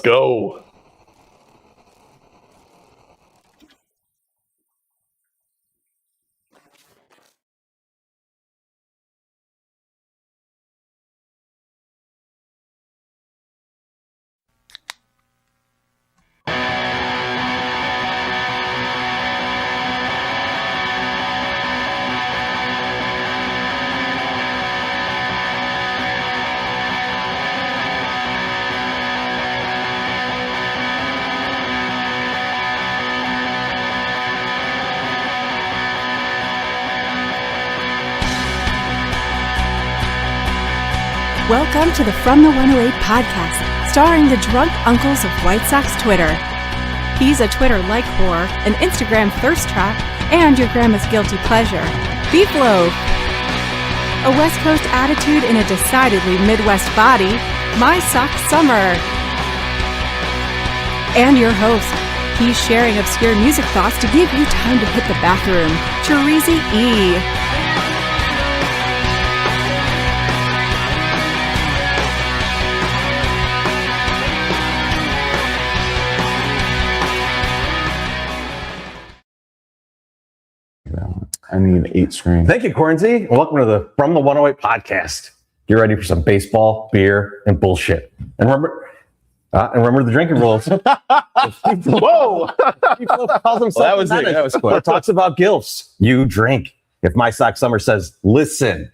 go. Welcome to the From the 108 podcast, starring the drunk uncles of White Sox Twitter. He's a Twitter like whore, an Instagram thirst trap, and your grandma's guilty pleasure, BeefLoaf. A West Coast attitude in a decidedly Midwest body, MySoxSummer. And your host, he's sharing obscure music thoughts to give you time to hit the bathroom, Chorizy-E. I need 8 screens. Thank you, Chorizy. Welcome to the From the 108 podcast. Get ready for some baseball, beer, and bullshit. And remember the drinking rules. Whoa! BeefLoaf calls himself That was it. That was quick. Talks about gilfs. You drink. If MySoxSummer says listen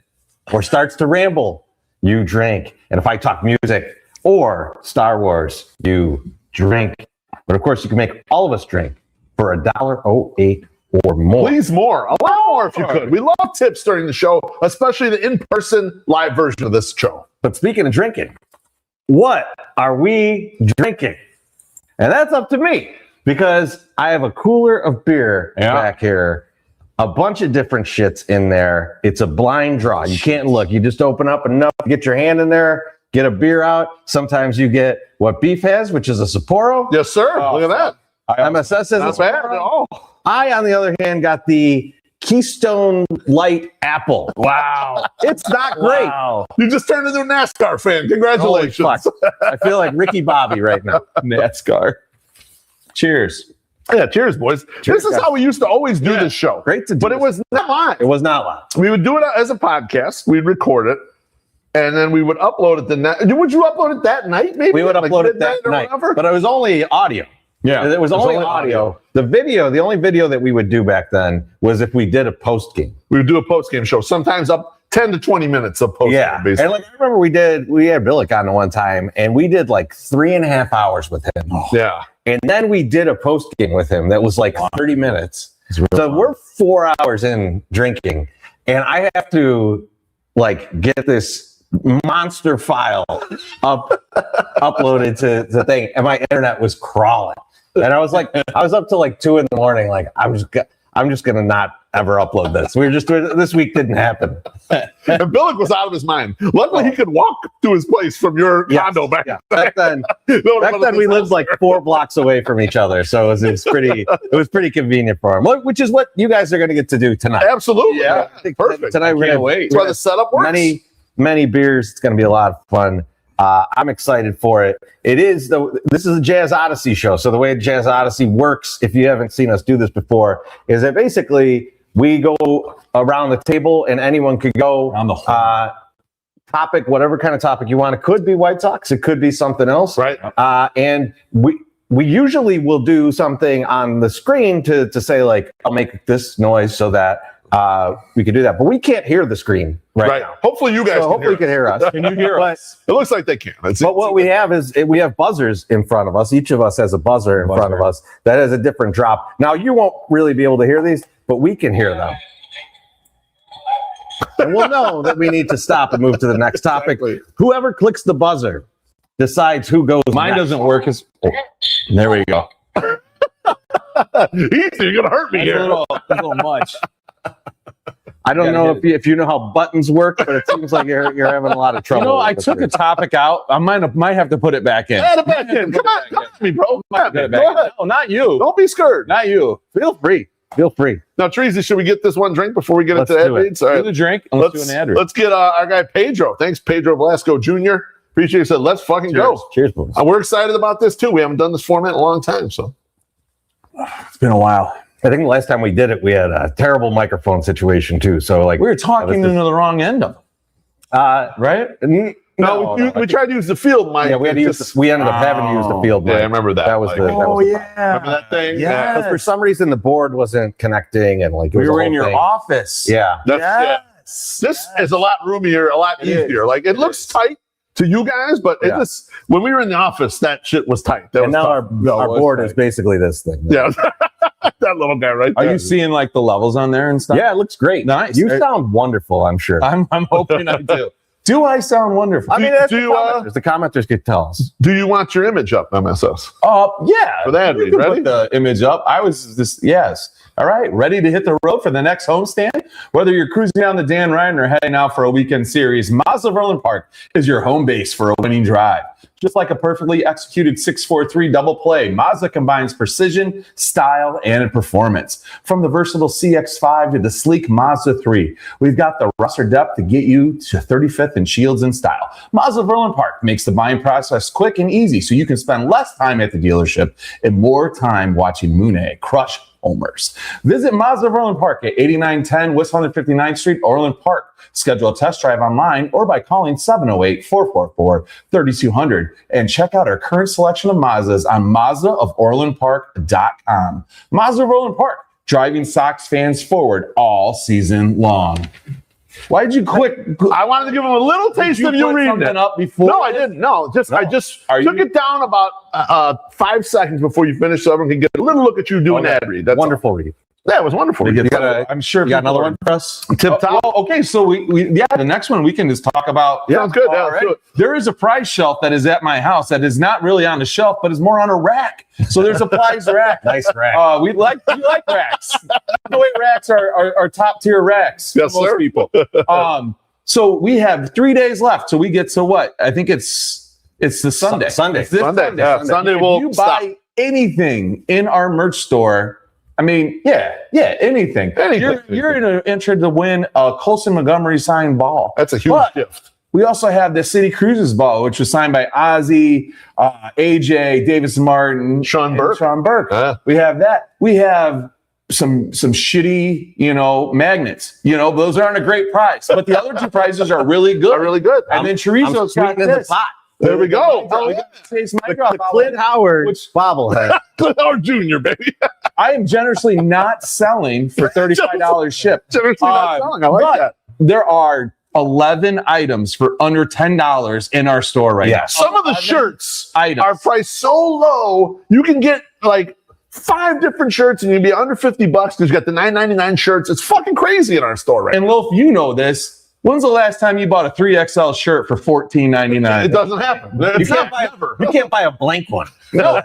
or starts to ramble, you drink. And if I talk music or Star Wars, you drink. But of course, you can make all of us drink for $1.08 or more. Please more. A lot more if you could. We love tips during the show, especially the in-person live version of this show. But speaking of drinking, what are we drinking? And that's up to me because I have a cooler of beer back here, a bunch of different shits in there. It's a blind draw. You can't look. You just open up enough, get your hand in there, get a beer out. Sometimes you get what Beef has, which is a Sapporo. Yes, sir. Look at that. MSS has Not a bad Sapporo. at all. I, on the other hand, got the Keystone Light Apple. Wow. It's not great. Wow. You just turned into a NASCAR fan. Congratulations. Holy fuck. I feel like Ricky Bobby right now. NASCAR. Cheers. Yeah, cheers, boys. Cheers, this is guys. how we used to always do this show. Great to do But it this. was not live. It was not live. We would do it as a podcast. We'd record it. And then we would upload it the night. Would you upload it that night, maybe? We would Like upload it that midnight or night. whatever? But it was only audio. Yeah. It was only audio. The only video that we would do back then was if we did a post game. We would do a post-game show, sometimes up 10 to 20 minutes of post-game, Yeah. basically. And like, I remember we had Billick on one time and we did like 3.5 hours with him. Yeah. And then we did a post game with him that was like 30 minutes. So we're 4 hours in drinking and I have to like get this monster file uploaded to the thing and my internet was crawling. And I was up till like 2 a.m. like I'm just gonna not ever upload this. This week didn't happen. And Billick was out of his mind. Luckily, he could walk to his place from your condo back then. Back then we lived like 4 blocks away from each other, so it was pretty convenient for him. Which is what you guys are going to get to do tonight. Absolutely. Yeah, Perfect. Tonight we're going to wait. That's why the setup works. Many beers. It's going to be a lot of fun. I'm excited for it. This is a Jazz Odyssey show. So the way Jazz Odyssey works, if you haven't seen us do this before, is that basically we go around the table and anyone could go On the whole. topic, whatever kind of topic you want. It could be White Sox. It could be something else. Right. And we usually will do something on the screen to say like, I'll make this noise so that we can do that. But we can't hear the screen right now. Hopefully you guys So hopefully you can hear us. Can you hear us? It looks like they can. But what we have is we have buzzers in front of us. Each of us has a buzzer in front of us that has a different drop. Now, you won't really be able to hear these, but we can hear them. And we'll know that we need to stop and move to the next topic. Exactly. Whoever clicks the buzzer decides who goes Mine next. doesn't work as. Oh, there we go. Easy, you're going to hurt me That's here. a little much. I don't know if you know how buttons work, but it seems like you're having a lot of trouble. I with took it. a topic out. I might have to put it back in. Add it back in. Come on, come at me, bro. Come at me. Put it back Go in. ahead. No, not you. Don't be scared. Not you. Feel free. Now, Chorizy, should we get this one drink before we get Let's into do ad it. reads? All Do right. the drink. And let's do an ad read. Let's get our guy Pedro. Thanks, Pedro Velasco Jr. Appreciate it. Let's fucking go. Cheers, boys. We're excited about this too. We haven't done this format in a long time, so It's been a while. I think the last time we did it, we had a terrible microphone situation too. So like We were talking into the wrong end of it. Right? no, we tried to use the field mic. Yeah, we had to use. We ended up having to use the field mic. Yeah, I remember that. That was the. That was the- Remember that thing? Yeah. Because for some reason the board wasn't connecting and like it was We a were whole in your thing. office. Yeah. This is a lot roomier, a lot easier. Like it looks tight to you guys, but it just when we were in the office, that shit was tight. That And was now tough. our board is basically this thing. Yeah, that little guy right Are there. you seeing like the levels on there and stuff? Yeah, it looks great. Nice. You sound wonderful, I'm sure. I'm hoping I do. Do I sound wonderful? I mean, that's do the commenters could tell us. Do you want your image up, MSS? Yeah. For the ad You read, can ready? put the image up. I was just, yes. All right. Ready to hit the road for the next homestand? Whether you're cruising down the Dan Ryan or heading out for a weekend series, Mazda of Orland Park is your home base for a winning drive. Just like a perfectly executed 643 double play, Mazda combines precision, style, and performance. From the versatile CX-5 to the sleek Mazda 3, we've got the roster depth to get you to 35th in Shields and style. Mazda of Orland Park makes the buying process quick and easy so you can spend less time at the dealership and more time watching Mooney crush homers. Visit Mazda of Orland Park at 8910 West 159th Street, Orland Park. Schedule a test drive online or by calling 708-444-3200 and check out our current selection of Mazdas on MazdaofOrlandPark.com. Mazda of Orland Park, driving Sox fans forward all season long. Why did you quit? I wanted to give him a little taste of you put reading something it. up before? No, I didn't. No, I just took it down about 5 seconds before you finished, so everyone can get a little look at you doing ad read. That's Wonderful read. Yeah, it was wonderful. I'm sure You got another one for us? Tip top. Well, okay, so we the next one we can just talk about. Yeah, sounds good. Yeah, All let's do it. There is a prize shelf that is at my house that is not really on the shelf, but is more on a rack. So there's a prize rack. Nice rack. We like racks. The way racks are top tier racks. Yes, for most sir. people. So we have 3 days left. So we get to what? I think it's the Sunday. Sunday. It's this Sunday. Yeah, Sunday If we'll you stop. buy anything in our merch store. I mean, anything. You're entered to win a Colson Montgomery signed ball. That's a huge But gift. we also have the City Cruises ball, which was signed by Ozzy, AJ, Davis Martin, Sean and Burke. Sean Burke. We have that. We have some shitty, magnets. Those aren't a great price, but the other two prizes are really good. Are really good. And then Chorizo's got sweetening the this. pot. There we go. Taste my The drop. Clint Howard Which- bobblehead. Clint Howard Jr., baby. I am generously not selling for $35 shipped. Generously not selling. I like but that. There are 11 items for under $10 in our store right now. Some of the 11 shirts items. are priced so low, you can get like 5 different shirts and you'd be under $50 because you got the $9.99 shirts. It's fucking crazy in our store right now. And Loaf, you know this. When's the last time you bought a 3XL shirt for $14.99? It doesn't happen. It's not ever. You can't buy a blank one. No,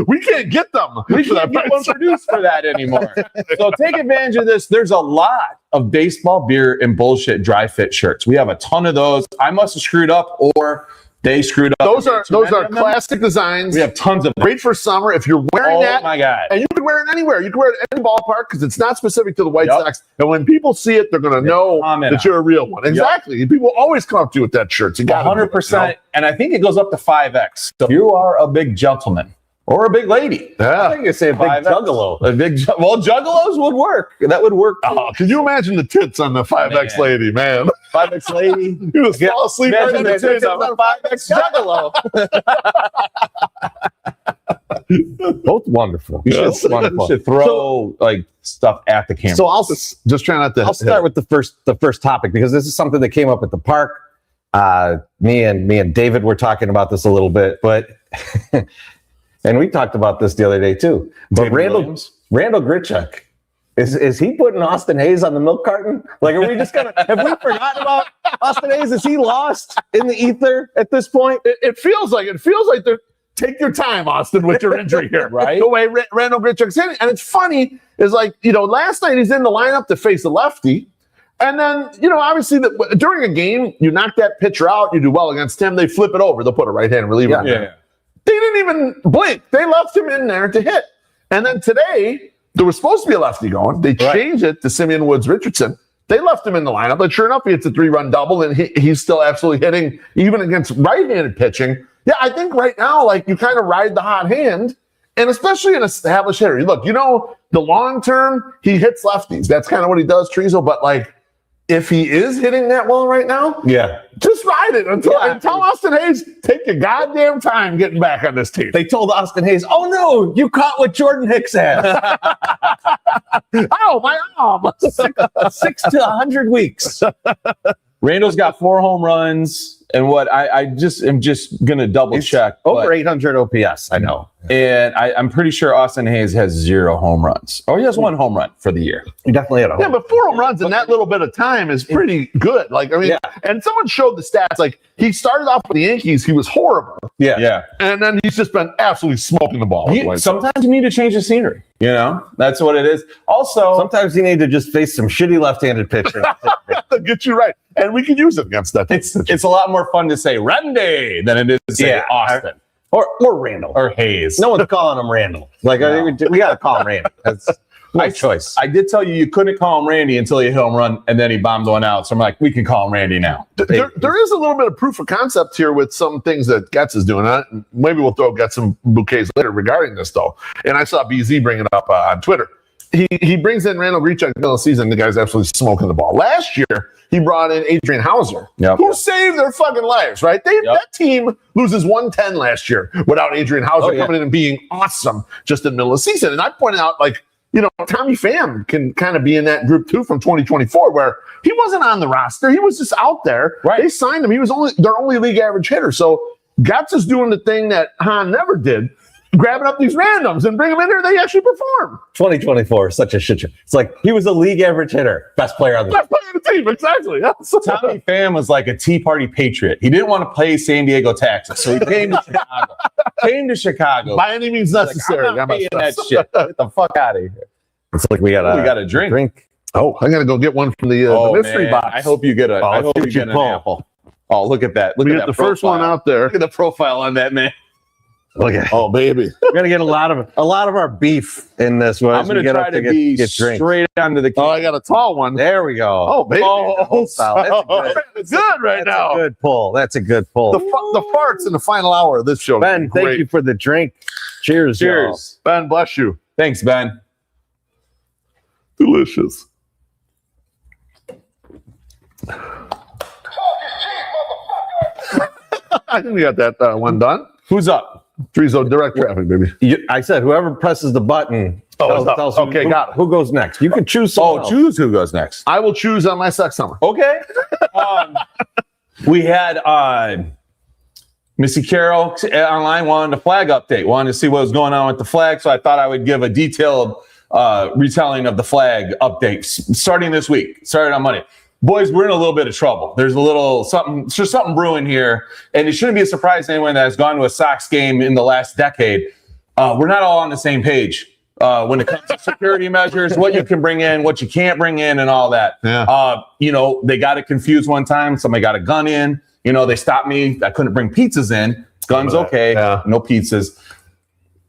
we can't get them. We for that can't get one price. produced for that anymore. So take advantage of this. There's a lot of baseball, beer, and bullshit dry fit shirts. We have a ton of those. I must have screwed up, or they screwed up. Those are Too many of them. classic designs. We have tons of them. Great for summer if you're wearing Oh that. my God. And you can wear it anywhere. You can wear it at any ballpark because it's not specific to the White Yep. Sox. And when people see it, they're going to know comment that on you're a real one. Exactly. People always come up to you with that shirt. You got 100%. And I think it goes up to 5X. So if you are a big gentleman or a big lady. Yeah. I think you say a big 5X. juggalo. Well, juggalos would work. That would work. Oh, can you imagine the tits on the 5X Man. lady, man? 5X lady. You just fall asleep right Imagine in the the tits tits on a 5X juggalo. Both wonderful. You Yes. should, you should throw like stuff at the camera. So I'll Just try not to. I'll start with the first topic because this is something that came up at the park. Me and David were talking about this a little bit, but and we talked about this the other day too. But David Randall Williams? Grichuk, is he putting Austin Hayes on the milk carton? Like, are we just gonna have we forgotten about Austin Hayes? Is he lost in the ether at this point? It feels like they're take your time, Austin, with your injury here. Right. The way Randall Grichuk's in it. And it's funny is like, last night he's in the lineup to face a lefty. And then, obviously during a game, you knock that pitcher out, you do well against him, they flip it over. They'll put a right-handed reliever in there. They didn't even blink. They left him in there to hit. And then today, there was supposed to be a lefty going. They changed it to Simeon Woods Richardson. They left him in the lineup, but sure enough, he hits a 3-run double, and he's still absolutely hitting, even against right-handed pitching. Yeah, I think right now, like, you kind of ride the hot hand, and especially an established hitter. Look, the long term, he hits lefties. That's kind of what he does, Chorizo. But, like, if he is hitting that well right now, just ride it and tell Austin Hayes, take your goddamn time getting back on this team. They told Austin Hayes, oh no, you caught what Jordan Hicks has. Oh, my arm. 6 to 100 weeks. Randall's got 4 home runs, and what I'm just gonna double check. Over 800 OPS, I know. And I'm pretty sure Austin Hayes has 0 home runs. Oh, he has 1 home run for the year. He definitely had a home run. Yeah, but 4 home runs in that little bit of time is pretty good. Like, I mean, and someone showed the stats. Like, he started off with the Yankees, he was horrible. Yeah. And then he's just been absolutely smoking the ball. Sometimes you need to change the scenery. That's what it is. Also, sometimes you need to just face some shitty left-handed pitching. Get you right. And we can use it against that. It's a lot more fun to say Randy than it is to say Austin. Or Randall. Or Hayes. No one's calling him Randall. Like, we got to call him Randy. That's my choice. I did tell you couldn't call him Randy until he hit home run, and then he bombed one out. So I'm like, we can call him Randy now. There is a little bit of proof of concept here with some things that Getz is doing. Maybe we'll throw Getz some bouquets later regarding this, though. And I saw BZ bring it up on Twitter. He brings in Randall Grichuk in the middle of the season. The guy's absolutely smoking the ball. Last year, he brought in Adrian Hauser, who saved their fucking lives, right? That team loses 110 last year without Adrian Hauser coming in and being awesome just in the middle of the season. And I pointed out, like, Tommy Pham can kind of be in that group too from 2024, where he wasn't on the roster. He was just out there. Right. They signed him. He was their only league average hitter. So Getz is doing the thing that Hahn never did, grabbing up these randoms and bring them in here. They actually perform. 2024 is such a shit show. It's like he was a league average hitter, best player on the team. Exactly. Tommy Pham was like a Tea Party patriot. He didn't want to pay San Diego taxes, so he came to Chicago. By any means necessary. Like, I'm not paying that shit. Get the fuck out of here. It's like we got a drink. Oh, I got to go get one from the mystery box. I hope you get an apple. Oh, look at that. Look at that. The first one out there. Look at the profile on that man. Look at oh baby, we're gonna get a lot of our beef in this one. I'm gonna try to get straight onto the. Oh, I got a tall one. There we go. Oh baby, that's good right now. A good pull. That's a good pull. The farts in the final hour of this show. Ben, thank you for the drink. Cheers, y'all. Ben, bless you. Thanks, Ben. Delicious. I think we got that one done. Who's up? Chorizo, direct traffic, baby. I said whoever presses the button. Tells okay, got it. Who goes next? You can choose. Choose who goes next. I will choose on MySoxSummer. Okay. We had Missy Carroll online wanted a flag update. Wanted to see what was going on with the flag, so I thought I would give a detailed retelling of the flag update starting this week. Started on Monday. Boys, we're in a little bit of trouble. There's a little something brewing here, and it shouldn't be a surprise to anyone that has gone to a Sox game in the last decade. We're not all on the same page when it comes to security measures, what you can bring in, what you can't bring in, and all that. Yeah. They got it confused one time. Somebody got a gun in. They stopped me. I couldn't bring pizzas in. Guns okay, no pizzas.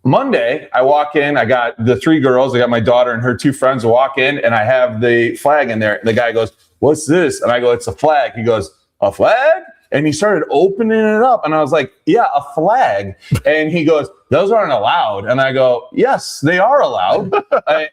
Monday, I walk in. I got the 3 girls. I got my daughter and her 2 friends to walk in, and I have the flag in there. The guy goes, "What's this?" And I go, "It's a flag." He goes, "A flag?" And he started opening it up. And I was like, "Yeah, a flag." And he goes, "Those aren't allowed." And I go, "Yes, they are allowed."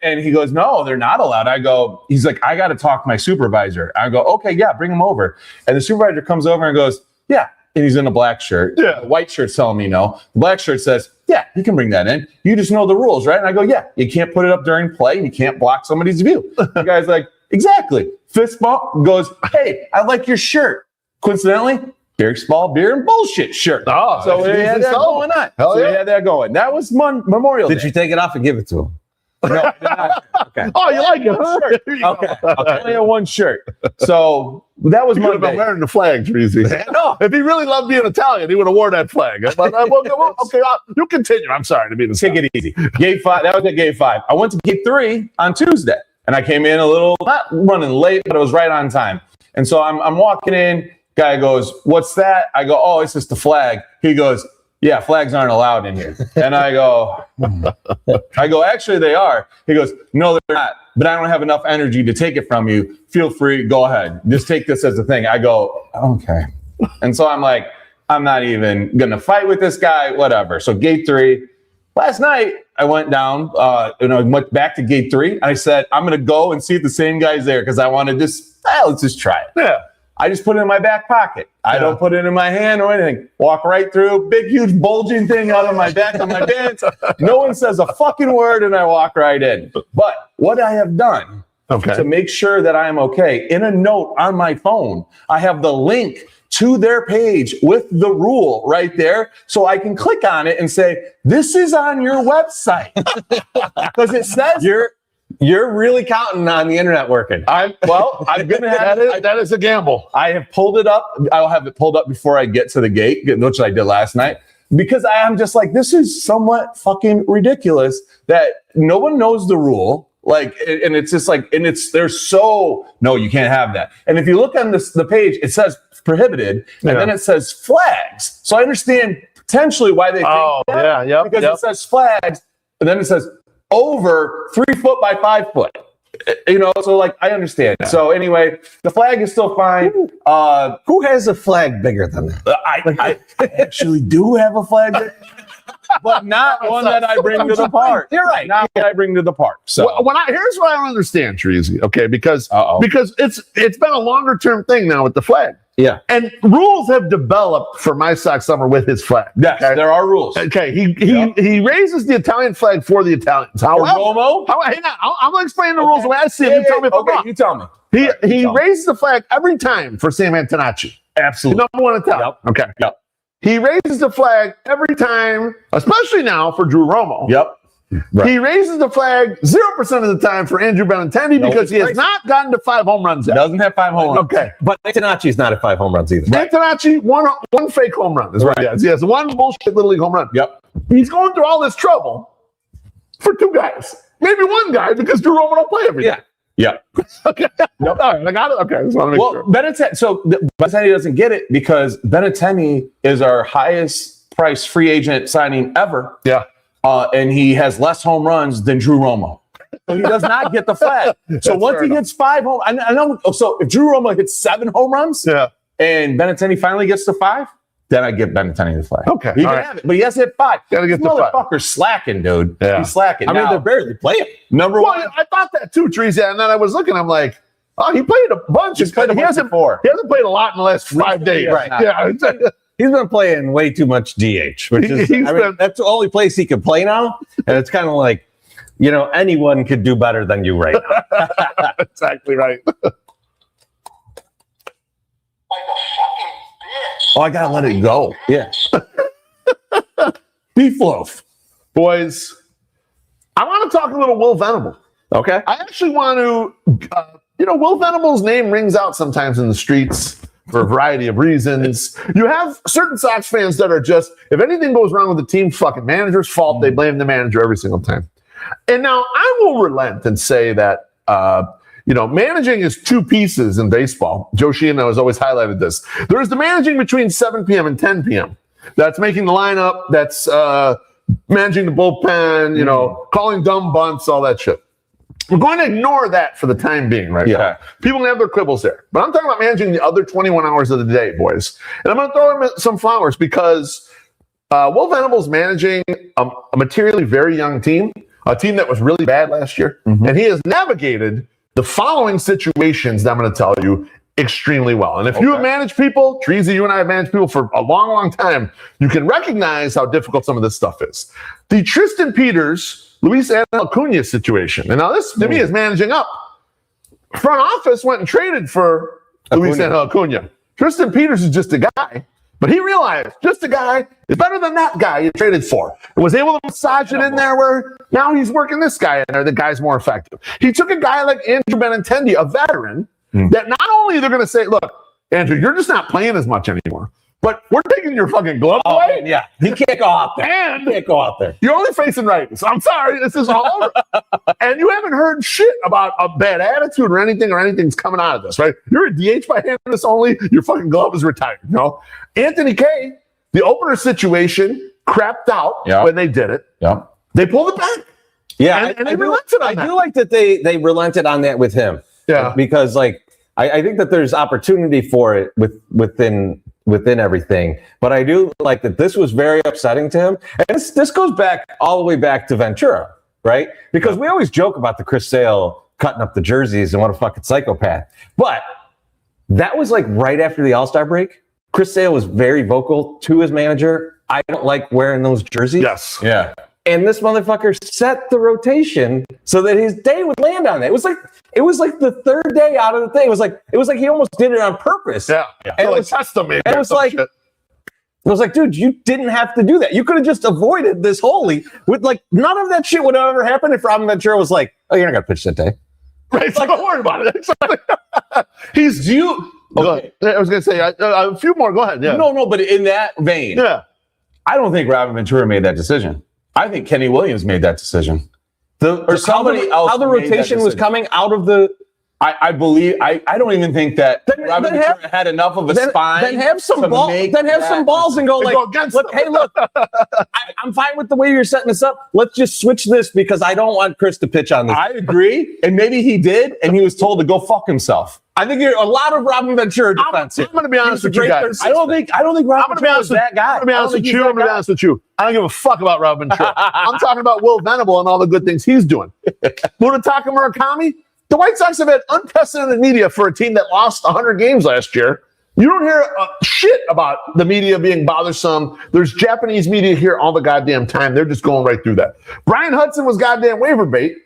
And he goes, "No, they're not allowed." He's like, "I got to talk to my supervisor." I go, "Okay, yeah, bring him over." And the supervisor comes over and goes, "Yeah." And he's in a black shirt. Yeah. The white shirt's telling me no. The black shirt says, "Yeah, you can bring that in. You just know the rules, right?" And I go, "Yeah, you can't put it up during play. And you can't block somebody's view." The guy's like, "Exactly." Fist bump, goes, "Hey, I like your shirt." Coincidentally, baseball, beer, and bullshit shirt. Oh, so we had that going on. Hell yeah. We had that going. That was Memorial Day. Did you take it off and give it to him? No, I did not. Okay. Oh, you like it, huh? Okay. I only had one shirt. So that was He would have been Monday. wearing the flag, Chorizo. No, if he really loved being Italian, he would have worn that flag. But, okay, you continue. I'm sorry to be the Take it easy. Game 5. That was at Game 5. I went to Game 3 on Tuesday, and I came in a little, not running late, but it was right on time. And so I'm walking in. Guy goes, "What's that?" I go, "Oh, it's just the flag." He goes, yeah, flags aren't allowed in here. And I go, actually they are. He goes, no, they're not. But I don't have enough energy to take it from you. Feel free, go ahead. Just take this as a thing. I go, okay. And so I'm like, I'm not even going to fight with this guy, whatever. So gate 3. Last night, I went down, went back to gate 3. And I said, I'm going to go and see if the same guy's there because I want to let's just try it. Yeah. I just put it in my back pocket. I don't put it in my hand or anything. Walk right through, big, huge, bulging thing out of my back on my pants. No one says a fucking word, and I walk right in. But what I have done to make sure that I am okay, in a note on my phone, I have the link to their page with the rule right there, so I can click on it and say, this is on your website. Because it says You're really counting on the internet working. I'm gonna have that is a gamble. I have pulled it up. I'll have it pulled up before I get to the gate, which I did last night, because I am just like, this is somewhat fucking ridiculous that no one knows the rule. Like, and it's just like, and no, you can't have that. And if you look on the page, it says prohibited, and then it says flags. So I understand potentially why they think that, because it says flags, and then it says over 3 foot by 5 foot. So like I understand. Yeah. So anyway, the flag is still fine. Who has a flag bigger than that? I actually do have a flag, but not one that I bring to the park. You're right. Not one I bring to the park. So here's what I don't understand, Chorizy. Okay, because it's been a longer term thing now with the flag. Yeah. And rules have developed for MySoxSummer with his flag. Yes, there are rules. Okay, he raises the Italian flag for the Italians. Hang on, I'm going to explain the rules the way I see it. You tell me if I'm wrong. You tell me. He raises the flag every time for Sam Antonacci. Absolutely. Number one Italian. Yep. Okay. Yep. He raises the flag every time, especially now for Drew Romo. Yep. Right. He raises the flag 0% of the time for Andrew Benintendi because he has not gotten to 5 home runs yet. Doesn't have 5 home runs. Okay. But Antonacci's not at 5 home runs either. Right. Antonacci, one fake home run is right. He has one bullshit Little League home run. Yep. He's going through all this trouble for 2 guys. Maybe 1 guy because Drew Romo don't play every day. Yeah. Okay. Yep. All right, I got it. Okay. Just want to make sure. Benintendi doesn't get it because Benintendi is our highest price free agent signing ever. Yeah. And he has less home runs than Drew Romo. So he does not get the flag. So once he hits 5 home, I know. So if Drew Romo hits 7 home runs, and Benintendi finally gets to 5, then I give Benintendi the flag. Okay, he can have it, but he has to hit 5. Gotta get the 5. Motherfucker's slacking, dude. Yeah. He's slacking. I mean, they're barely playing. Number one, I thought that too, Chorizy, and then I was looking. I'm like, oh, he played a bunch. He hasn't played a lot in the last 5 days. Right. Yeah. He's been playing way too much DH, which is that's the only place he can play now. And it's kind of like, anyone could do better than you right now. Exactly right. Oh, I gotta let it go. Yeah. BeefLoaf. Boys, I want to talk a little Will Venable. Okay. I actually want to, Will Venable's name rings out sometimes in the streets for a variety of reasons. You have certain Sox fans that are just, if anything goes wrong with the team, fucking manager's fault. They blame the manager every single time. And now I will relent and say that, managing is 2 pieces in baseball. Joe Sheehan has always highlighted this. There is the managing between 7 p.m. and 10 p.m. That's making the lineup. That's managing the bullpen, calling dumb bunts, all that shit. We're going to ignore that for the time being, right? Yeah. People can have their quibbles there. But I'm talking about managing the other 21 hours of the day, boys. And I'm going to throw him some flowers because Will Venable's managing a materially very young team, a team that was really bad last year. Mm-hmm. And he has navigated the following situations that I'm going to tell you extremely well. And if you have managed people, Chorizy, you and I have managed people for a long, long time, you can recognize how difficult some of this stuff is. The Tristan Peters, Luis Angel Acuna situation. And now this, to me, is managing up. Front office went and traded for Luis Angel Acuna. Tristan Peters is just a guy, but he realized just a guy is better than that guy you traded for. And was able to massage it in there where now he's working this guy in there. The guy's more effective. He took a guy like Andrew Benintendi, a veteran, that not only they're going to say, look, Andrew, you're just not playing as much anymore, but we're taking your fucking glove away. Yeah, he can't go out there. And he can't go out there. You're only facing righties. I'm sorry, this is all over. And you haven't heard shit about a bad attitude or anything's coming out of this, right? You're a DH by handedness only. Your fucking glove is retired. Anthony Kay, the opener situation, crapped out when they did it. Yeah. They pulled it back. Yeah, and they relented on that. I do like that they relented on that with him. Yeah. Because like I think that there's opportunity for it within everything. But I do like that this was very upsetting to him. And this goes back all the way back to Ventura, right? Because we always joke about the Chris Sale cutting up the jerseys and what a fucking psychopath. But that was like right after the All-Star break. Chris Sale was very vocal to his manager. I don't like wearing those jerseys. Yes. Yeah. And this motherfucker set the rotation so that his day would land on it. It was like the third day out of the thing. It was like he almost did it on purpose. Yeah. And it was test them, maybe. And it was like, dude, you didn't have to do that. You could have just avoided this wholly with like none of that shit would have ever happened if Robin Ventura was like, oh, you're not gonna pitch that day. Right. So don't worry about it. He's due. Okay. I was gonna say a few more. Go ahead. Yeah. No, but in that vein, I don't think Robin Ventura made that decision. I think Kenny Williams made that decision. Somebody else. How the rotation was coming out of the. I believe. I don't even think that Robin Ventura had enough of a spine. Then have some balls. Then have some balls and go like, look, I'm fine with the way you're setting this up. Let's just switch this because I don't want Chris to pitch on this. I agree, and maybe he did, and he was told to go fuck himself. I think you're a lot of Robin Ventura defense. I'm going to be honest with you guys. I don't think Robin Ventura is that guy. I'm going to be honest with you. I don't give a fuck about Robin Ventura. I'm talking about Will Venable and all the good things he's doing. Munetaka Murakami, the White Sox have had unprecedented media for a team that lost 100 games last year. You don't hear shit about the media being bothersome. There's Japanese media here all the goddamn time. They're just going right through that. Brian Hudson was goddamn waiver bait.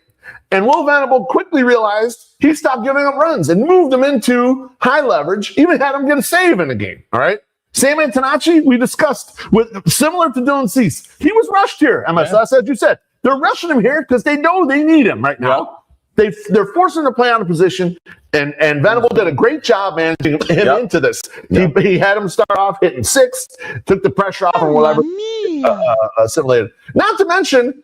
And Will Venable quickly realized he stopped giving up runs and moved them into high leverage, even had him get a save in the game. All right. Sam Antonacci, we discussed, similar to Dylan Cease. He was rushed here, MSS, as you said. They're rushing him here because they know they need him right now. Yeah. They're forcing him to play on a position, and Venable did a great job managing him into this. Yep. He had him start off hitting sixth, took the pressure off or whatever, assimilated. Not to mention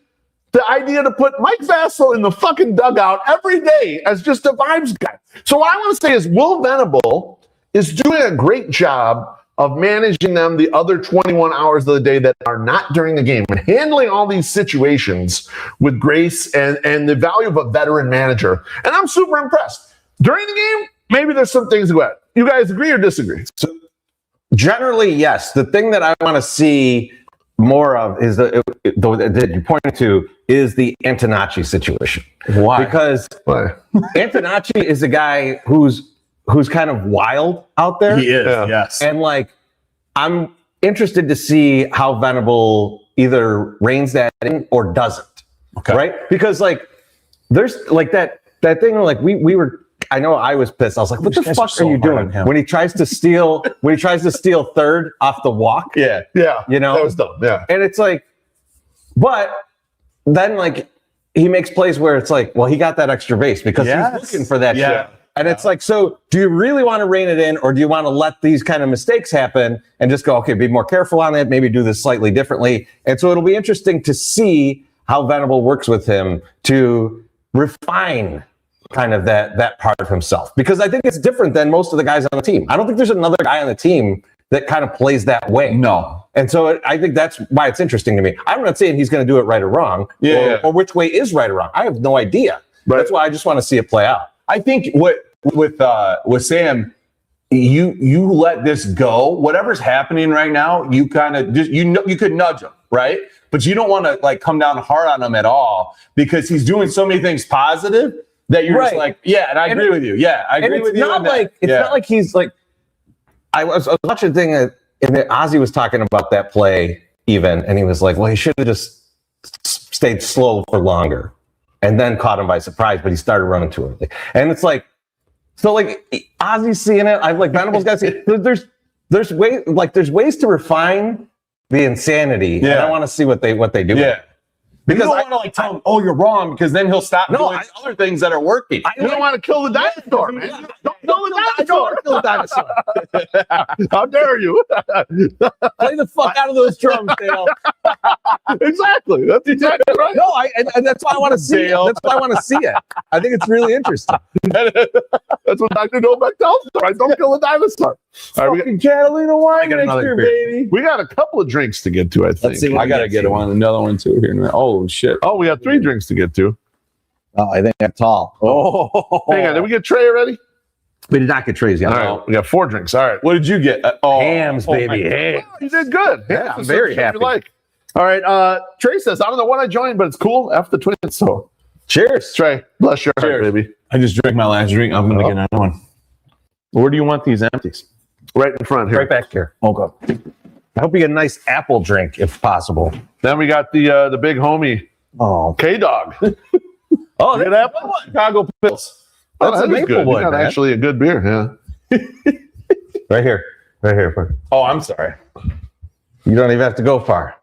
the idea to put Mike Vassell in the fucking dugout every day as just a vibes guy. So what I want to say is Will Venable is doing a great job of managing them the other 21 hours of the day that are not during the game and handling all these situations with grace and the value of a veteran manager. And I'm super impressed. During the game, maybe there's some things to go at. You guys agree or disagree? So, generally, yes. The thing that I want to see more of is that you pointed to is the Antonacci situation. Why? Because Antonacci is a guy who's kind of wild out there. He is, yes. And like, I'm interested to see how Venable either reins that in or doesn't. Okay. Right? Because like, there's like that thing where like we were. I know I was pissed. I was like, what the fuck are you doing? When he tries to steal third off the walk. Yeah. You know? That was dumb. Yeah. And it's like, but then like he makes plays where it's like, well, he got that extra base because he's looking for that shit. And it's like, so do you really want to rein it in or do you want to let these kind of mistakes happen and just go, okay, be more careful on it, maybe do this slightly differently. And so it'll be interesting to see how Venable works with him to refine kind of that part of himself, because I think it's different than most of the guys on the team. I don't think there's another guy on the team that kind of plays that way. No. And so I think that's why it's interesting to me. I'm not saying he's going to do it right or wrong, or which way is right or wrong. I have no idea. Right. That's why I just want to see it play out. I think with Sam, you let this go. Whatever's happening right now, you kind of just you could nudge him, right? But you don't want to like come down hard on him at all because he's doing so many things positive that you're just like, and I agree with you. Yeah, I agree with you. It's not like he's like. I was watching a thing and Ozzy was talking about that play even, and he was like, well, he should have just stayed slow for longer and then caught him by surprise, but he started running to him. And it's like, so like Ozzy's seeing it. I've like Venable's got to see it. There's ways to refine the insanity. And I want to see what they do. Yeah. Because I don't want to like tell him, oh, you're wrong, because then he'll stop doing other things that are working. You don't want to kill the dinosaur, man. Don't I don't want to kill a dinosaur. How dare you? Play the fuck out of those drums, Dale. Exactly. That's exactly right. No, and that's why I want to see it. That's why I want to see it. I think it's really interesting. That's what Dr. Novak tells us, right? Don't kill a dinosaur. All right, Fucking Catalina wine get next another year, beer. baby. we got a couple of drinks to get to, I think. see what I gotta get another one too here. Oh shit. Oh, we got 3 drinks to get to. Oh, I think that's tall. Oh, Hang on, did we get Trey already? We did not get Trays yet. All right, we got 4 drinks. All right. what did you get? Hams, baby. Hams. Oh, you did good. Yeah, I'm very happy. Like. All right, Trey says, I don't know when I joined, but it's cool. F the twins. So, Cheers. Trey, bless your heart, Cheers. baby. I just drank my last drink. I'm gonna get another one. Where do you want these empties? Right in front here. Right back here. Okay. I hope you get a nice apple drink if possible. Then we got the big homie, Oh, K-Dog. oh, Good that's apple? Chicago Pills. That's a that is Maple good. Wood, You got man. actually a good beer, yeah. right here. Right here. Oh, I'm sorry. You don't even have to go far.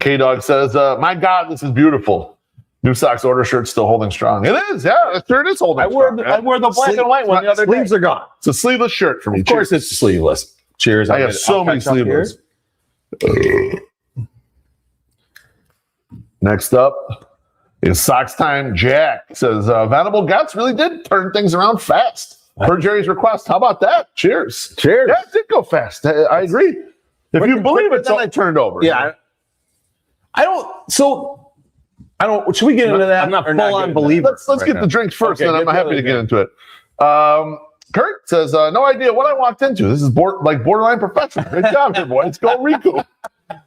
K-Dog says, my God, this is beautiful. New Sox order shirt still holding strong. It is, yeah. The shirt is holding I wore strong. I wore the black and white one the other day. Sleeves are gone. It's a sleeveless shirt for me. Of course, it's sleeveless. Cheers. I have so many sleeveless. Next up is Sox Time Jack. Says, Venable Guts really did turn things around fast. Per Jerry's request. How about that? Cheers. Cheers. Yeah, it did go fast. I agree. If you believe it, then I turned over. Yeah. I don't. So I don't. Should we get into that? I'm not or full get on into believer. Let's right get now. the drinks first, Okay, and then get I'm the happy other to get drink. into it. Kurt says, no idea what I walked into. This is borderline professional. Great job here, boy. Let's go, Rikuu.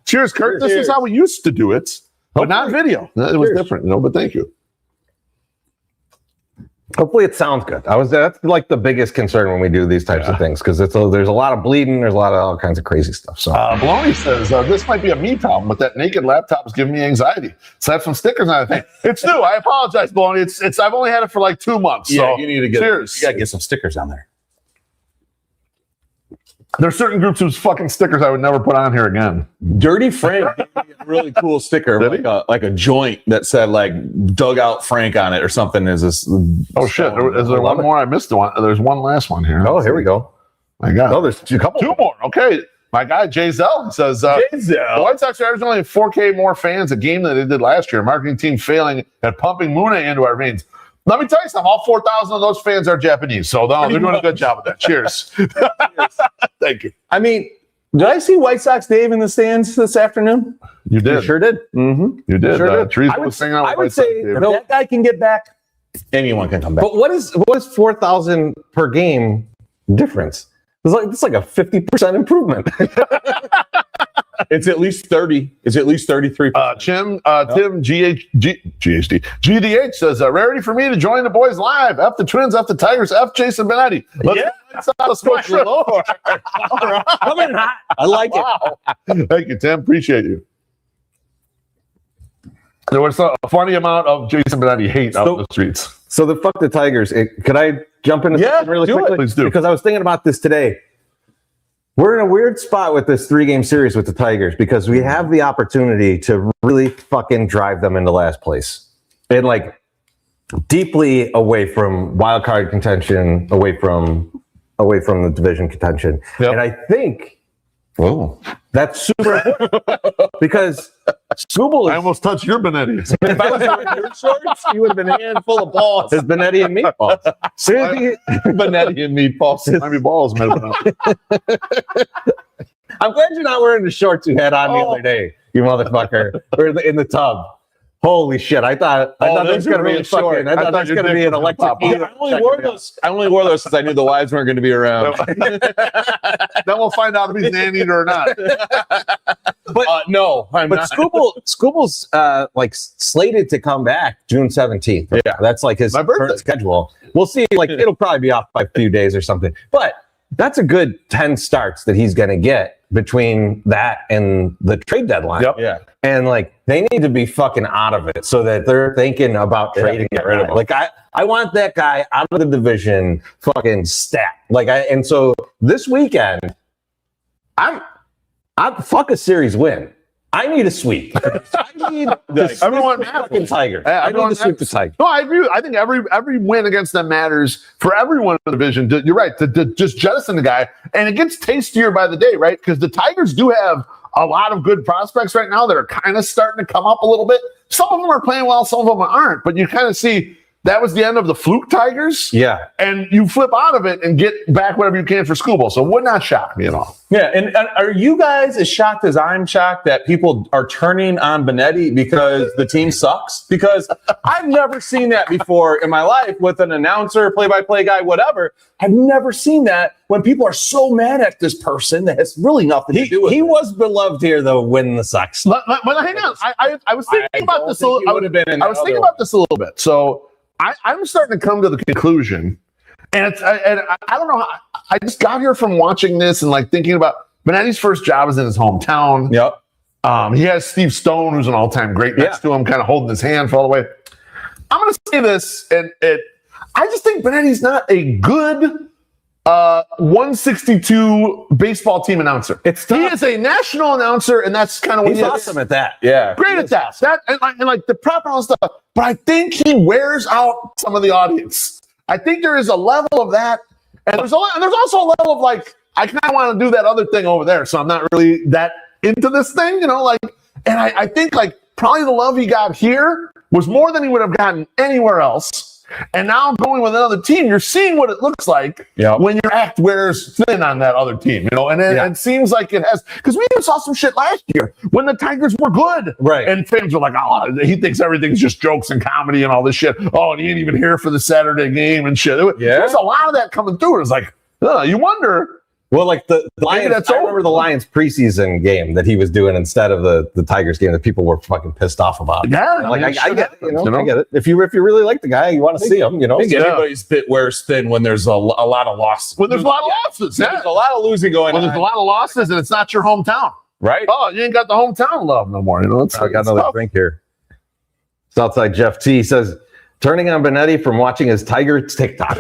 Cheers, Kurt. This is how we used to do it, but not video. It was different, but thank you. Hopefully it sounds good. That's like the biggest concern when we do these types of things because there's a lot of bleeding, there's a lot of all kinds of crazy stuff. So Baloney says this might be a me problem, but that naked laptop is giving me anxiety. Slap some stickers on it. It's new. I apologize, Baloney. It's I've only had it for like 2 months. Yeah, so you need to get. cheers. You gotta get some stickers on there. There's certain groups whose fucking stickers I would never put on here again. Dirty Frank gave me a really cool sticker, Did he? like a joint that said like "Dugout Frank" on it or something. Is this? Oh shit! Is there one more? I missed one. There's one last one here. here we go. My God. Oh, there's a couple. 2 more. Okay. My guy, Jay Zell, says, the White Sox are averaging only 4K more fans a game than they did last year. Marketing team failing at pumping Mune into our veins. Let me tell you something. All 4,000 of those fans are Japanese. So they're doing a good job with that. Cheers. Thank you. I mean, did I see White Sox Dave in the stands this afternoon? You did. You sure did. Mm-hmm. You did. Sure did. Teresa I would, was singing out with I White would Sox say Dave. if that guy can get back, anyone can come back. But what is 4,000 per game difference? It's like a 50% improvement. It's at least 30. It's at least 33%. Tim GDH says, rarity for me to join the boys live. F the Twins, F the Tigers, F Jason Benetti. Let's go trip. Coming hot. I like it. Thank you, Tim. Appreciate you. There was a funny amount of Jason Benetti hate out in the streets. So the fuck the Tigers. Could I jump into something really do it. quickly? Please do. Because I was thinking about this today. We're in a weird spot with this 3-game series with the Tigers because we have the opportunity to really fucking drive them into last place. And like deeply away from wild card contention, away from the division contention. Yep. And I think that's super important because Scooble I almost touched your Benetti. If I was wearing your shorts, you would have been a handful of balls. is Benetti and meatballs. Benetti and meatballs. Miami balls, man. I'm glad you're not wearing the shorts you had on the other day, you motherfucker. Or in the tub. Holy shit! I thought there was going to be a fucking. I thought there was going to be an electric. I only wore those because I knew the wives weren't going to be around. Then we'll find out if he's an anteater or not. But no, I'm But not. Scooble's like slated to come back June 17th. Yeah. That's like his My birthday. current schedule. We'll see. Like it'll probably be off by a few days or something. But that's a good 10 starts that he's going to get between that and the trade deadline. Yep. Yeah. And like they need to be fucking out of it so that they're thinking about trading get that rid of guy. him. Like I want that guy out of the division fucking stat. And so this weekend, I'm fuck a series win. I need a sweep. I need Everyone fucking Tigers. Yeah, I need to sweep the Tigers. No, I agree. I think every win against them matters for everyone in the division. You're right. To just jettison the guy, and it gets tastier by the day, right? Because the Tigers do have a lot of good prospects right now that are kind of starting to come up a little bit. Some of them are playing well, some of them aren't. But you kind of see that was the end of the fluke Tigers. Yeah. And you flip out of it and get back whatever you can for school ball. So it would not shock me at all. Yeah, and are you guys as shocked as I'm shocked that people are turning on Benetti because the team sucks? Because I've never seen that before in my life with an announcer, play-by-play guy, whatever. I've never seen that when people are so mad at this person that has really nothing to do with it. He was beloved here, though, winning the Sox. But hang on. I was thinking about this a little. I was thinking one. about this a little bit. So I'm starting to come to the conclusion, and I don't know. I just got here from watching this and like thinking about Benetti's first job is in his hometown. Yep. He has Steve Stone, who's an all-time great next to him, kind of holding his hand for all the way. I'm going to say this, and I just think Benetti's not a good 162 baseball team announcer. He is a national announcer, and that's kind of what He's awesome at that. Yeah. Great at that. And like the proper stuff. But I think he wears out some of the audience. I think there is a level of that. And there's also a level of like, I kind of want to do that other thing over there. So I'm not really that into this thing, and I think like probably the love he got here was more than he would have gotten anywhere else. And now going with another team, you're seeing what it looks like when your act wears thin on that other team, and it seems like it has, because we even saw some shit last year when the Tigers were good. Right. And fans were like, oh, he thinks everything's just jokes and comedy and all this shit. Oh, and he ain't even here for the Saturday game and shit. There's a lot of that coming through. It's like, you wonder. Well, like the Lions, I remember the Lions preseason game that he was doing instead of the Tigers game that people were fucking pissed off about. Yeah, like I get it. I get it. If you really like the guy, you want to see him. I think everybody's bit wears thin when there's a lot of losses. When there's a lot of losses, there's a lot of losing going on. There's a lot of losses, and it's not your hometown, right? Oh, you ain't got the hometown love no more. I got another drink here. Southside Jeff T says, turning on Benetti from watching his Tigers TikTok.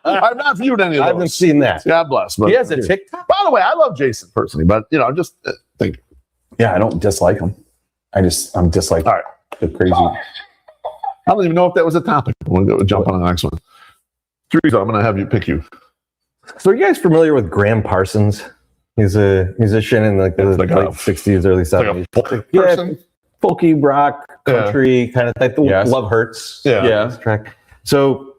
I've not viewed any of those. I haven't seen that. God bless. But he has a TikTok? By the way, I love Jason personally, but, I'm just thinking. Yeah, I don't dislike him. I'm disliking all right. the crazy. I don't even know if that was a topic. I'm going to go jump on the next one. Teresa, I'm going to have you pick you. So are you guys familiar with Graham Parsons? He's a musician in like the late 60s, early 70s. Like person? Folky rock, country kind of thing. Love Hurts. Yeah. Track. So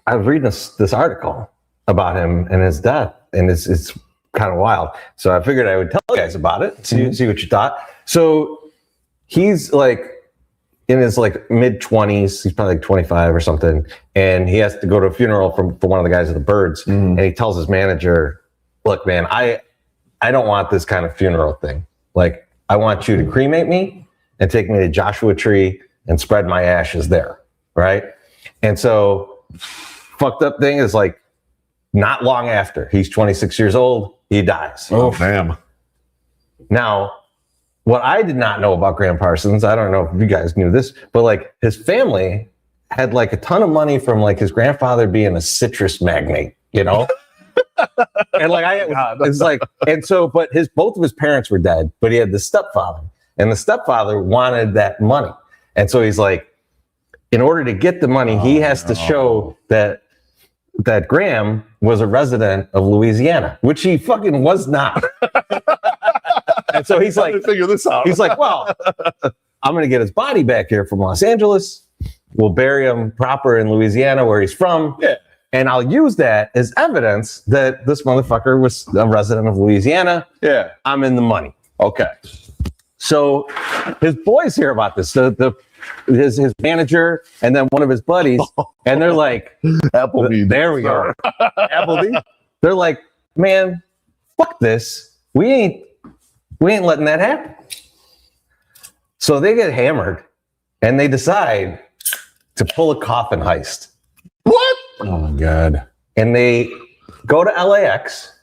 I was reading this article about him and his death, and it's kind of wild. So I figured I would tell you guys about it, see what you thought. So he's like in his like mid 20s. He's probably like 25 or something, and he has to go to a funeral for one of the guys at the Birds, and he tells his manager, "Look, man, I don't want this kind of funeral thing. Like, I want you to cremate me and take me to Joshua Tree and spread my ashes there," right? And so, fucked up thing is like, not long after, he's 26 years old, he dies. Oh, damn. Now, what I did not know about Graham Parsons, I don't know if you guys knew this, but like his family had like a ton of money from like his grandfather being a citrus magnate, And like it's like, and so, but both of his parents were dead, but he had the stepfather, and the stepfather wanted that money, and so he's like, in order to get the money, he has to show that Graham was a resident of Louisiana, which he fucking was not. And so he's like, figure this out. He's like, well, I'm going to get his body back here from Los Angeles. We'll bury him proper in Louisiana, where he's from. Yeah. And I'll use that as evidence that this motherfucker was a resident of Louisiana. Yeah. I'm in the money. Okay. So his boys hear about this. His manager and then one of his buddies, and they're like, Applebee. There we go. Applebee. They're like, man, fuck this. We ain't letting that happen. So they get hammered and they decide to pull a coffin heist. What? Oh my God. And they go to LAX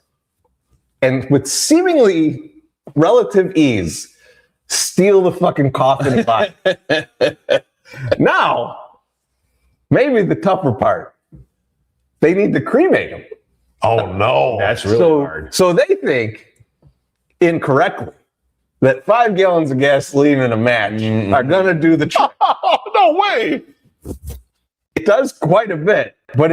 and with seemingly relative ease steal the fucking coffin box. Now, maybe the tougher part, they need to cremate him. Oh no. That's really hard. So they think incorrectly that 5 gallons of gasoline in a match are going to do the trick. Oh, no way. It does quite a bit, but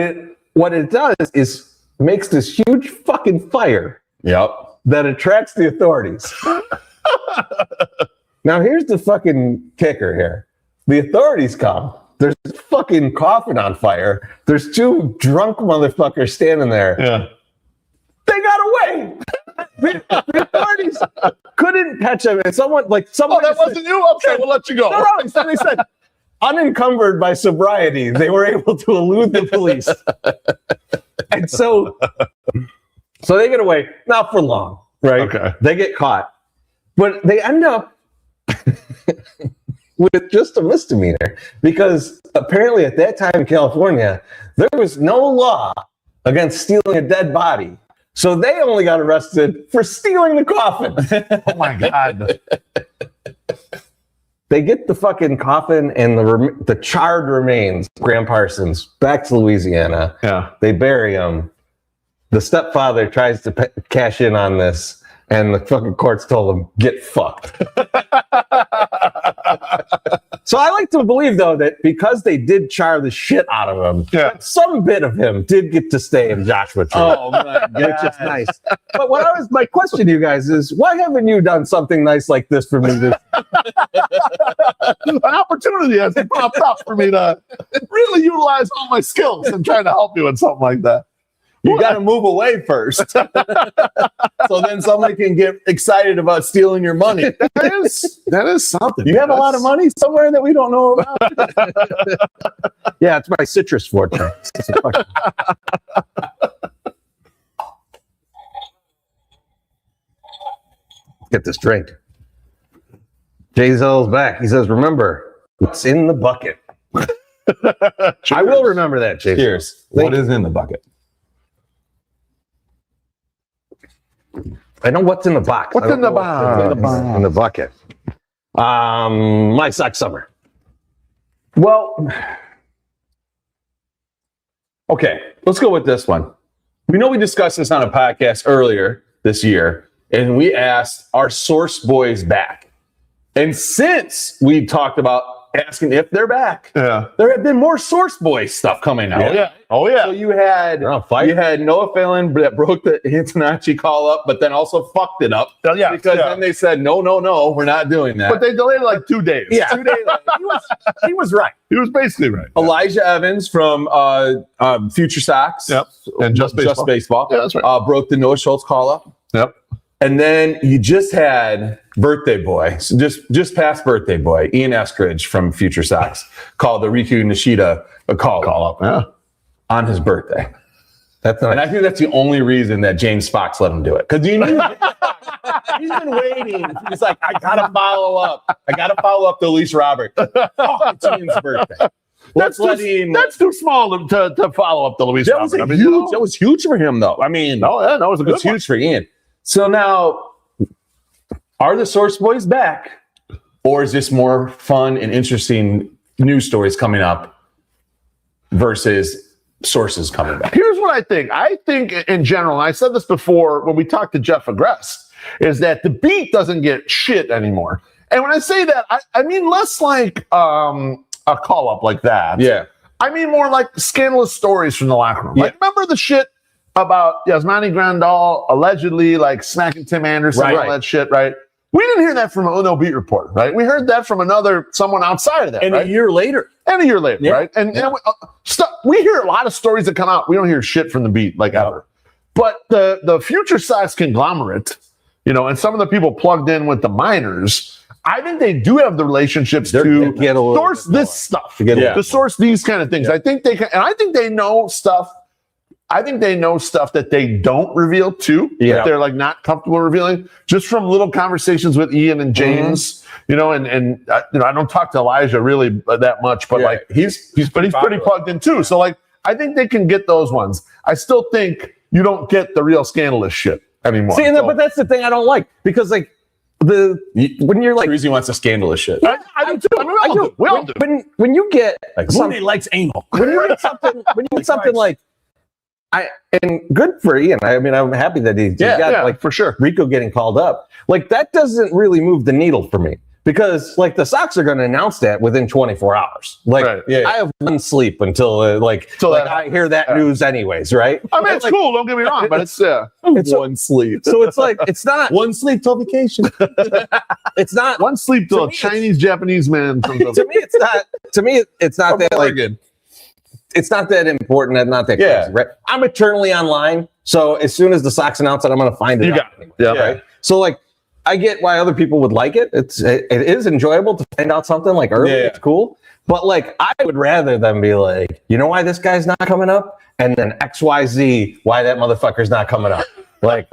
what it does is makes this huge fucking fire. Yep. That attracts the authorities. Now here's the fucking kicker here. The authorities come. There's a fucking coffin on fire. There's 2 drunk motherfuckers standing there. Yeah. They got away. The authorities couldn't catch them. And someone. Oh, that wasn't you? Okay, we'll let you go. No, they said, unencumbered by sobriety, they were able to elude the police. And so they get away, not for long, right? Okay. They get caught. But they end up with just a misdemeanor because apparently at that time in California, there was no law against stealing a dead body. So they only got arrested for stealing the coffin. Oh, my God. They get the fucking coffin and the charred remains, Graham Parsons, back to Louisiana. Yeah. They bury him. The stepfather tries to cash in on this, and the fucking courts told him, get fucked. So I like to believe, though, that because they did char the shit out of him, that some bit of him did get to stay in Joshua Tree. Oh, my God. Which is nice. But my question to you guys is, why haven't you done something nice like this for me? An opportunity has popped up for me to really utilize all my skills and trying to help you in something like that. You got to move away first. So then somebody can get excited about stealing your money. That is something. You have a lot of money somewhere that we don't know about. Yeah, it's my citrus fortune. Get this drink. Jay Zell's back. He says, remember, it's in the bucket. I will remember that, Jay. Cheers. What is in the bucket? I know what's in the box. What's in the box? In the bucket. MySoxSummer. Well, okay, let's go with this one. We know we discussed this on a podcast earlier this year, and we asked, are Source Boys back? And since we talked about asking if they're back, there have been more Source Boys stuff coming out. Oh yeah. So you had Noah Phelan that broke the Hitanachi call up, but then also fucked it up. Because then they said, no, we're not doing that. But they delayed it like 2 days. Yeah. 2 days. He was right. He was basically right. Elijah Evans from Future Sox. Yep. And Just Baseball. Yeah, that's right. Broke the Noah Schultz call up. Yep. And then you just had Birthday Boy, so just past Birthday Boy, Ian Eskridge from Future Sox called the Rikuu Nishida a call up on his birthday. And I think that's the only reason that James Fox let him do it. Because he's been waiting. He's like, I gotta follow up. To Elise Robert. It's Ian's birthday. That's too small to follow up the Luis Robert. That was huge for him, though. I mean, it was a good one. Huge for Ian. So now, are the Source Boys back, or is this more fun and interesting news stories coming up versus sources coming back? Here's what I think. I think in general, and I said this before when we talked to Jeff Agrest, is that the beat doesn't get shit anymore. And when I say that, I mean less like a call up like that. Yeah. I mean more like scandalous stories from the locker room. Yeah. Like, remember the shit about Yasmani Grandal allegedly like smacking Tim Anderson and all that shit, right? We didn't hear that from an Uno beat reporter, right? We heard that from someone outside of that, And right? a year later, right? And we hear a lot of stories that come out. We don't hear shit from the beat like ever. But the Future Sox conglomerate, and some of the people plugged in with the minors, I think they do have the relationships to source this stuff, to source these kind of things. I think they can, and I think they know stuff. I think they know stuff that they don't reveal too. That they're like not comfortable revealing, just from little conversations with Ian and James. I don't talk to Elijah really that much, but he's pretty plugged in too. So like, I think they can get those ones. I still think you don't get the real scandalous shit anymore. See, but that's the thing I don't like, because like when you're like, Chorizy wants the scandalous shit. I do too. I mean, we all do. When you get like somebody likes anal. When you get something like, and good for Ian. I mean, I'm happy that he's got like for sure. Rikuu getting called up. Like that doesn't really move the needle for me because like the Sox are going to announce that within 24 hours. Like I have one sleep until I hear that news anyways, right? I mean, it's cool. Don't get me wrong, but it's one sleep. So it's like it's not one sleep till vacation. It's not one sleep till a Chinese Japanese man comes up. To me, it's not. To me, it's not that like. It's not that important and not that crazy, right? I'm eternally online, so as soon as the Sox announce it, I'm going to find it. You got it. Yeah. Right? So like, I get why other people would like it. It is enjoyable to find out something like early. It's cool, but like, I would rather them be like, you know why this guy's not coming up, and then XYZ why that motherfucker's not coming up. Like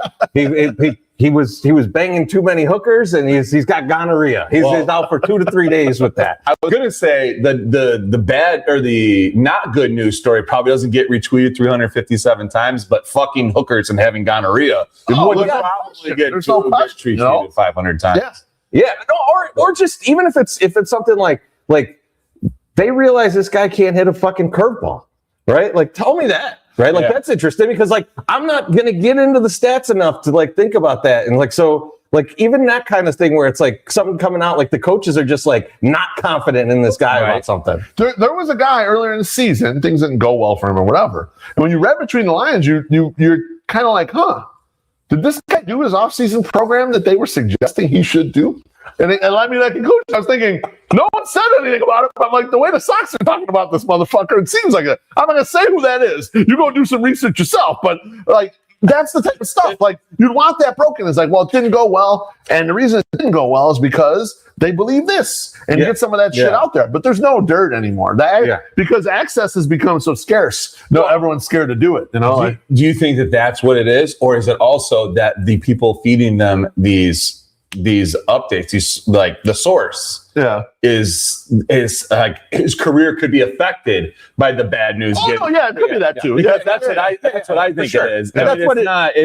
he was banging too many hookers and he's got gonorrhea. He's out for 2 to 3 days with that. I was gonna say the bad or the not good news story probably doesn't get retweeted 357 times, but fucking hookers and having gonorrhea would probably get retweeted 500 times. Yeah. No, or just even if it's something like they realize this guy can't hit a fucking curveball, right? Like tell me that. Right, like that's interesting because like I'm not gonna get into the stats enough to like think about that, and like so like even that kind of thing where it's like something coming out like the coaches are just like not confident in this guy about something. There was a guy earlier in the season, things didn't go well for him or whatever, and when you read between the lines, you're kind of like, did this guy do his offseason program that they were suggesting he should do? And it led me to that conclusion. I was thinking, no one said anything about it. But I'm like, the way the Sox are talking about this motherfucker, it seems like it. I'm not going to say who that is. You go do some research yourself. But like, that's the type of stuff. Like, you'd want that broken. It's like, well, it didn't go well. And the reason it didn't go well is because they believe this. And you get some of that shit out there. But there's no dirt anymore. Because access has become so scarce. No, everyone's scared to do it. You know. Do you think that that's what it is? Or is it also that the people feeding them these updates, these like the source is like his career could be affected by the bad news. It could be that too. That's what I think it is. And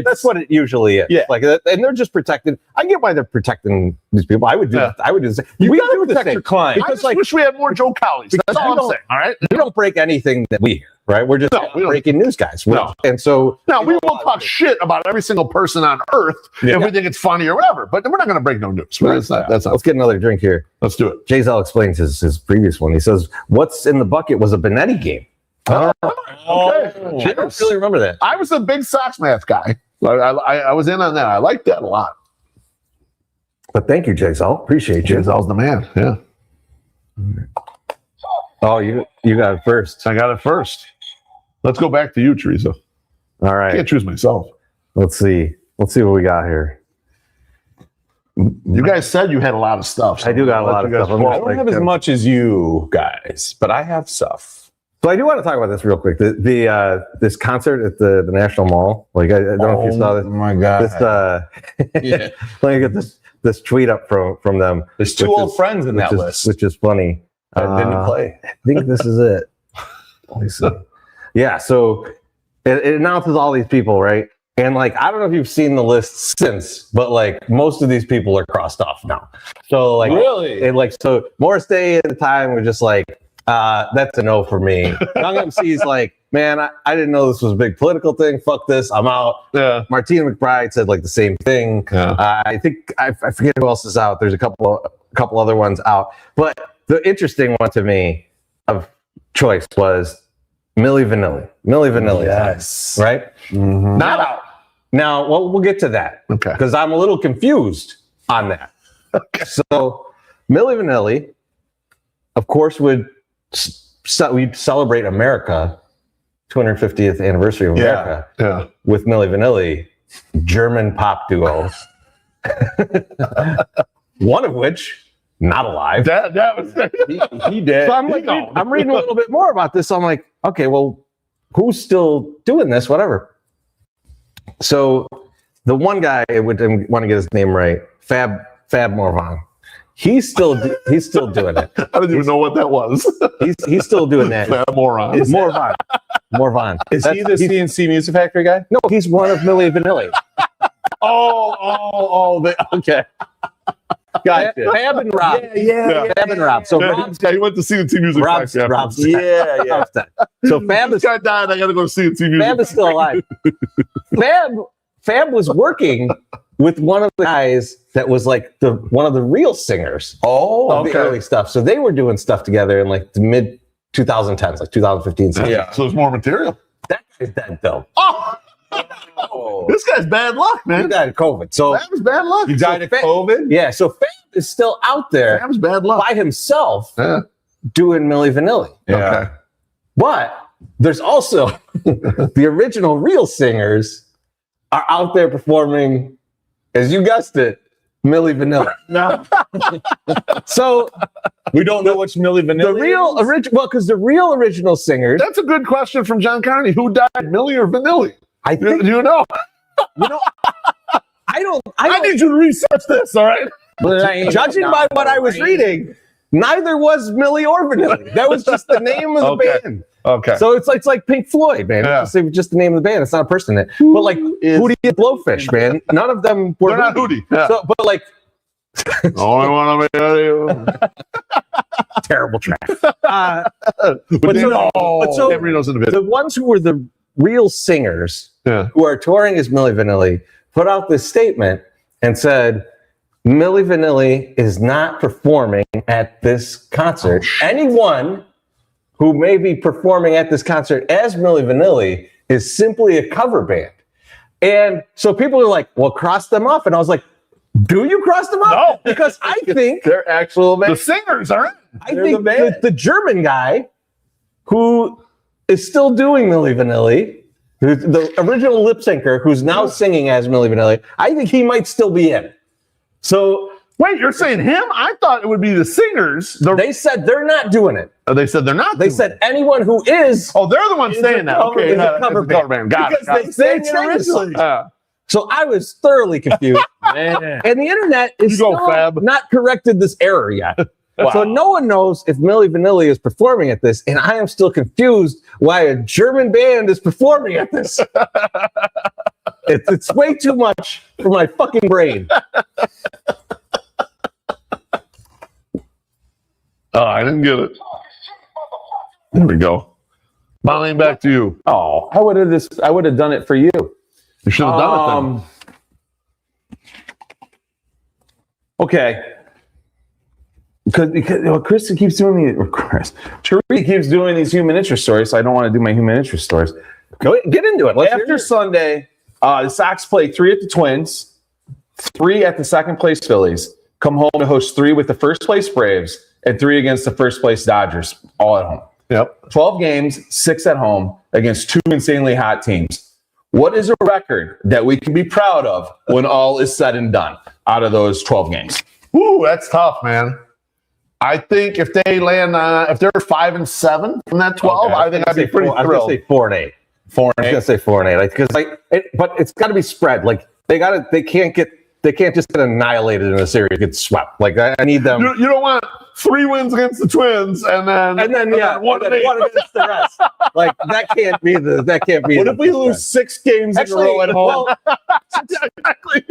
that's what it usually is. Yeah. Like, and they're just protecting. I get why they're protecting these people. I would do the same. You got to protect your client. I just wish we had more Joe Cowleys. That's all I'm saying. All right. We don't break anything that we hear. Right, we're just breaking news guys. And so now we will talk shit about every single person on earth if we think it's funny or whatever. But we're not going to break no news. That's not. Let's get another drink here. Let's do it. Jay-Zal explains his previous one. He says, "What's in the bucket was a Benetti game." Okay, I don't really remember that. I was a big Sox math guy. I was in on that. I liked that a lot. But thank you, Jay-Zal. Appreciate you. Jay-Zal's the man. Yeah. Oh, you got it first. I got it first. Let's go back to you, Teresa. All right. I can't choose myself. Let's see what we got here. You guys said you had a lot of stuff. So I do got a lot of stuff. I don't have as much as you guys, but I have stuff. So I do want to talk about this real quick. This concert at the National Mall. Like I don't know if you saw this. Oh my god! Let me get this tweet up from them. There's two old friends in that list, which is funny. That didn't play. I think this is it. Let me see. Yeah, so it announces all these people, right? And like, I don't know if you've seen the list since, but like most of these people are crossed off now. So like, really, and like, so Morris Day at the time were just like, that's a no for me. Young MC's like, man, I didn't know this was a big political thing. Fuck this, I'm out. Yeah. Martina McBride said like the same thing. Yeah. I think I forget who else is out. There's a couple other ones out, but the interesting one to me of choice was Milli Vanilli. Milli Vanilli. Yes. Right? Mm-hmm. Not out. Now, well, we'll get to that. Okay. Because I'm a little confused on that. Okay. So, Milli Vanilli, of course, we'd celebrate America, 250th anniversary of America, with Milli Vanilli, German pop duo. One of which, not alive. That was he did. So I'm like, I'm reading a little bit more about this. So I'm like, okay, well, who's still doing this? Whatever. So the one guy, I want to get his name right, Fab Morvan. He's still doing it. I didn't even know what that was. He's still doing that. Fab Morvan. Morvan. Is he the CNC Music Factory guy? No, he's one of Milli Vanilli. Okay. Gotcha. Fab and Rob. Yeah. Fab and Rob. So He went to see the team music. Rob's Yeah. So Fab is guy died. I got to go see the team music. Fab is still alive. Fab was working with one of the guys that was like one of the real singers of the early stuff. So they were doing stuff together in like the mid 2010s, like 2015. Yeah. So there's more material. That guy's dead though. Oh, this guy's bad luck, He man. died of COVID. So That was bad luck. You died of COVID? yeah, so Fab is still out there That was bad luck. by himself Yeah. doing Milli Vanilli. Okay. But there's also the original real singers are out there performing, as you guessed it, Milli Vanilli. No. So We don't know which Milli Vanilli the real original, because the real original singers, That's a good question from John Carney. Who died, Millie or Vanilli? I Do think, you know? I don't, I need you to research this, all right? judging by what I was reading, neither was Milli or Vanilli. That was just the name of the Okay. band. Okay. So it's like Pink Floyd, man. Yeah. It's just the name of the band. It's not a person. But like Hootie and Blowfish, man. None of them were They're not Hootie. Yeah. So, but like Only one of me. terrible track. But so everybody knows in the the ones who were the real singers Yeah. who are touring as Milli Vanilli put out this statement and said, Milli Vanilli is not performing at this concert. Anyone who may be performing at this concert as Milli Vanilli is simply a cover band. And so people are like, well, cross them off. And I was like, do you cross them off? No. Because I think They're actual The singers aren't. They're the band. the German guy who is still doing Milli Vanilli, the original lip syncer who's now singing as Milli Vanilli, I think he might still be in. So Wait, you're saying him? I thought it would be the singers. they said they're not doing it. They said they're not. They doing said it. anyone who is. Oh, they're the ones saying that. cover- Okay, is a yeah, cover it's a cover band. Got it. Because Got they it. sang it sang it originally. Yeah. So I was thoroughly confused. Man. And the internet is You go, still Fab. not corrected this error yet. Wow. So no one knows if Milli Vanilli is performing at this, and I am still confused why a German band is performing at this. It's way too much for my fucking brain. Oh, I didn't get it. There we go. Molly, back to you. Oh, I would have done it for you. You should have done it Okay. Because Chris keeps doing Chorizy keeps doing these human interest stories, so I don't want to do my human interest stories. Go get into it. Let's hear After it. Sunday, the Sox play 3 at the Twins, 3 at the second place Phillies, come home to host 3 with the first place Braves, and 3 against the first place Dodgers, all at home. Yep. 12 games, 6 at home against 2 insanely hot teams. What is a record that we can be proud of when all is said and done out of those 12 games? Ooh, that's tough, man. I think if they land, if they're 5-7 from that 12, Okay. I think I'd be pretty I was thrilled. gonna say 4-8. 4 I was and 8. gonna say 4-8. But it's got to be spread. Like they can't just get annihilated in a series, get swept. Like I need them. You don't want 3 wins against the Twins and then one and then one against the rest. Like that can't be. What if we lose 6 games in a row at home?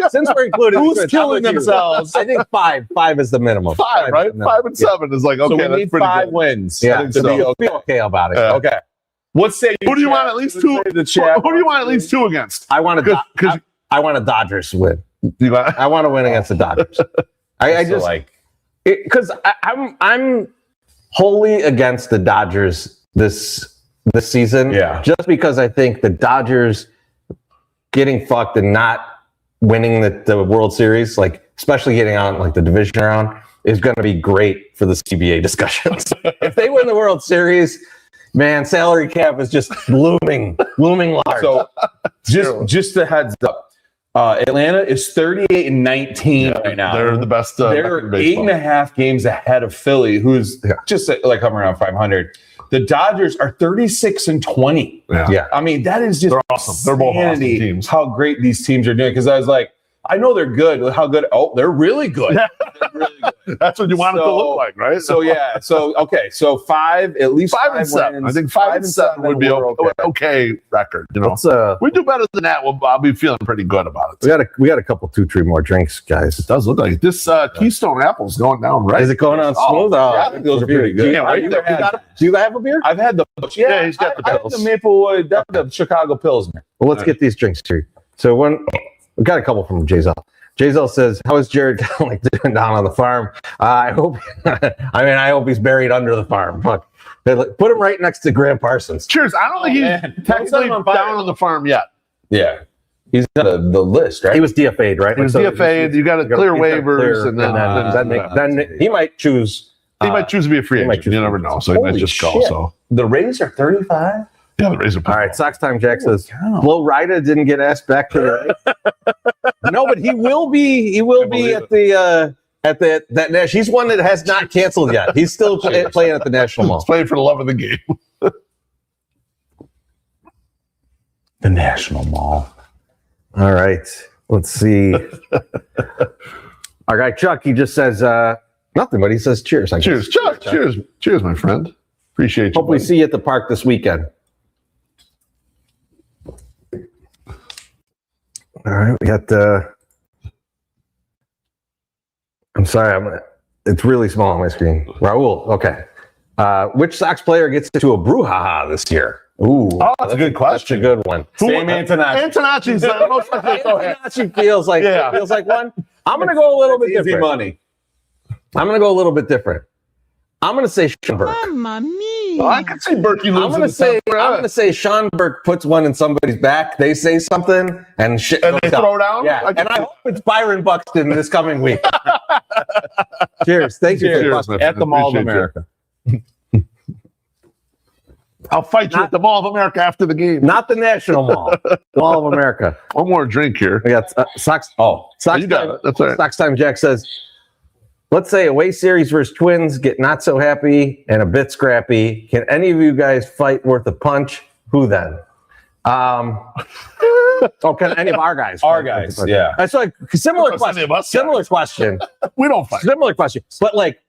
Since we're including Who's Twins, killing how about you? themselves? I think 5. 5 is the minimum. 5, right? is the minimum. 5-7 is like, okay, So we that's need pretty 5 good. wins. Yeah, to so be feel okay. okay about it. Yeah. Okay. Let's say Who do you want at least 2? Who do you want at least 2 against? I want to. 'Cause- I want a Dodgers win. You want- I want to win against the Dodgers. I just like because I'm wholly against the Dodgers this season. Yeah. Just because I think the Dodgers getting fucked and not winning the World Series, like especially getting on like the division round, is going to be great for the CBA discussions. If they win the World Series, man, salary cap is just looming large. so. Just a heads up. Atlanta is 38-19 right now. They're the best. They're record in 8.5 games ahead of Philly, who's just like coming around 500. The Dodgers are 36-20. baseball. yeah. I mean, that is just They're awesome. They're both awesome insanity teams. how great these teams are doing. Because I was like, I know they're good. How good? Oh, they're really good. Yeah. They're really good. That's what you want it to look like, right? So yeah. So okay. So at least 5 and 7. wins. I think 5 and 7 would be okay record. You know, we do better than that. I'll be feeling pretty good about it. We got a couple 2-3 more drinks, guys. It does look like it. This Keystone Apple's going down, right? Is it going on smooth? Yeah, I think those are pretty good. Do you have a beer? I've had the he's got the pills. the Maplewood, the Chicago Pilsner. Well, let's get these drinks here. So we got a couple from Jayzel. Jayzel says, "How is Jared like doing down on the farm? I hope. I hope he's buried under the farm. Fuck, put him right next to Graham Parsons. Cheers. I don't think he's technically down on the farm yet. Yeah, he's got the list, right? He was DFA'd, right? He was DFA'd. You got to clear waivers, and then he might choose. He might choose to be a free agent. You never know. So he might just go. So the Rays are 35. Yeah, the Rays are. All right, Sox Time Jack says Flo Rida didn't get asked back to the No, but he will be. He will be at that Nash. He's one that has not canceled yet. He's still playing at the National Mall. He's playing for the love of the game. The National Mall. All right, let's see. Our guy Chuck, he just says nothing, but he says cheers. Cheers, Chuck. Cheers, my friend. Appreciate you. Hope we see you at the park this weekend. All right, we got I'm sorry, it's really small on my screen. Raul, okay. Which Sox player gets to a brouhaha this year? Ooh, that's a good question. That's a good one. Sam Antonacci. Antonacci's most likely. Antonacci feels like one. I'm going to go a little bit different. Money. I'm going to go a little bit different. I'm going to say Sean Burke. Well, I could see Berkey losing. I'm going to say Sean Burke puts one in somebody's back. They say something and shit. And they throw down. Yeah, and I hope it's Byron Buxton this coming week. Cheers. Thank you for the question. At the Mall of America. I'll fight you at the Mall of America after the game. Not the National Mall. Mall of America. One more drink here. We got Sox. Sox you got time. it. That's all right. Sox Time Jack says, let's say away series versus Twins get not so happy and a bit scrappy. Can any of you guys fight worth a punch? Who then? Can any of our guys? Our guys, yeah. That's like similar question. Similar question. We don't fight. Similar question. But like,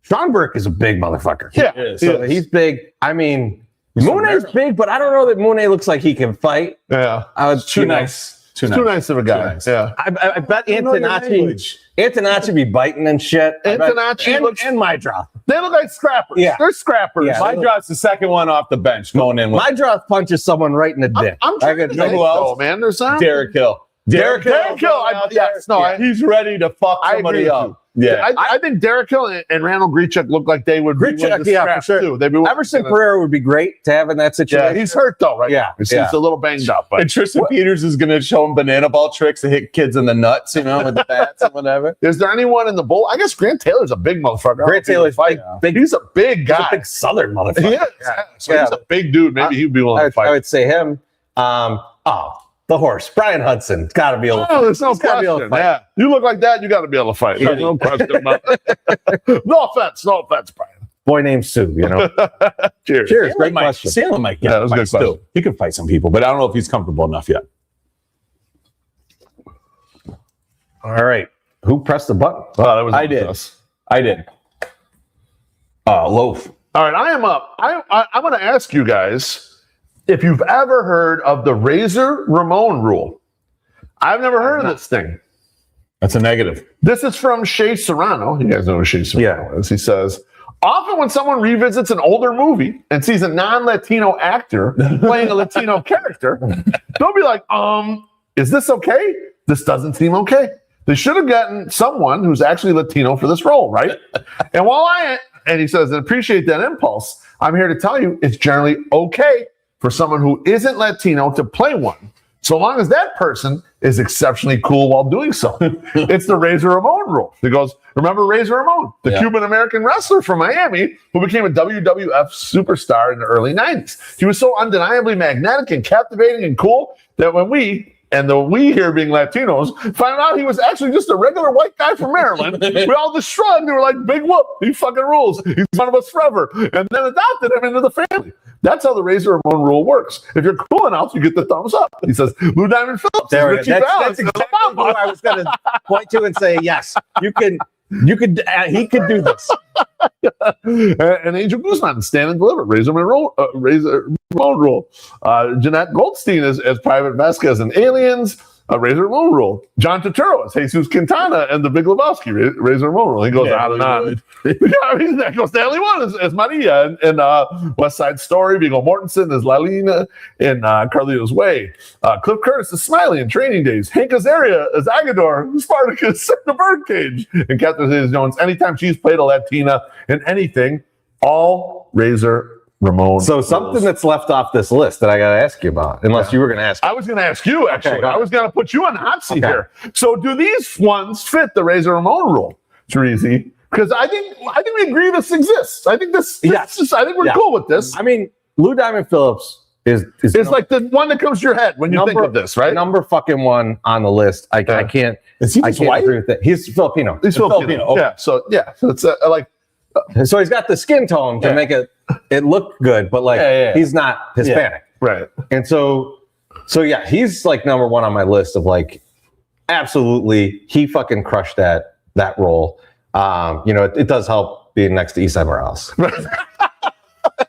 Sean Burke is a big motherfucker. Yeah, so he's big. I mean, Mooney's big, but I don't know that Mooney looks like he can fight. Yeah, too nice. Too nice of a guy. Nice. Yeah, I bet Antonacci be biting and shit. Antonacci and Mydroth. They look like scrappers. Yeah. They're scrappers. Yeah. Mydroth's the second one off the bench going in. Mydroth punches someone right in the dick. I'm trying to think, who else? man. There's some. Derek Hill. Derek Hill. He's ready to fuck somebody up. Yeah, I think Derek Hill and Randall Grichuk look like they would be for sure. too. Emerson Pereira would be great to have in that situation. Yeah, he's hurt though, right? Yeah, He's a little banged up. But and Tristan Peters is going to show him banana ball tricks to hit kids in the nuts, with the bats and whatever. Is there anyone in the bowl? I guess Grant Taylor's a big motherfucker. Grant Taylor's big. He's a big guy. He's a big Southern motherfucker. He is. So he's a big dude. Maybe he'd be willing to fight. I would say him. The horse, Brian Hudson. It's got to be able to fight. There's no question. Yeah. You look like that, you got to be able to fight. There's no question about it. No offense, Brian. Boy named Sue, Cheers. Great question. Salem might get that was a good question. He could fight some people, but I don't know if he's comfortable enough yet. All right. Who pressed the button? That was I did. Loaf. All right, I am up. I'm going to ask you guys if you've ever heard of the Razor Ramon rule. I've never heard of this thing. That's a negative. This is from Shea Serrano. You guys know who Shea Serrano is. He says, often when someone revisits an older movie and sees a non-Latino actor playing a Latino character, they'll be like, is this okay? This doesn't seem okay. They should have gotten someone who's actually Latino for this role, right? And he says, and appreciate that impulse. I'm here to tell you it's generally okay for someone who isn't Latino to play one, so long as that person is exceptionally cool while doing so. It's the Razor Ramon rule. He goes, remember Razor Ramon, the Cuban-American wrestler from Miami who became a WWF superstar in the early 90s. He was so undeniably magnetic and captivating and cool that when we, and the we here being Latinos, found out he was actually just a regular white guy from Maryland. We all just shrugged and were like, big whoop, he fucking rules. He's one of us forever. And then adopted him into the family. That's how the Razor Ramon rule works. If you're cool enough, you get the thumbs up. He says, Lou Diamond Phillips. There that's exactly what I was going to point to and say, yes, he could do this. And Angel Guzman, stand and deliver. Razor Ramon rule. Jeanette Goldstein as Private Vasquez and Aliens. Razor Ramon rule. John Turturro as Jesus Quintana and the Big Lebowski. Razor Ramon rule. He goes on and on. That goes Stanley One as Maria and West Side Story. Viggo Mortensen as Lalina in Carlito's Way. Cliff Curtis as Smiley in Training Days. Hank Azaria as Agador, Spartacus in the Birdcage. And Catherine Zeta-Jones, anytime she's played a Latina in anything, all Razor Ramon. So something that's left off this list that I got to ask you about, unless you were going to ask. I was going to ask you, actually. Okay, I was going to put you on the hot seat here. So do these ones fit the Razor Ramon rule, Chorizy? Because I think we agree this exists. I think this is, I think we're cool with this. I mean, Lou Diamond Phillips is like the one that comes to your head when you think of this, right? Number fucking one on the list. I can't. Is he I can't white? agree with that. He's Filipino. He's Filipino. Okay. Yeah. So it's like. So he's got the skin tone to make it look good, but he's not Hispanic. Right. And so yeah, he's like number one on my list of like, absolutely, he fucking crushed that role. It does help being next to Isai Morales.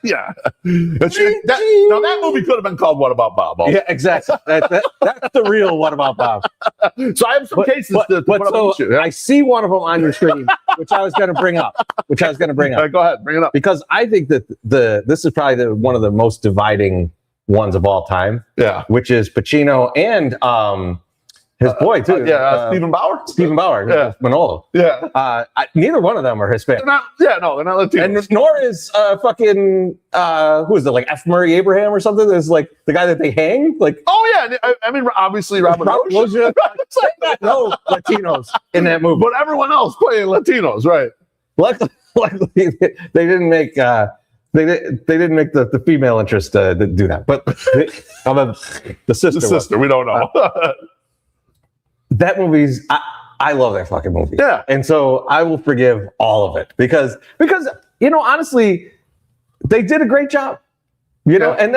Yeah. That movie could have been called What About Bob? Also. Yeah, exactly. That's the real What About Bob. So I have some cases to put up with you. I see one of them on your screen, which I was going to bring up. All right, go ahead, bring it up. Because I think that this is probably one of the most dividing ones of all time. Yeah. Which is Pacino and his boy too. Stephen Bauer. Stephen Bauer. Yeah. Manolo. Yeah. Neither one of them are Hispanic. They're not Latino. And nor is fucking who is it, like F. Murray Abraham or something? Is like the guy that they hang. Like, oh yeah, I mean obviously Robert Loggia. No Latinos in that movie, but everyone else playing Latinos, right? Luckily they didn't make they didn't make the female interest do that, but the sister. We don't know. That movie's. I love that fucking movie. Yeah. And so I will forgive all of it because honestly, they did a great job. And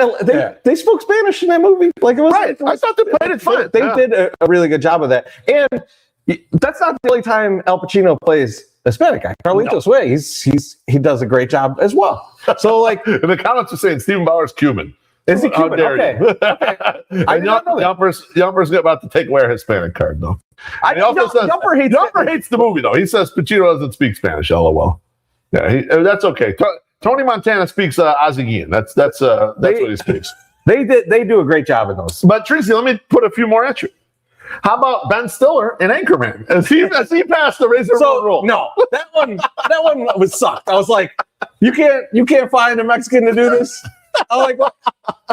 they spoke Spanish in that movie. Like it was right. I thought they played it fine. They did a really good job of that. And that's not the only time Al Pacino plays a Hispanic guy. Carlitos Way, he does a great job as well. So like and the comments are saying Stephen Bauer's Cuban. Is he Cuban? Okay. I did not know that. Yumper's about to take away our Hispanic card though. Yumper hates the movie though. He says Pacino doesn't speak Spanish. LOL. Yeah, that's okay. Tony Montana speaks Aziguian. That's what he speaks. They do a great job in those. But Tracy, let me put a few more at you. How about Ben Stiller in Anchorman? As he passed the Razor Ramon rule? No, that one was sucked. I was like, you can't find a Mexican to do this. I was like,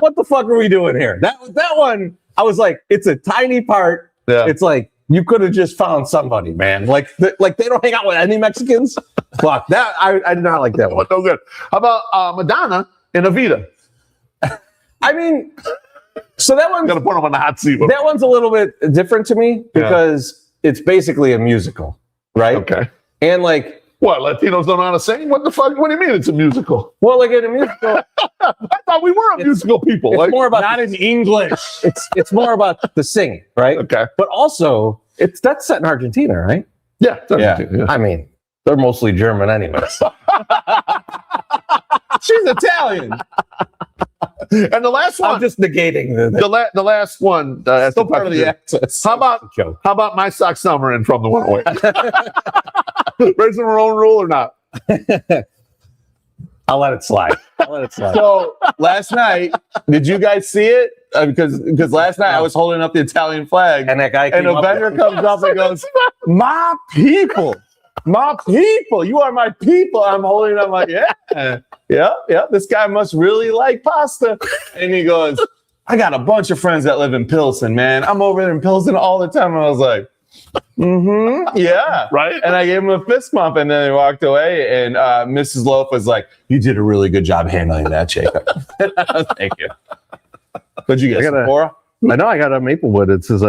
what the fuck are we doing here? That one, I was like, it's a tiny part. Yeah. It's like you could have just found somebody, man. Like they don't hang out with any Mexicans. Fuck that. I did not like that one. No good. How about Madonna in Evita? I mean, so that one's gonna put him on the hot seat. That one's a little bit different to me because it's basically a musical, right? Okay. And like, what, Latinos don't know how to sing? What the fuck? What do you mean it's a musical? Well, like in a musical, I thought we were a musical people. It's like, more about not in English. It's more about the singing, right? Okay. But also, that's set in Argentina, right? Yeah. Yeah. I mean, they're mostly German anyways. She's Italian. And the last one, I'm just negating the last one. Still part of the access. How about MySoxSummer and From the 108? Raising our own rule or not? I'll let it slide. So last night, did you guys see it? Because last night I was holding up the Italian flag, and that guy and a vendor comes up and goes, "My people, you are my people." I'm holding up like, yeah. This guy must really like pasta. And he goes, "I got a bunch of friends that live in Pilsen, man. I'm over there in Pilsen all the time." And I was like, yeah, right. And I gave him a fist bump, and then he walked away. And Mrs. Loaf was like, "You did a really good job handling that, Jacob." Thank you. What'd you get? Sephora? I know I got a Maplewood. It says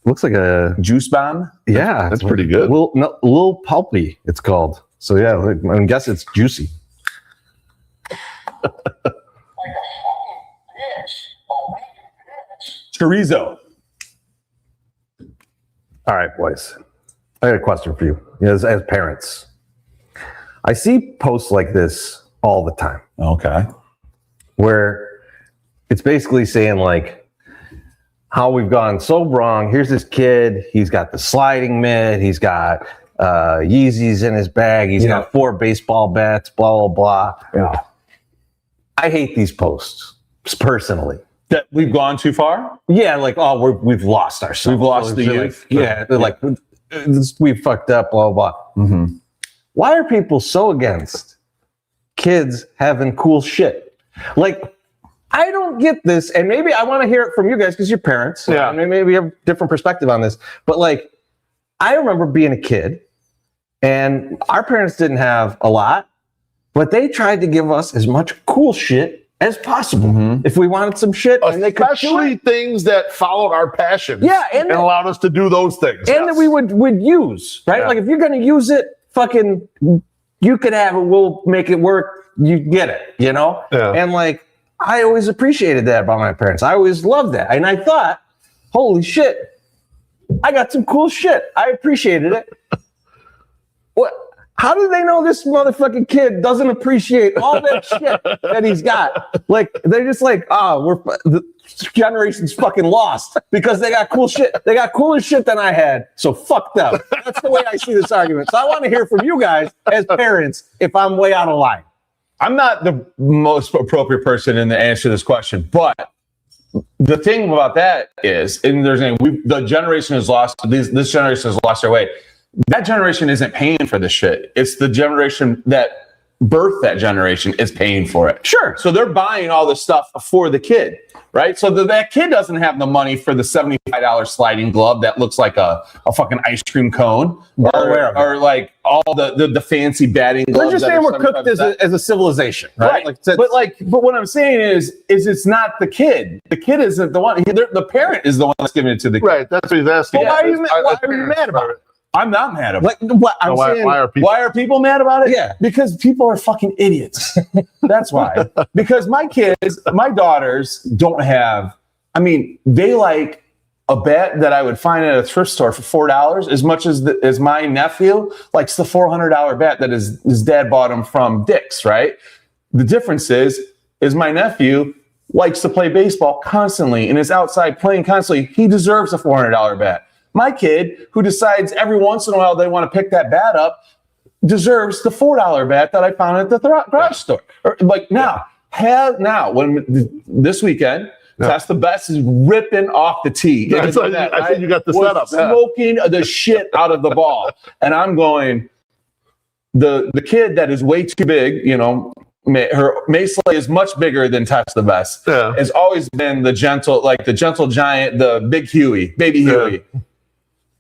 looks like a Juice bomb. yeah. That's pretty good. Little pulpy. It's called. So yeah, I guess it's juicy. Chorizo. All right, boys. I got a question for you. As parents, I see posts like this all the time Okay. where it's basically saying like how we've gone so wrong. Here's this kid. He's got the sliding mitt. He's got Yeezys in his bag. He's got 4 baseball bats, blah, blah, blah. Yeah. I hate these posts personally. That we've gone too far? Yeah, like, oh, we've lost ourselves. We've lost the Like, youth. yeah, they're like, we fucked up, blah, blah. Mm-hmm. Why are people so against kids having cool shit? Like, I don't get this, and maybe I want to hear it from you guys because you're parents. Yeah. And maybe you have a different perspective on this. But like, I remember being a kid, and our parents didn't have a lot, but they tried to give us as much cool shit as possible. If we wanted some shit, and they could do Especially it. things that followed our passions. Yeah, and allowed us to do those things. And that we would use, right? Yeah. Like if you're going to use it, fucking, you could have it. We'll make it work. You get it, you know? Yeah. And like, I always appreciated that about my parents. I always loved that. And I thought, holy shit, I got some cool shit. I appreciated it. What? How do they know this motherfucking kid doesn't appreciate all that shit that he's got? Like, they're just like, the generation's fucking lost because they got cool shit. They got cooler shit than I had. So fuck them. That's the way I see this argument. So I want to hear from you guys as parents if I'm way out of line. I'm not the most appropriate person in the answer to this question, but the thing about that is, and there's the generation has lost, this generation has lost their way. That generation isn't paying for this shit. It's the generation that birthed that generation is paying for it. Sure. So they're buying all this stuff for the kid, right? So that kid doesn't have the money for the $75 sliding glove that looks like a fucking ice cream cone, or like all the fancy batting gloves. They're just saying we're cooked as a civilization, right? But what I'm saying is it's not the kid. The kid isn't the one. The parent is the one that's giving it to the kid. Right, that's what he's asking. Well, why are you mad about it? I'm not mad about it. What I'm saying, why are people mad about it? Yeah. Because people are fucking idiots. That's why. Because my daughters don't have, they like a bat that I would find at a thrift store for $4 as much as my nephew likes the $400 bat that his dad bought him from Dick's, right? The difference is my nephew likes to play baseball constantly and is outside playing constantly. He deserves a $400 bat. My kid, who decides every once in a while they want to pick that bat up, deserves the $4 bat that I found at the garage store. This weekend, Test the Best is ripping off the tee. I think you got the setup. Smoking the shit out of the ball. And I'm going, the kid that is way too big, her Masley is much bigger than Test the Best. Yeah. Has always been the gentle giant, the big Huey, baby Huey.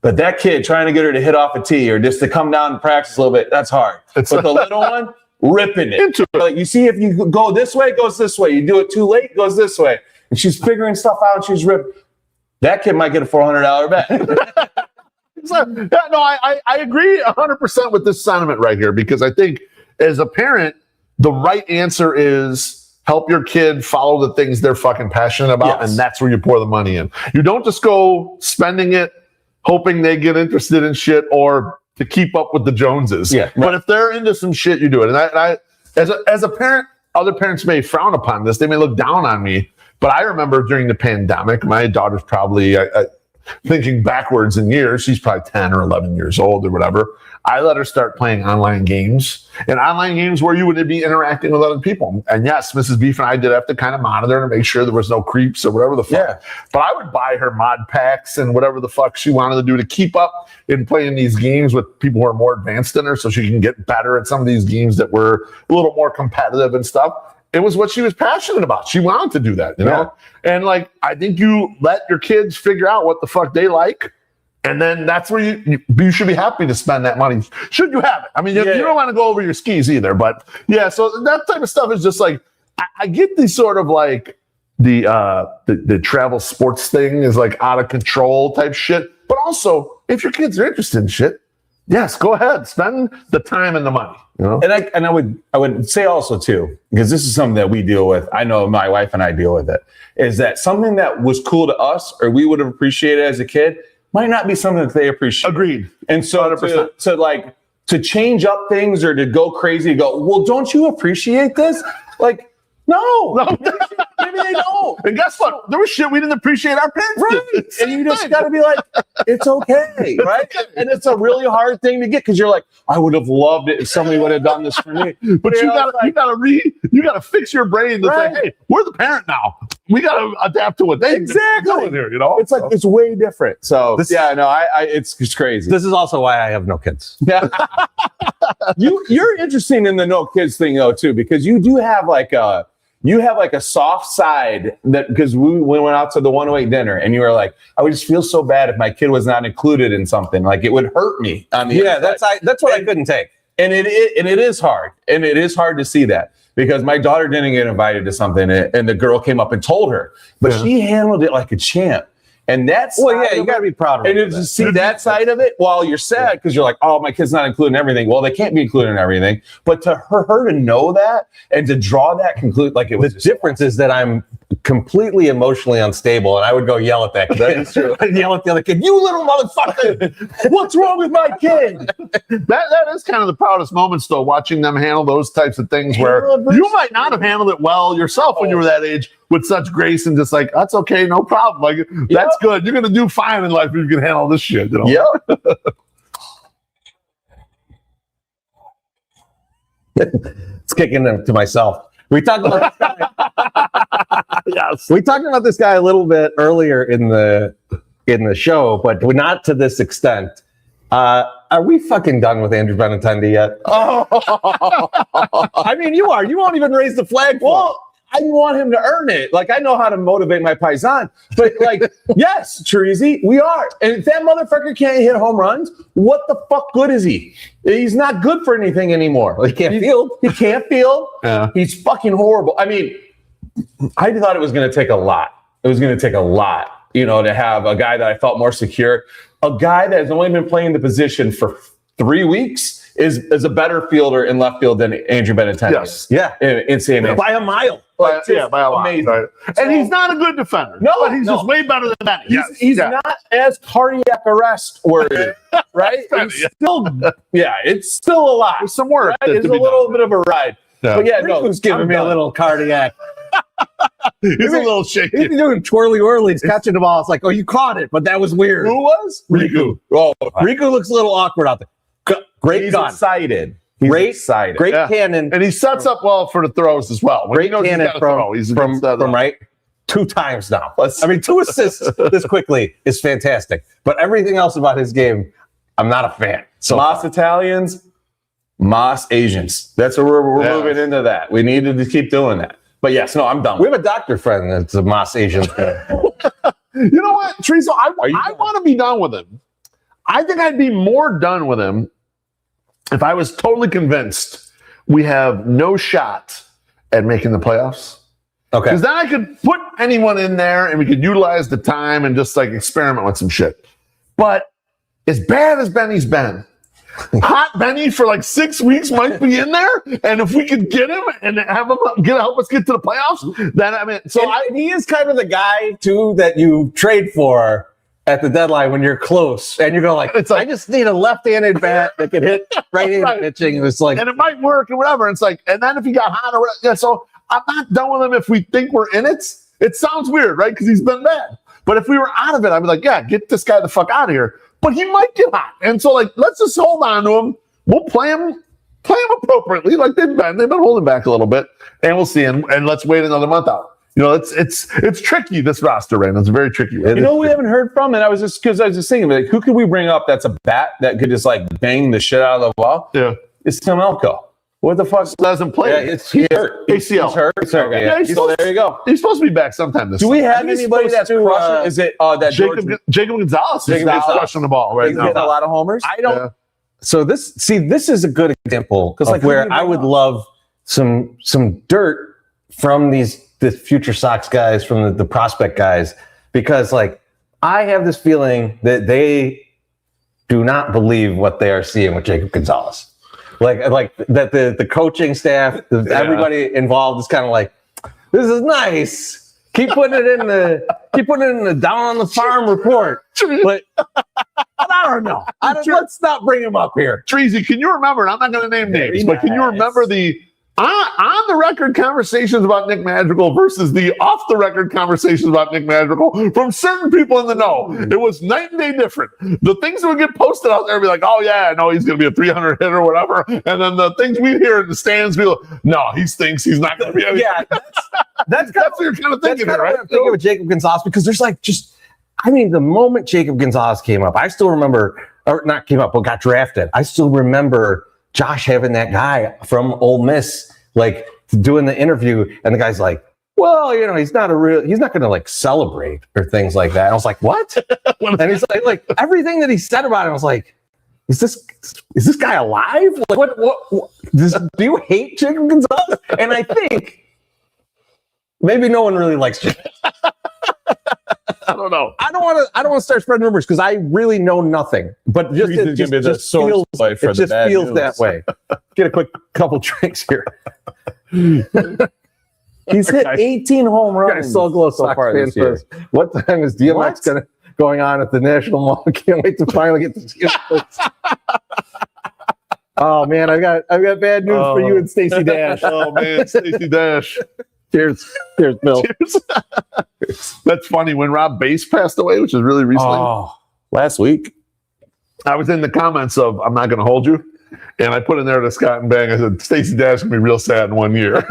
But that kid trying to get her to hit off a tee or just to come down and practice a little bit, that's hard. But the little one, ripping it. Like, you see, if you go this way, it goes this way. You do it too late, it goes this way. And she's figuring stuff out and she's ripping. That kid might get a $400 bet. I agree 100% with this sentiment right here, because I think as a parent, the right answer is help your kid follow the things they're fucking passionate about, and that's where you pour the money in. You don't just go spending it hoping they get interested in shit or to keep up with the Joneses. Yeah, right. But if they're into some shit, you do it. And I as a parent, other parents may frown upon this. They may look down on me. But I remember during the pandemic, my daughter's probably, thinking backwards in years, she's probably 10 or 11 years old or whatever. I let her start playing online games, and online games where you would be interacting with other people. And yes, Mrs. Beef and I did have to kind of monitor and make sure there was no creeps or whatever the fuck. Yeah. But I would buy her mod packs and whatever the fuck she wanted to do to keep up in playing these games with people who are more advanced than her, so she can get better at some of these games that were a little more competitive and stuff. It was what she was passionate about. She wanted to do that, you know? And I think you let your kids figure out what the fuck they like. And then that's where you should be happy to spend that money. Should you have it? You don't want to go over your skis either. But so that type of stuff is just I get these sort of the travel sports thing is like out of control type shit. But also, if your kids are interested in shit, yes, go ahead, spend the time and the money. You know? And I would say also too, because this is something that we deal with. I know my wife and I deal with it. Is that something that was cool to us or we would have appreciated as a kid might not be something that they appreciate. Agreed. And so to change up things or to go crazy, well, don't you appreciate this? Like, no. Maybe they don't. And guess what? There was shit we didn't appreciate our parents did. And you just got to be like, it's okay, right? And it's a really hard thing to get because you're like, I would have loved it if somebody would have done this for me. But you gotta fix your brain to say, hey, we're the parent now. We gotta adapt to what they doing here. You know, it's like it's way different. So it's just crazy. This is also why I have no kids. Yeah. You're interesting in the no kids thing though too, because you do have like a soft side that because we went out to the 108 dinner and you were like, I would just feel so bad if my kid was not included in something. Like it would hurt me on the inside. That's what I couldn't take. And it is hard. And it is hard to see that because my daughter didn't get invited to something and the girl came up and told her, but she handled it like a champ. And that's you got to be proud of it. And to see that side of it while you're sad because you're like, oh, my kid's not included in everything. Well, they can't be included in everything. But to her to know that and to draw that conclusion, like it was the difference is that I'm completely emotionally unstable, and I would go yell at that kid. That is true. I'd yell at the other kid, you little motherfucker! What's wrong with my kid? That is kind of the proudest moments, though, watching them handle those types of things where you might not have handled it well yourself when you were that age with such grace and just like, that's okay, no problem. Like, that's good. You're going to do fine in life if you can handle this shit. You know? Yep. It's kicking to myself. We talked about this guy. Yes. We talked about this guy a little bit earlier in the show, but not to this extent. Are we fucking done with Andrew Benintendi yet? I mean, you are. You won't even raise the flag for him. I want him to earn it. Like, I know how to motivate my paisan. But, like, yes, Chorizy, we are. And if that motherfucker can't hit home runs, what the fuck good is he? He's not good for anything anymore. He can't field. He can't field. Yeah. He's fucking horrible. I mean, I thought it was going to take a lot. It was going to take a lot, to have a guy that I felt more secure. A guy that has only been playing the position for 3 weeks is a better fielder in left field than Andrew Benintendi. Yes. Yeah. In CMA. By a mile. By a lot. Amazing. Right. And he's not a good defender. No, but he's just way better than that. He's not as cardiac arrest worthy, right? It's still a lot. There's some work. Right? It's a little bit of a ride. Yeah. But Riku's giving me a little cardiac. He's a little shaky. He's doing twirly whirlies, catching the ball. It's like, oh, you caught it, but that was weird. Who was? Rikuu. Oh, Riku looks a little awkward out there. Great gun. Excited. Great cannon. And he sets up well for the throws as well. Great cannon from right 2 times now. 2 assists this quickly is fantastic. But everything else about his game, I'm not a fan. So Moss Italians, Moss Asians. That's where we're moving into that. We needed to keep doing that. But yes, no, I'm done. We have a doctor friend that's a Moss Asian fan. You know what, Teresa? I want to be done with him. I think I'd be more done with him if I was totally convinced we have no shot at making the playoffs. Okay. Because then I could put anyone in there and we could utilize the time and just like experiment with some shit. But as bad as Benny's been, Hot Benny for like 6 weeks might be in there. And if we could get him and have him help us get to the playoffs, then he is kind of the guy too that you trade for at the deadline when you're close and you go like, I just need a left-handed bat that can hit right-handed pitching. And it's like, and it might work or whatever. And it's like, and then if he got hot or whatever, yeah, so I'm not done with him if we think we're in it. It sounds weird, right? Because he's been bad. But if we were out of it, I'd be like, yeah, get this guy the fuck out of here. But he might get hot. And so like, let's just hold on to him. We'll play him appropriately like they've been holding back a little bit, and we'll see. And let's wait another month out. It's tricky, this roster right now. It's very tricky. Right? We haven't heard from, and I was just thinking, like, who could we bring up that's a bat that could just like bang the shit out of the ball? Yeah. It's Tim Elko. What the fuck? Doesn't play. Yeah, he's hurt. ACL. He's hurt. It's hurt. Yeah, so there you go. He's supposed to be back sometime this Do summer. we have anybody that's crushing? Is it that Jacob Gonzalez is crushing the ball right now? He's getting a lot of homers. I don't. Yeah. So this is a good example because like where I would love some dirt from the future Sox guys, from the prospect guys, because like I have this feeling that they do not believe what they are seeing with Jacob Gonzalez. Like that the coaching staff, everybody involved is kind of like, this is nice. Keep putting it in the down on the farm report. But I don't know. Let's not bring him up here. Chorizy, can you remember? And I'm not going to name names, but can you remember the on the record conversations about Nick Madrigal versus the off the record conversations about Nick Madrigal from certain people in the know? It was night and day different. The things that would get posted out there would be like, oh yeah, I know he's going to be a 300 hitter or whatever. And then the things we hear in the stands be like, no, he thinks he's not going to be anything. Yeah, that's what you're kind of thinking, right? I'm thinking with Jacob Gonzalez, because there's like the moment Jacob Gonzalez came up, I still remember, or not came up, but got drafted. I still remember Josh having that guy from Ole Miss, like doing the interview, and the guy's like, well, he's not going to like celebrate or things like that. And I was like, what? And he's like everything that he said about it, I was like, is this guy alive? Like, what do you hate Jacob Gonzalez? And I think maybe no one really likes Jacob. I don't know. I don't want to start spreading rumors because I really know nothing. But it just feels that way. Get a quick couple drinks here. He's hit 18 home runs so far this year. What time is DMX going on at the National Mall? I can't wait to finally get to see it. Oh man, I've got bad news for you and Stacey Dash. Oh man, Stacey Dash. Cheers, Bill. Cheers. That's funny. When Rob Bass passed away, which is really recently, last week, I was in the comments of "I'm not going to hold you," and I put in there to Scott and Bang. I said, "Stacey Dash can be real sad in 1 year."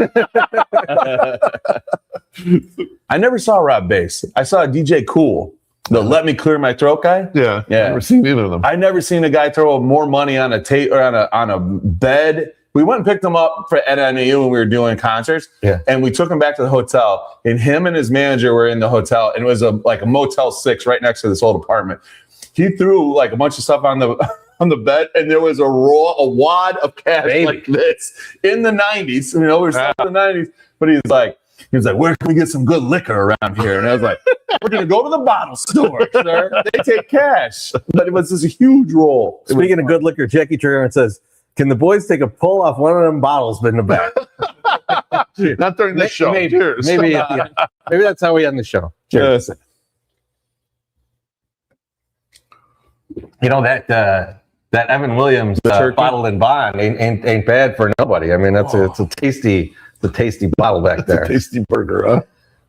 I never saw Rob Bass. I saw DJ Cool, the "Let Me Clear My Throat" guy. Yeah. Never seen either of them. I never seen a guy throw more money on a tape or on a bed. We went and picked him up at NAU when we were doing concerts, and we took him back to the hotel. And him and his manager were in the hotel, and it was like a Motel 6 right next to this old apartment. He threw like a bunch of stuff on the bed, and there was a wad of cash like this in the 90s. We're still in the 90s, but he was like, where can we get some good liquor around here? And I was like, we're going to go to the bottle store, sir. They take cash. But it was this huge roll. Speaking of good liquor, Jackie Trigger says, can the boys take a pull off one of them bottles in the back? Not during this show. Maybe that's how we end the show. Cheers. That Evan Williams bottled in bond ain't bad for nobody. I mean, it's a tasty bottle back there. Tasty burger, huh?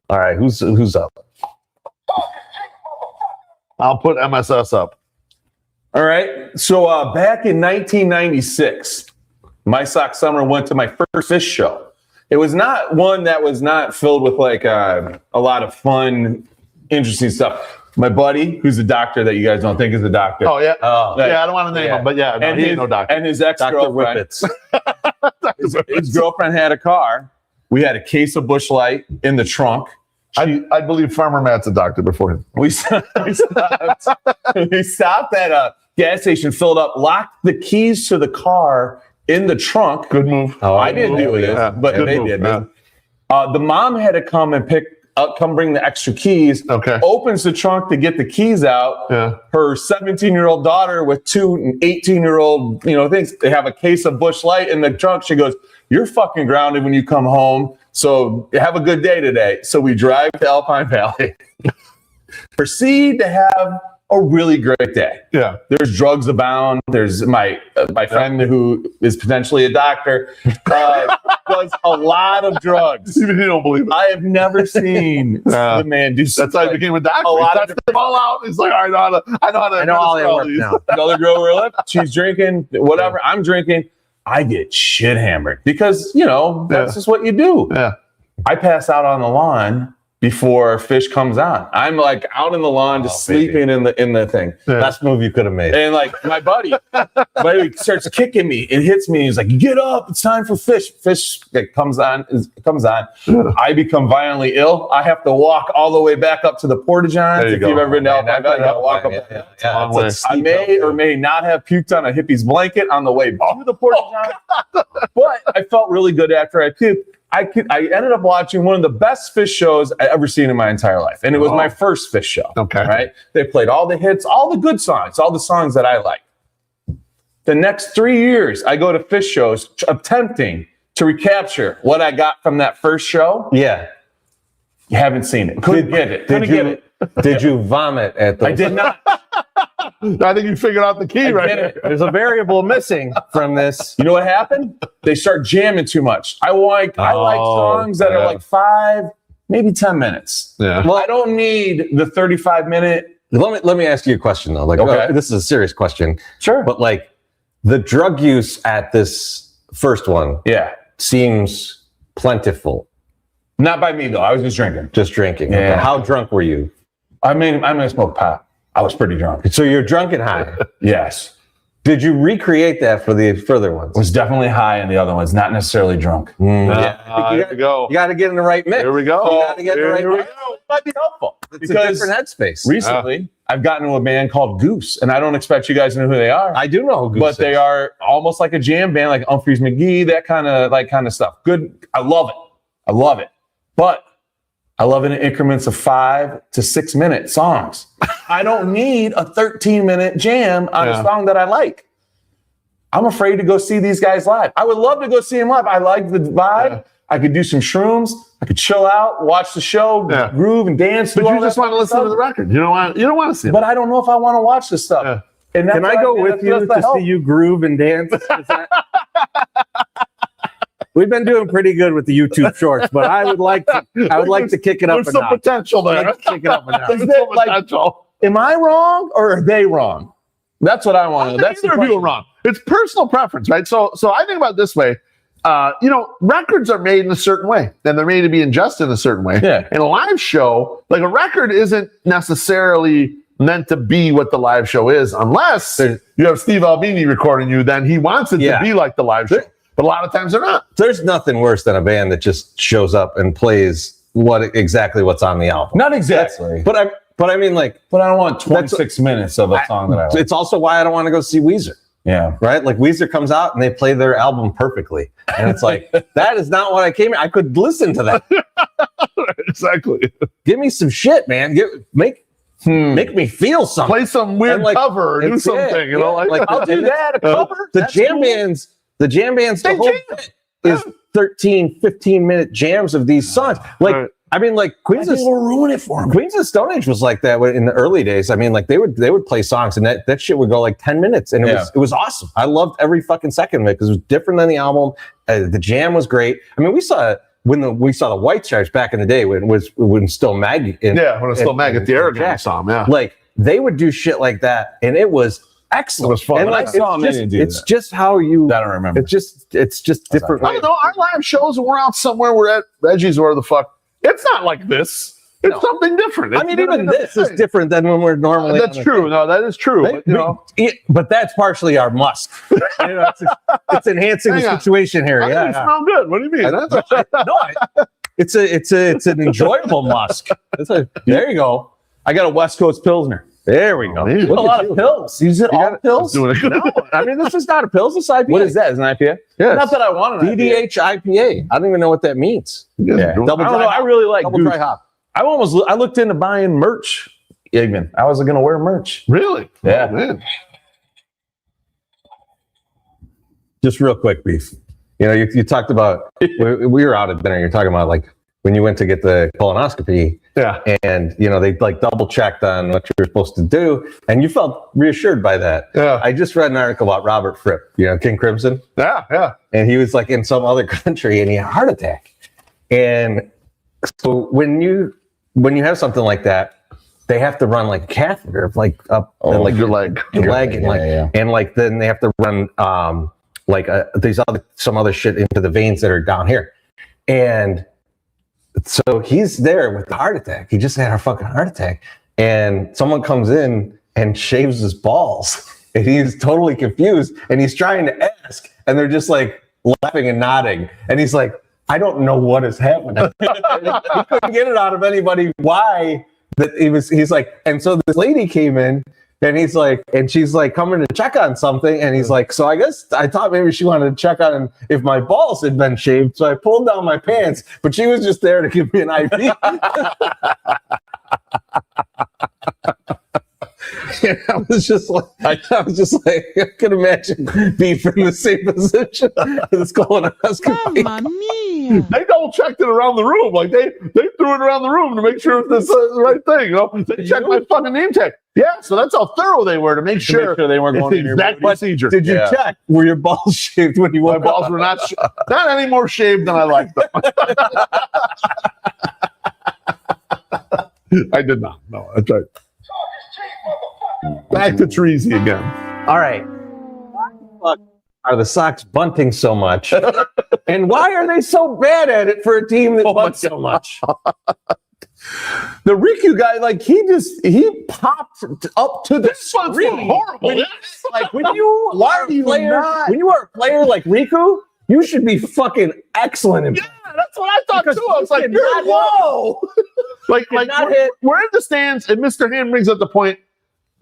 All right, who's up? I'll put MSS up. All right. So back in 1996, MySoxSummer went to my first fish show. It was not one that was not filled with like a lot of fun, interesting stuff. My buddy, who's a doctor that you guys don't think is a doctor. Oh, yeah. I don't want to name him, but yeah, no, he ain't no doctor. And his ex-girlfriend. His girlfriend had a car. We had a case of Busch Light in the trunk. I believe Farmer Matt's a doctor before him. We stopped at a gas station, filled up, locked the keys to the car in the trunk. Good move. I didn't do it, but they did. Yeah. The mom had to come and come bring the extra keys. Okay. Opens the trunk to get the keys out. Yeah. Her 17-year-old daughter with two 18-year-old, things. They have a case of Busch Light in the trunk. She goes, "You're fucking grounded when you come home. So have a good day today." So we drive to Alpine Valley. Proceed to have a really great day. Yeah. There's drugs abound. There's my friend who is potentially a doctor does a lot of drugs. Even he don't believe it. I have never seen the man do. That's how he became a doctor. A lot of fall out. He's like, I know how to. I know all that work now. Another girl we're lip. She's drinking whatever. I'm drinking. I get shit hammered because that's just what you do. Yeah. I pass out on the lawn before fish comes on. I'm like out in the lawn, just sleeping in the thing. Yeah. Best move you could have made. And like my buddy starts kicking me. It hits me. He's like, "Get up! It's time for fish." Fish comes on. Yeah. I become violently ill. I have to walk all the way back up to the Porta-Johns. If you've ever been to Alpine Valley, you got to walk up. I may or may not have puked on a hippie's blanket on the way to the Porta-John, but I felt really good after I puked. I ended up watching one of the best Fish shows I ever seen in my entire life. And it was my first Fish show. Okay. Right? They played all the hits, all the good songs, all the songs that I like. The next 3 years, I go to Fish shows attempting to recapture what I got from that first show. Yeah. You haven't seen it. Couldn't get it. Did you vomit at those? I did not. I think you figured out the key right here. There's a variable missing from this. You know what happened? They start jamming too much. I like songs that are like 5, maybe 10 minutes. Yeah. Well, I don't need the 35-minute. Let me ask you a question though. Like, Okay. this is a serious question. Sure. But like, the drug use at this first one, seems plentiful. Not by me though. I was just drinking. Just drinking. Yeah. Okay. How drunk were you? I mean, I smoked pot. I was pretty drunk. So you're drunk and high. Yes. Did you recreate that for the further ones? Was definitely high in the other ones, not necessarily drunk. Here we go. You got to get in the right mix. Here we go. You got to get in the right Here we mix. go. It might be helpful. It's a different headspace. Recently, I've gotten to a band called Goose, and I don't expect you guys to know who they are. I do know who Goose but is. they are almost like a jam band, like Humphreys McGee, that kind of stuff. Good. I love it. But I love it in increments of 5 to 6 minute songs. I don't need a 13-minute jam on a song that I like. I'm afraid to go see these guys live. I would love to go see them live. I like the vibe. Yeah. I could do some shrooms. I could chill out, watch the show, groove and dance. But you just want to listen to the record. You don't want to see it. But I don't know if I want to watch this stuff. Yeah. And that's Can I why go did with it. you That's the to help. see you groove and dance? We've been doing pretty good with the YouTube shorts, but I would like to kick it up There's a some notch. potential there. I'd like to kick it up a notch. There's Is some it like- potential. Am I wrong or are they wrong? That's what I want to know. That's the Neither of you are question. wrong. It's personal preference, right? So I think about it this way. Records are made in a certain way, and they're made to be ingested in a certain way. Yeah. And a live show, like a record, isn't necessarily meant to be what the live show is, unless you have Steve Albini recording you. Then he wants it to be like the live show. But a lot of times they're not. There's nothing worse than a band that just shows up and plays exactly what's on the album. Not exactly. But I mean, like, But I don't want 26 minutes of a song that I like. it's also why I don't want to go see Weezer. Yeah. Right? Like Weezer comes out and they play their album perfectly. And it's like, that is not what I came here. I could listen to that. Exactly. Give me some shit, man. Make me feel something. Play some weird And, like, cover or do and- something. You know, like I'll do that. A cover. The That's jam cool. bands, the whole jam. bit is 13, 15-minute jams of these songs. Like, Right. I mean, like Queens of will ruin it for me. Queens of Stone Age was like that in the early days. I mean, like they would play songs and that shit would go like 10 minutes and it was awesome. I loved every fucking second of it because it was different than the album. The jam was great. I mean, we saw the White Sox back in the day when still Mag. when it's still Mag at the Aragon Jack. song. Yeah. Like they would do shit like that and it was excellent. It was fun. And When like I saw them, they didn't do it's that. just how you. I don't remember. It's just different. I don't know. Our live shows, we're out somewhere. We're at Reggie's or where the fuck. It's not like this. It's something different. I mean, even this is different than when we're normally. That's true. No, that is true. But, But that's partially our must. It's enhancing the Hang on. situation here. I think it smell good. What do you mean? It's an enjoyable musk. There you go. I got a West Coast Pilsner. There we go. man. Look A at lot you. of pills. Is it all pills? Doing it. No, I mean this is not a pills. It's IPA. What is that? Is it an IPA? Yeah, Not that I want an IPA. DDH IPA. I don't even know what that means. Yeah. Double I don't dry know. I hop. really like Double Goose. dry hop. I looked into buying merch. Igman. I was going to wear merch. Really? Yeah. Oh, man. Just real quick, Beef. You know, you talked about we were out at dinner. You're talking about like when you went to get the colonoscopy, Yeah. and you know they like double checked on what you were supposed to do, and you felt reassured by that. Yeah. I just read an article about Robert Fripp, you know, King Crimson, Yeah. and he was like in some other country and he had a heart attack. And so when you have something like that, they have to run like a catheter like up like your leg. your leg and like yeah. and like then they have to run some other shit into the veins that are down here. And so he's there with the heart attack. He just had a fucking heart attack. And someone comes in and shaves his balls. And he's totally confused. And he's trying to ask. And they're just like laughing and nodding. And he's like, I don't know what is happening. He couldn't get it out of anybody why that he's like, and so this lady came in And he's like, and she's like coming to check on something. And he's like, so I guess I thought maybe she wanted to check on if my balls had been shaved. So I pulled down my pants, but she was just there to give me an IV. And I was just like, I can imagine Beef in the same position as colonoscopy. Mamma mia. They double checked it around the room. Like they threw it around the room to make sure this is the right thing. You know, they checked my fucking name tag. Yeah, so that's how thorough they were to make sure they weren't going in your exact procedure. Did you check? Were your balls shaved when you My woke balls up? were not any more shaved than I liked them. I did not. No, that's right. Back to Chorizy again. All right. Why the fuck are the Sox bunting so much? And why are they so bad at it for a team that bunts so much? The Rikuu guy, like he popped up to the This one's screen. horrible. Like when you are a player like Rikuu, you should be fucking excellent in Yeah, that's what I thought Because too. I was like, you you're cannot low. like we're in the stands, and Mr. Hand brings up the point.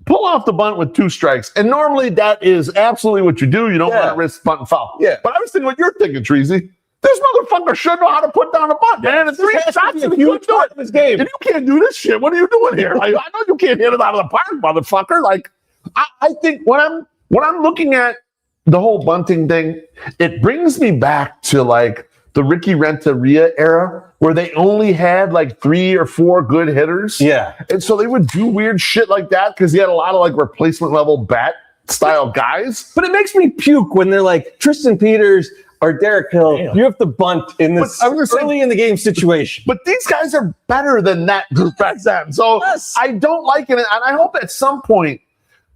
Pull off the bunt with 2 strikes. And normally that is absolutely what you do. You don't want to risk bunt and foul. Yeah. But I was thinking what you're thinking, Chorizy. This motherfucker should know how to put down a bunt, man. And 3 shots in a huge part of his game. And you can't do this shit. What are you doing here? I know you can't hit it out of the park, motherfucker. Like, I think when I'm looking at the whole bunting thing, it brings me back to like the Ricky Renteria era, where they only had like 3 or 4 good hitters. Yeah. And so they would do weird shit like that because he had a lot of like replacement level bat style guys. But it makes me puke when they're like Tristan Peters or Derek Hill. You have to bunt in this early in the game situation. But these guys are better than that group back then. So Yes. I don't like it. And I hope at some point,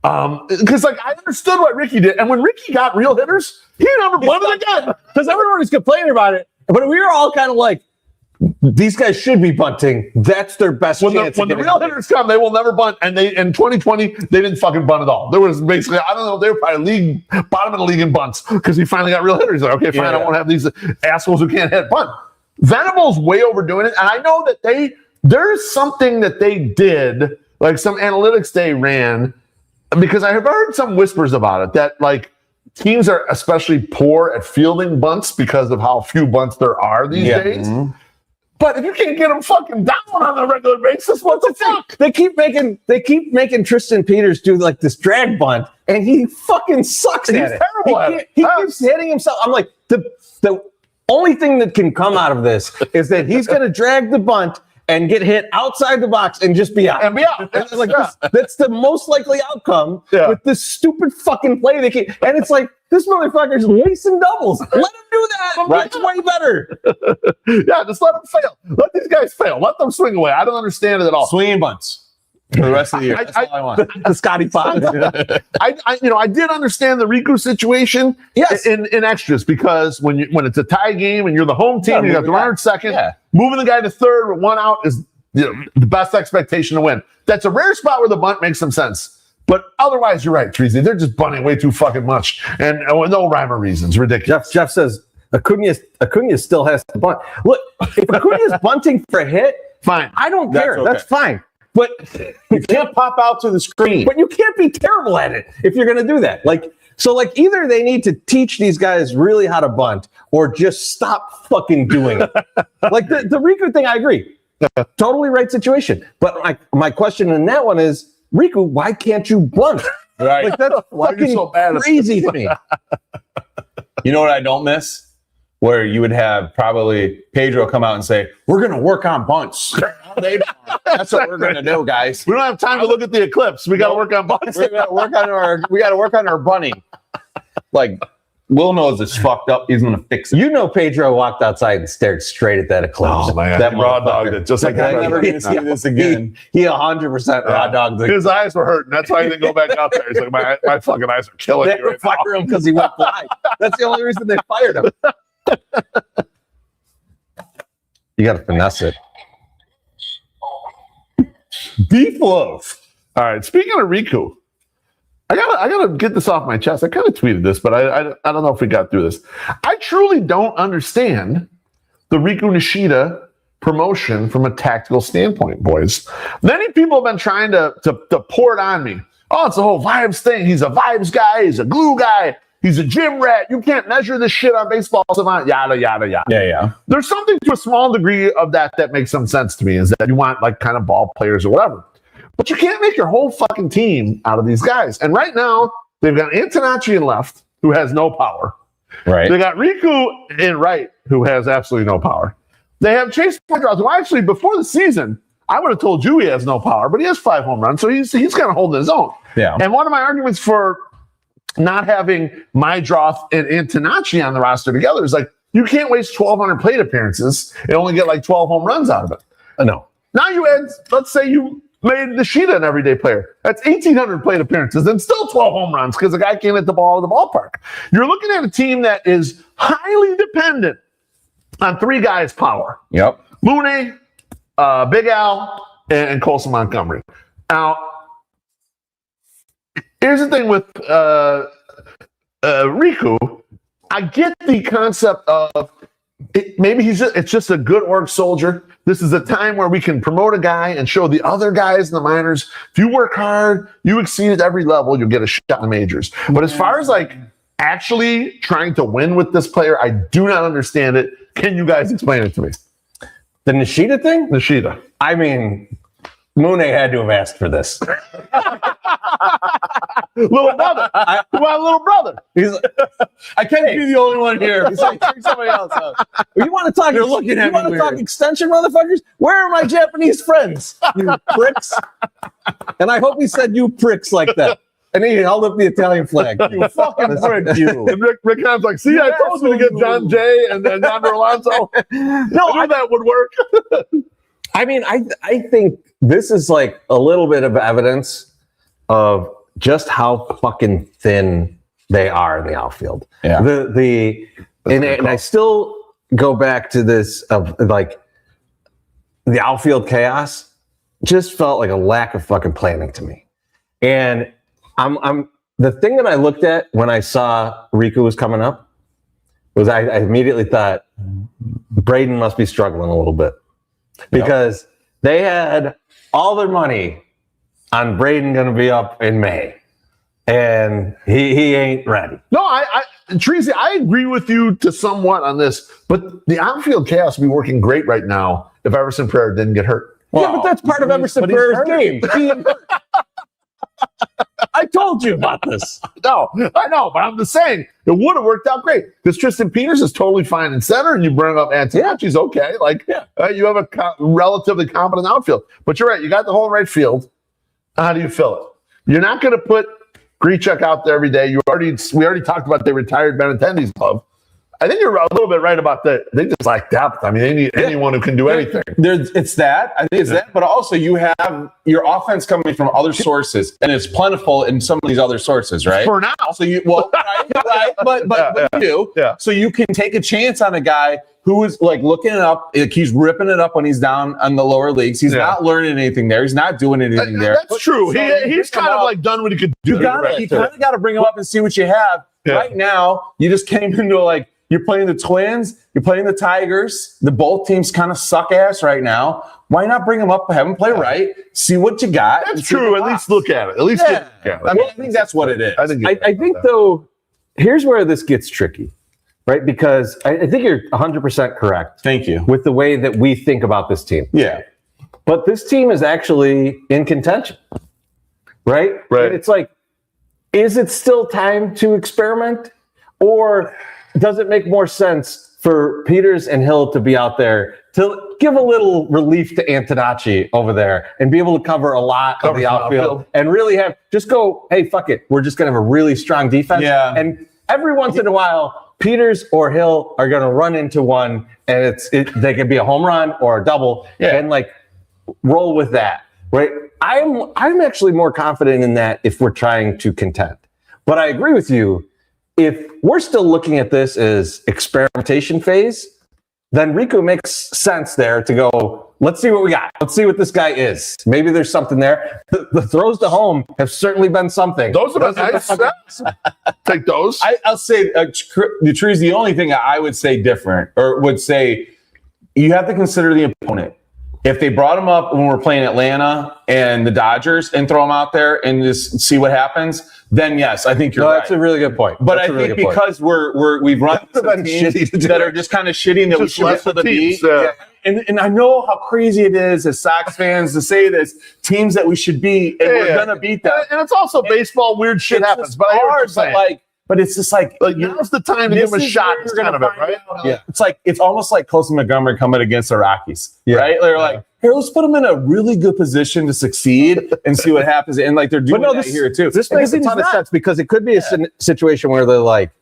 because like I understood what Ricky did. And when Ricky got real hitters, he never bunted again. Because everyone was complaining about it. But we were all kind of like, these guys should be bunting. That's their best chance. When the real hitters come, they will never bunt. And in 2020, they didn't fucking bunt at all. There was basically, I don't know, they were probably bottom of the league in bunts because he finally got real hitters. Like, okay, fine, I won't have these assholes who can't hit bunt. Venable's way overdoing it. And I know that there's something that they did, like some analytics they ran, because I have heard some whispers about it that like, teams are especially poor at fielding bunts because of how few bunts there are these days. Mm-hmm. But if you can't get them fucking down on a regular basis, what the fuck? They keep making Tristan Peters do like this drag bunt, and he fucking sucks at it. Terrible at it. He keeps hitting himself. I'm like, the only thing that can come out of this is that he's going to drag the bunt and get hit outside the box and just be out. And be out. It's like that's the most likely outcome with this stupid fucking play they keep. And it's like, this motherfucker's wasting doubles. Let him do that. Right. It's way better. Yeah, just let them fail. Let these guys fail. Let them swing away. I don't understand it at all. Swinging bunts for the rest of the year. That's all I want. The Scotty Fox. I did understand the Riku situation in extras because when it's a tie game and you're the home team, you got the runner at second. Yeah. Moving the guy to third with 1 out is the best expectation to win. That's a rare spot where the bunt makes some sense. But otherwise, you're right, Chorizy. They're just bunting way too fucking much. And with no rhyme or reason. It's ridiculous. Jeff says Acuna still has to bunt. Look, if Acuna's bunting for a hit, fine. I don't care. Okay. That's fine. But you can't pop out to the screen. But you can't be terrible at it if you're going to do that. So either they need to teach these guys really how to bunt or just stop fucking doing it. Like the Rikuu thing, I agree. Totally right situation. But my question in that one is, Rikuu, why can't you bunt? Right. Like that's fucking so crazy to me. You know what I don't miss? Where you would have probably Pedro come out and say, we're going to work on bunts. That's what we're going to do, guys. We don't have time to look at the eclipse. We got to work on bunts. We got to work on our bunting. Like, Will knows it's fucked up. He's going to fix it. You know, Pedro walked outside and stared straight at that eclipse. Oh, man. That raw dogged it. Just like I'm never going to see this again. He 100% raw dogged it. His eyes were hurting. That's why he didn't go back out there. He's like, my fucking eyes are killing me They right fired now. him because he went blind. That's the only reason they fired him. You got to finesse it. BeefLoaf. All right. Speaking of Rikuu, I gotta get this off my chest. I kind of tweeted this, but I don't know if we got through this. I truly don't understand the Rikuu Nishida promotion from a tactical standpoint, boys. Many people have been trying to pour it on me. Oh, it's the whole vibes thing. He's a vibes guy. He's a glue guy. He's a gym rat. You can't measure this shit on Baseball Savant. Yada, yada, yada. Yeah. There's something to a small degree of that makes some sense to me, is that you want like kind of ball players or whatever. But you can't make your whole fucking team out of these guys. And right now, they've got Antonacci in left, who has no power. Right. They got Rikuu in right, who has absolutely no power. They have Chase Woodruff, who actually, before the season, I would have told you he has no power, but he has 5 home runs, so he's kind of holding his own. Yeah. And one of my arguments for not having Mydroth and Antonacci on the roster together is like, you can't waste 1,200 plate appearances and only get like 12 home runs out of it. No. Now you add, let's say you made Nishida an everyday player. That's 1,800 plate appearances and still 12 home runs because the guy can't hit the ball in the ballpark. You're looking at a team that is highly dependent on 3 guys' power. Yep. Mooney, Big Al, and Colson Montgomery. Now, here's the thing with Rikuu. I get the concept of maybe it's just a good org soldier. This is a time where we can promote a guy and show the other guys in the minors, if you work hard, you exceed at every level, you'll get a shot in the majors. But as far as like actually trying to win with this player, I do not understand it. Can you guys explain it to me? The Nishida thing? Nishida. I mean, Mooney had to have asked for this. Little brother. You want a little brother. He's like, I can't be the only one here. he's like, bring somebody else up. You want to talk? You're looking at you me want to talk weird. extension, motherfuckers? Where are my Japanese friends? You pricks. And I hope he said you pricks like that. And he held up the Italian flag. You fucking prick, you. And Rick Ham's like, see, I told you to get John Jay and then Yonder Alonso. No, I knew that would work. I mean, I think this is like a little bit of evidence of just how fucking thin they are in the outfield. Yeah. And I still go back to this of like the outfield chaos just felt like a lack of fucking planning to me. And I'm the thing that I looked at when I saw Rikuu was coming up was I immediately thought Braden must be struggling a little bit because they had all their money on Braden going to be up in May, and he ain't ready. No, Chorizy, I agree with you to somewhat on this, but the outfield chaos would be working great right now if Everson Pereira didn't get hurt. Yeah, but that's part of Everson Pereira's game. I told you about this. No, I know, but I'm just saying it would have worked out great because Tristan Peters is totally fine in center, and you bring up Antonacci's okay. Like, you have a relatively competent outfield. But you're right, you got the hole in right field. How do you fill it? You're not going to put Grichuk out there every day. We already talked about they retired Benintendi's glove. I think you're a little bit right about that. They just like depth. I mean, they need anyone who can do anything. It's that. I think it's that. But also, you have your offense coming from other sources, and it's plentiful in some of these other sources, right? For now. So right. But you do. Yeah. So you can take a chance on a guy who is like looking it up. He's ripping it up when he's down on the lower leagues. He's not learning anything there. He's not doing anything there. That's true. So He's kind of like done what he could do. You kind of got to bring him up and see what you have. Yeah. Right now, you just came into like, you're playing the Twins, you're playing the Tigers. Both teams kind of suck ass right now. Why not bring them up, have them play right, see what you got? That's true. At least look at it. At least look at it. I mean, I think that's what it is. I think though, here's where this gets tricky, right? Because I think you're 100% correct. Thank you. With the way that we think about this team. Yeah. But this team is actually in contention, right? Right. And it's like, is it still time to experiment? Or does it make more sense for Peters and Hill to be out there to give a little relief to Antonacci over there and be able to cover a lot of the outfield and really just go, hey, fuck it. We're just going to have a really strong defense. Yeah. And every once in a while, Peters or Hill are going to run into one and they could be a home run or a double and like roll with that, right? I'm actually more confident in that if we're trying to contend. But I agree with you. If we're still looking at this as experimentation phase, then Rikuu makes sense there to go, let's see what we got. Let's see what this guy is. Maybe there's something there. The throws to home have certainly been something. Those are nice. Take those. I'll say, Chorizy, the only thing I would say different or would say, you have to consider the opponent. if they brought him up when we're playing Atlanta and the Dodgers and throw him out there and just see what happens, then yes, I think you're right. That's a really good point. But I think because we've run some teams that are just kind of shitty that we should get to the beat. And I know how crazy it is as Sox fans to say this, teams that we should beat, and we're going to beat them. And it's also baseball, weird shit happens. But But it's just like now's the time to give him a shot. It's kind of it, right? Yeah. It's almost like Colson Montgomery coming against the Rockies, right? They're like, here, let's put them in a really good position to succeed and see what happens. And like they're doing that here too. This makes a ton of sense because it could be a situation where they're like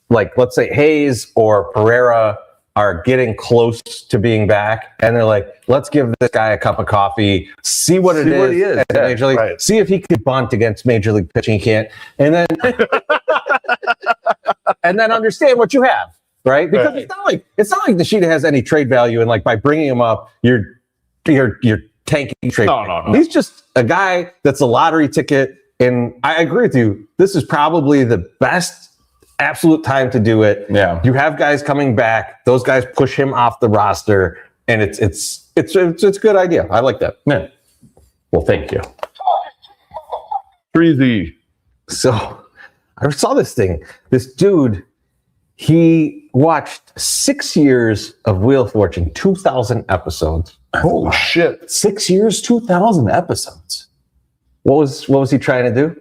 let's say Hayes or Pereira are getting close to being back, and they're like, let's give this guy a cup of coffee, see what it is, Major League, see if he can bunt against Major League pitching. He can't, and then and then understand what you have, right? Because it's not like Nishida has any trade value, and like by bringing him up, you're tanking trade. No. He's just a guy that's a lottery ticket, and I agree with you. This is probably the best absolute time to do it. Yeah. You have guys coming back. Those guys push him off the roster, and it's a good idea. I like that. Yeah. Well, thank you. Chorizy-E. So I saw this thing. This dude, he watched 6 years of Wheel of Fortune, 2,000 episodes. Holy shit. 6 years, 2,000 episodes. What was he trying to do?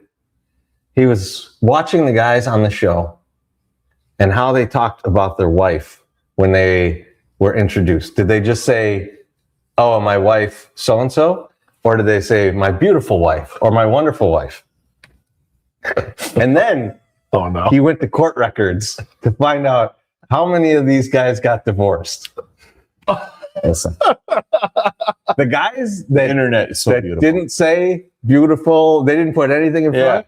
He was watching the guys on the show and how they talked about their wife when they were introduced. Did they just say, oh, my wife so-and-so? Or did they say, my beautiful wife or my wonderful wife? And then he went to court records to find out how many of these guys got divorced. Listen. The guys that, internet is so that beautiful. Didn't say beautiful, they didn't put anything in front.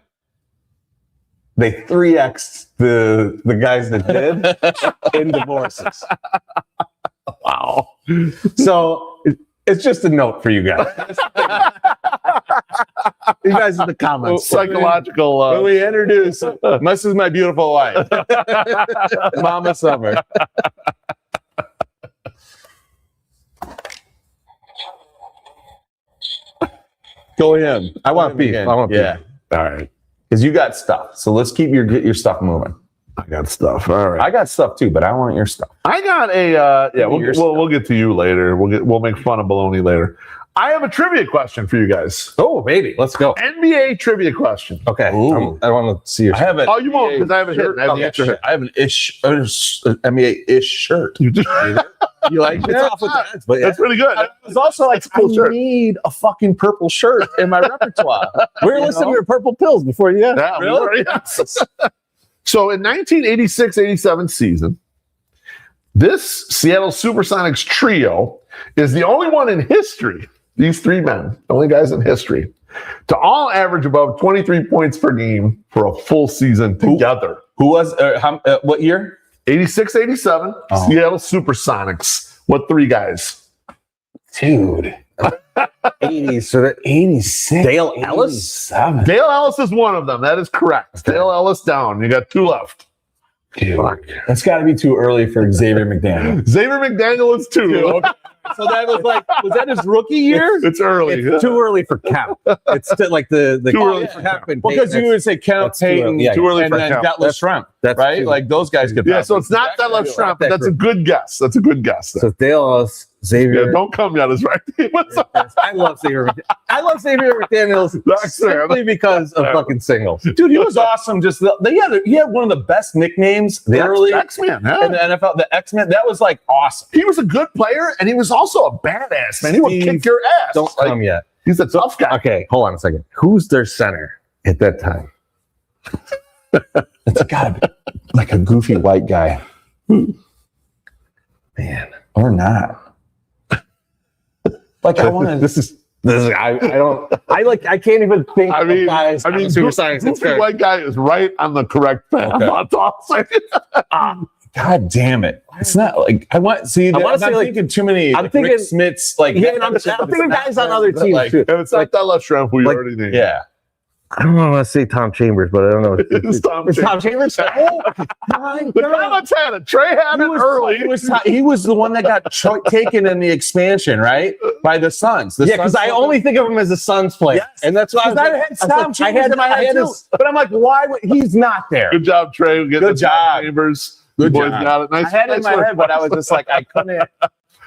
They 3x'd the guys that did in divorces. Wow. So it's just a note for you guys. You guys in the comments. Psychological. When we introduce, this is my beautiful wife, Mama Summer. Go in. I want beef. I want beef. Yeah. All right. Because you got stuff. So let's get your stuff moving. I got stuff. All right. I got stuff too, but I want your stuff. I got a we'll get to you later. We'll make fun of baloney later. I have a trivia question for you guys. Oh, baby. Let's go. NBA trivia question. Okay. I want to see your I have it. Oh, you won't because I have a shirt. I have the extra shirt. I have an NBA-ish shirt. You do? You like It's that? off with the heads, but that's pretty good. I was also like, I need a fucking purple shirt in my repertoire. We were listening to Purple Pills before you. Yeah, really? So in 1986-87 season, this Seattle Supersonics trio is the only one in history, these three men, the only guys in history, to all average above 23 points per game for a full season together. Who was, what year? 86-87, Seattle Supersonics. What three guys? Dude. 80s, so that 86. Dale Ellis? Dale Ellis is one of them. That is correct. Okay. Dale Ellis down. You got two left. Fuck. That's got to be too early for Xavier McDaniel. Xavier McDaniel is two. Okay. So that was that his rookie year? It's early. It's too early for Kemp. It's still like the too early for Kemp. Because you would say Kemp, Payton, too early for Kemp. Detlef Schrempf, right? True. Like those guys could. Yeah, so it's not Detlef Schrempf, but that's a good guess. That's a good guess. So Dale Ellis, Xavier. Yeah, don't come yet is right. What's up? I love Xavier. I love Xavier McDaniels simply because of fucking singles. Dude, he was awesome. Just he had one of the best nicknames early in X-Man, the NFL. The X-Men. That was like awesome. He was a good player, and he was also a badass man. He would kick your ass. Don't come yet. He's a tough guy. Okay, hold on a second. Who's their center at that time? It's gotta be like a goofy white guy. Man, or not. Like I want to. This is I can't even think. I mean, of guys. Super Science. Goofy white guy is right on the correct path. Okay. God damn it! It's not like I want. See, I'm thinking too many. I'm thinking Rick Smiths. Like, I'm thinking guys on other teams. Like, and it's like that left Schrempf we already named. Yeah. I don't want to say Tom Chambers, but I don't know. It's Tom Chambers. Oh, the comments had it. Trey had it early. He was the one that got taken in the expansion, right? by the Suns. Yeah, because I only think of him as a Suns player. Yes. And that's why I had Tom Chambers in my head too. but I'm like, why would he's not there? Good job, Trey. Good job. Chambers. Good Boys job. got it. Nice, I had it in nice my work. head, but I was just like, I couldn't.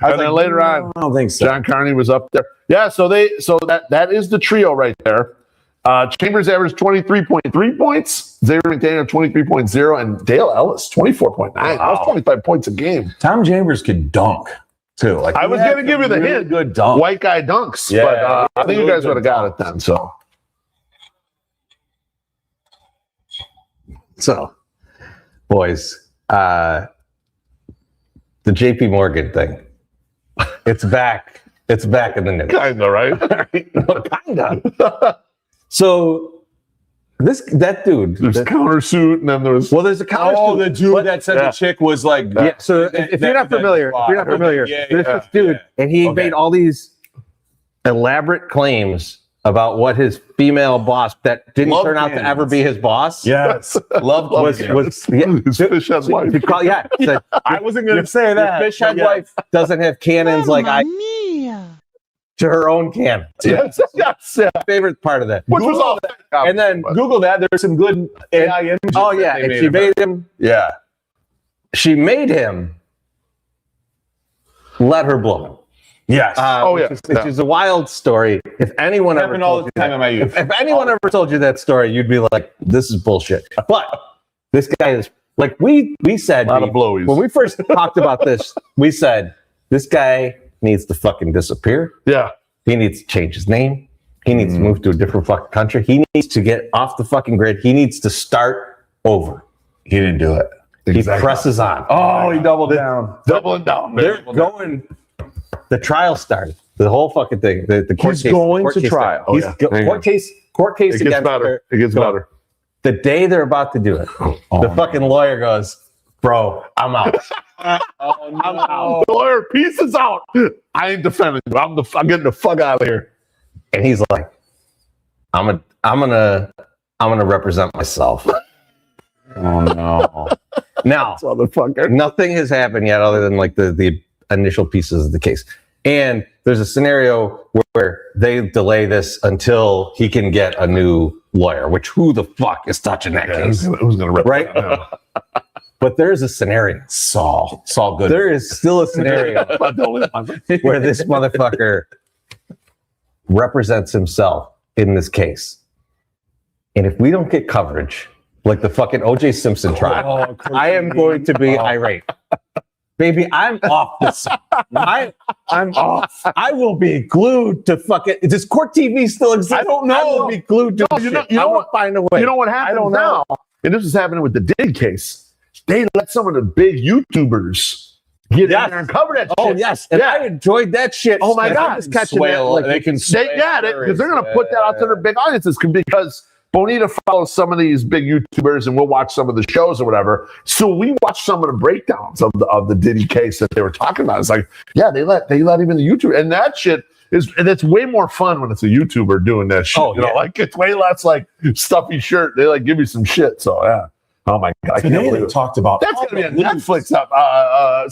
And then later on, I don't think so. John Carney was up there. Yeah, so that is the trio right there. Chambers averaged 23.3 points, Xavier McDaniel 23.0, and Dale Ellis 24.9. That was 25 points a game. Tom Chambers could dunk too. Like I was going to give you the hint. Good dunk. White guy dunks, Yeah, but I think you guys good would have got it then. So, boys, the JP Morgan thing. It's back. It's back in the news. Kind of, right? Kind of. So that dude. There's countersuit, and then there's There's a countersuit. Oh, the dude that said Yeah. the chick was like, Yeah. So if you're not familiar, there's this dude, and he made all these elaborate claims about what his female boss that didn't Love turn out to cannons. ever be his boss. yes, love Was his fish head wife. said, I wasn't going to say that. Your fish head wife doesn't have cannons like I to her own cannon. Yes, yes, yeah. Favorite part of that. Which was all. And then Google that. There's some good AI images. oh yeah, that and they she of her. made him. Yeah. She made him let her blow him. Yes. Which is a wild story. If anyone ever happened all told the you time in my youth. if anyone ever told you that story, you'd be like, "This is bullshit." But this guy is like we said A lot of blowies. when we first talked about this. We said this guy needs to fucking disappear. Yeah. He needs to change his name. He needs to move to a different fucking country. He needs to get off the fucking grid. He needs to start over. He didn't do it. He presses on. Oh, he doubled down. Doubling down. They're going. The trial started. The whole fucking thing. The court He's case. going court to case trial. started. Oh, yeah. Court case It gets against better. her. It gets better. The day they're about to do it, the fucking lawyer goes, "Bro, I'm out. I'm out." The lawyer pieces out. I ain't defending you. I'm getting the fuck out of here. And he's like, "I'm gonna represent myself." Oh no. Now, Motherfucker. nothing has happened yet other than like the initial pieces of the case. And there's a scenario where they delay this until he can get a new lawyer, which who the fuck is touching that case? Who's gonna rip Right? But there's a scenario. Saul good. There is still a scenario where this motherfucker represents himself in this case. And if we don't get coverage, like the fucking O.J. Simpson trial, I am going to be irate. Baby, I'm off this. I'm off. I will be glued to fucking. Does court TV still exist? I don't know. I will be glued to. You know I will what? find a way. You know what happens don't know. now? And this is happening with the Diddy case. They let some of the big YouTubers get in there and cover that shit. Oh yes, and I enjoyed that shit. Oh my God. Just catching Swale, that, like, they can Because they're going to put that out to their big audiences because Bonita follows some of these big YouTubers and we'll watch some of the shows or whatever. So we watch some of the breakdowns of the Diddy case that they were talking about. It's like, yeah, they let even the YouTuber, and that shit and it's way more fun when it's a YouTuber doing that shit. Oh, you know, like it's way less like stuffy shirt. They like give you some shit. So yeah. Oh my God. I can't Today believe they it. talked about That's going to be a all the Netflix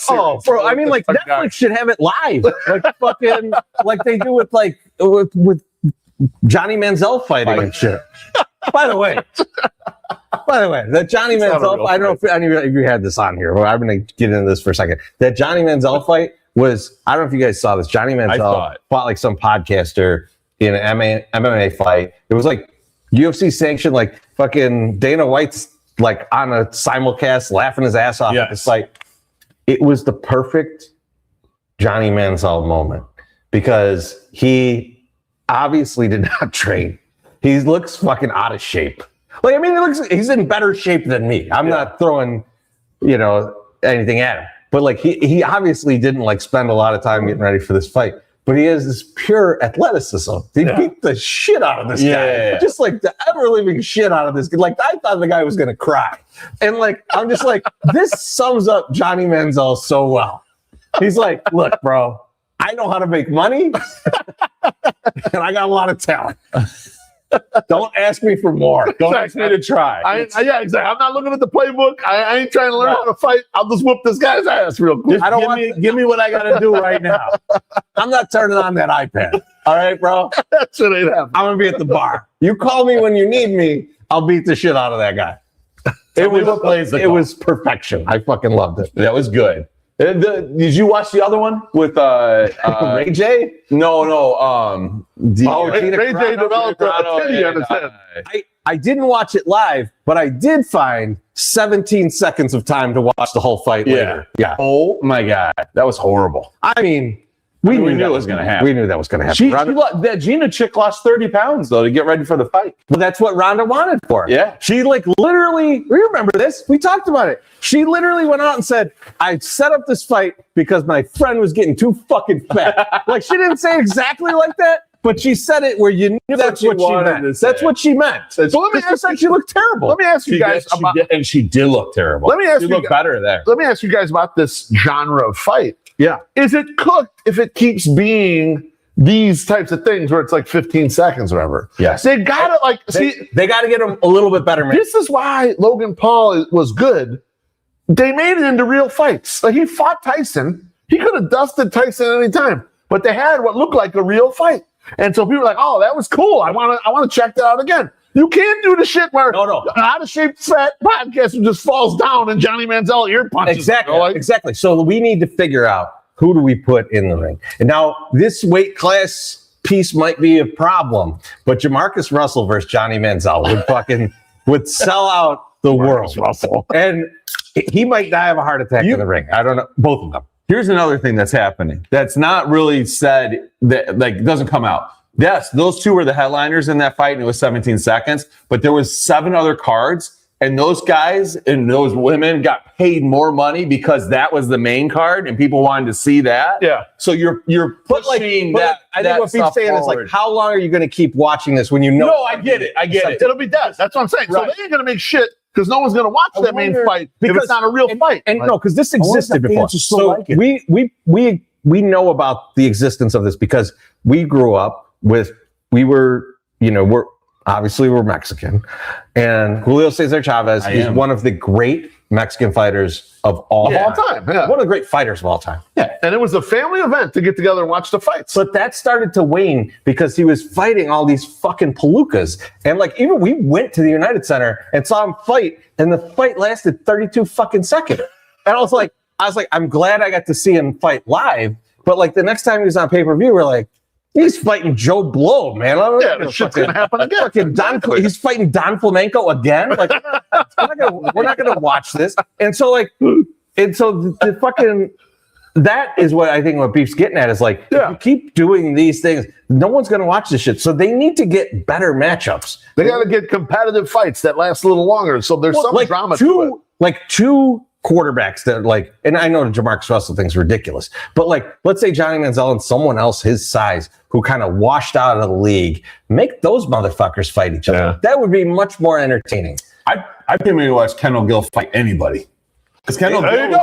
series. Oh, bro! I mean, like Netflix should have it live, like fucking, like they do with like with Johnny Manziel fighting and shit. By the way, that Johnny Manziel. I don't know if any of you had this on here. Well, I'm going to get into this for a second. That Johnny Manziel fight was. I don't know if you guys saw this. Johnny Manziel fought like some podcaster in an MMA fight. It was like UFC sanctioned. Like fucking Dana White's like on a simulcast laughing his ass off at this fight. It was the perfect Johnny Manziel moment because he obviously did not train. He looks fucking out of shape. Like, I mean, he's in better shape than me. I'm not throwing, anything at him. But like he obviously didn't like spend a lot of time getting ready for this fight. But he has this pure athleticism. He beat the shit out of this guy. Just like the ever-living shit out of this guy. Like, I thought the guy was going to cry. And like, I'm just like, this sums up Johnny Manziel so well. He's like, look, bro, I know how to make money. And I got a lot of talent. Don't ask me for more. Don't ask me to try. Yeah, exactly. I'm not looking at the playbook. I ain't trying to learn how to fight. I'll just whoop this guy's ass real quick. Give me what I got to do right now. I'm not turning on that iPad. All right, bro? That shit ain't happening. I'm going to be at the bar. You call me when you need me. I'll beat the shit out of that guy. It was perfection. I fucking loved it. That was good. Did you watch the other one with Ray J? No. Ray J developed a titty on his head. I didn't watch it live, but I did find 17 seconds of time to watch the whole fight later. Yeah. Oh my God, that was horrible. I mean, we knew it was going to happen. We knew that was going to happen. That Gina chick lost 30 pounds though to get ready for the fight. Well, that's what Ronda wanted for her. Yeah. She literally, we remember this. We talked about it. She literally went out and said, I set up this fight because my friend was getting too fucking fat. She didn't say exactly like that, but she said it where you knew that's what she meant. That's what she meant. So let me ask you, she looked terrible. Let me ask you guys and she did look terrible. Let me ask you you look better there. Let me ask you guys about this genre of fight. Yeah. Is it cooked if it keeps being these types of things where it's like 15 seconds or whatever? Yes. They gotta they gotta get them a little bit better. Man. This is why Logan Paul was good. They made it into real fights. He fought Tyson. He could have dusted Tyson at any time, but they had what looked like a real fight. And so people were like, "Oh, that was cool. I want to check that out again." You can't do the shit where an out of shape fat podcaster just falls down and Johnny Manziel ear punches. Exactly. So we need to figure out who do we put in the ring. And now this weight class piece might be a problem, but Jamarcus Russell versus Johnny Manziel would sell out the world. Russell. And he might die of a heart attack in the ring. I don't know. Both of them. Here's another thing that's happening that's not really said, that doesn't come out. Yes, those two were the headliners in that fight, and it was 17 seconds. But there was 7 other cards, and those guys and those women got paid more money because that was the main card, and people wanted to see that. Yeah. So you're pushing that. I think what Pete's saying is how long are you going to keep watching this when you know? No, I get it. It'll be dead. That's what I'm saying. Right. So they ain't gonna make shit because no one's gonna watch that main fight if it's not a real fight. And no, because this existed before. So we know about the existence of this because we grew up with, we're Mexican, and Julio Cesar Chavez is one of the great Mexican fighters of all time. Yeah. One of the great fighters of all time. Yeah. And it was a family event to get together and watch the fights. But that started to wane because he was fighting all these fucking palookas. And even we went to the United Center and saw him fight, and the fight lasted 32 fucking seconds. And I was like, I'm glad I got to see him fight live. But the next time he was on pay-per-view, we're like, he's fighting Joe Blow, man. This shit's gonna happen again. He's fighting Don Flamenco again. We're not gonna watch this. And so the fucking, that is what I think what Beef's getting at is if you keep doing these things, no one's gonna watch this shit. So they need to get better matchups. They gotta get competitive fights that last a little longer. So there's some drama to it. Two quarterbacks that and I know the Jamarcus Russell thing's ridiculous, but let's say Johnny Manziel and someone else his size who kind of washed out of the league, make those motherfuckers fight each other. Yeah. That would be much more entertaining. I can't really watch Kendall Gill fight anybody. Because Kendall Gill,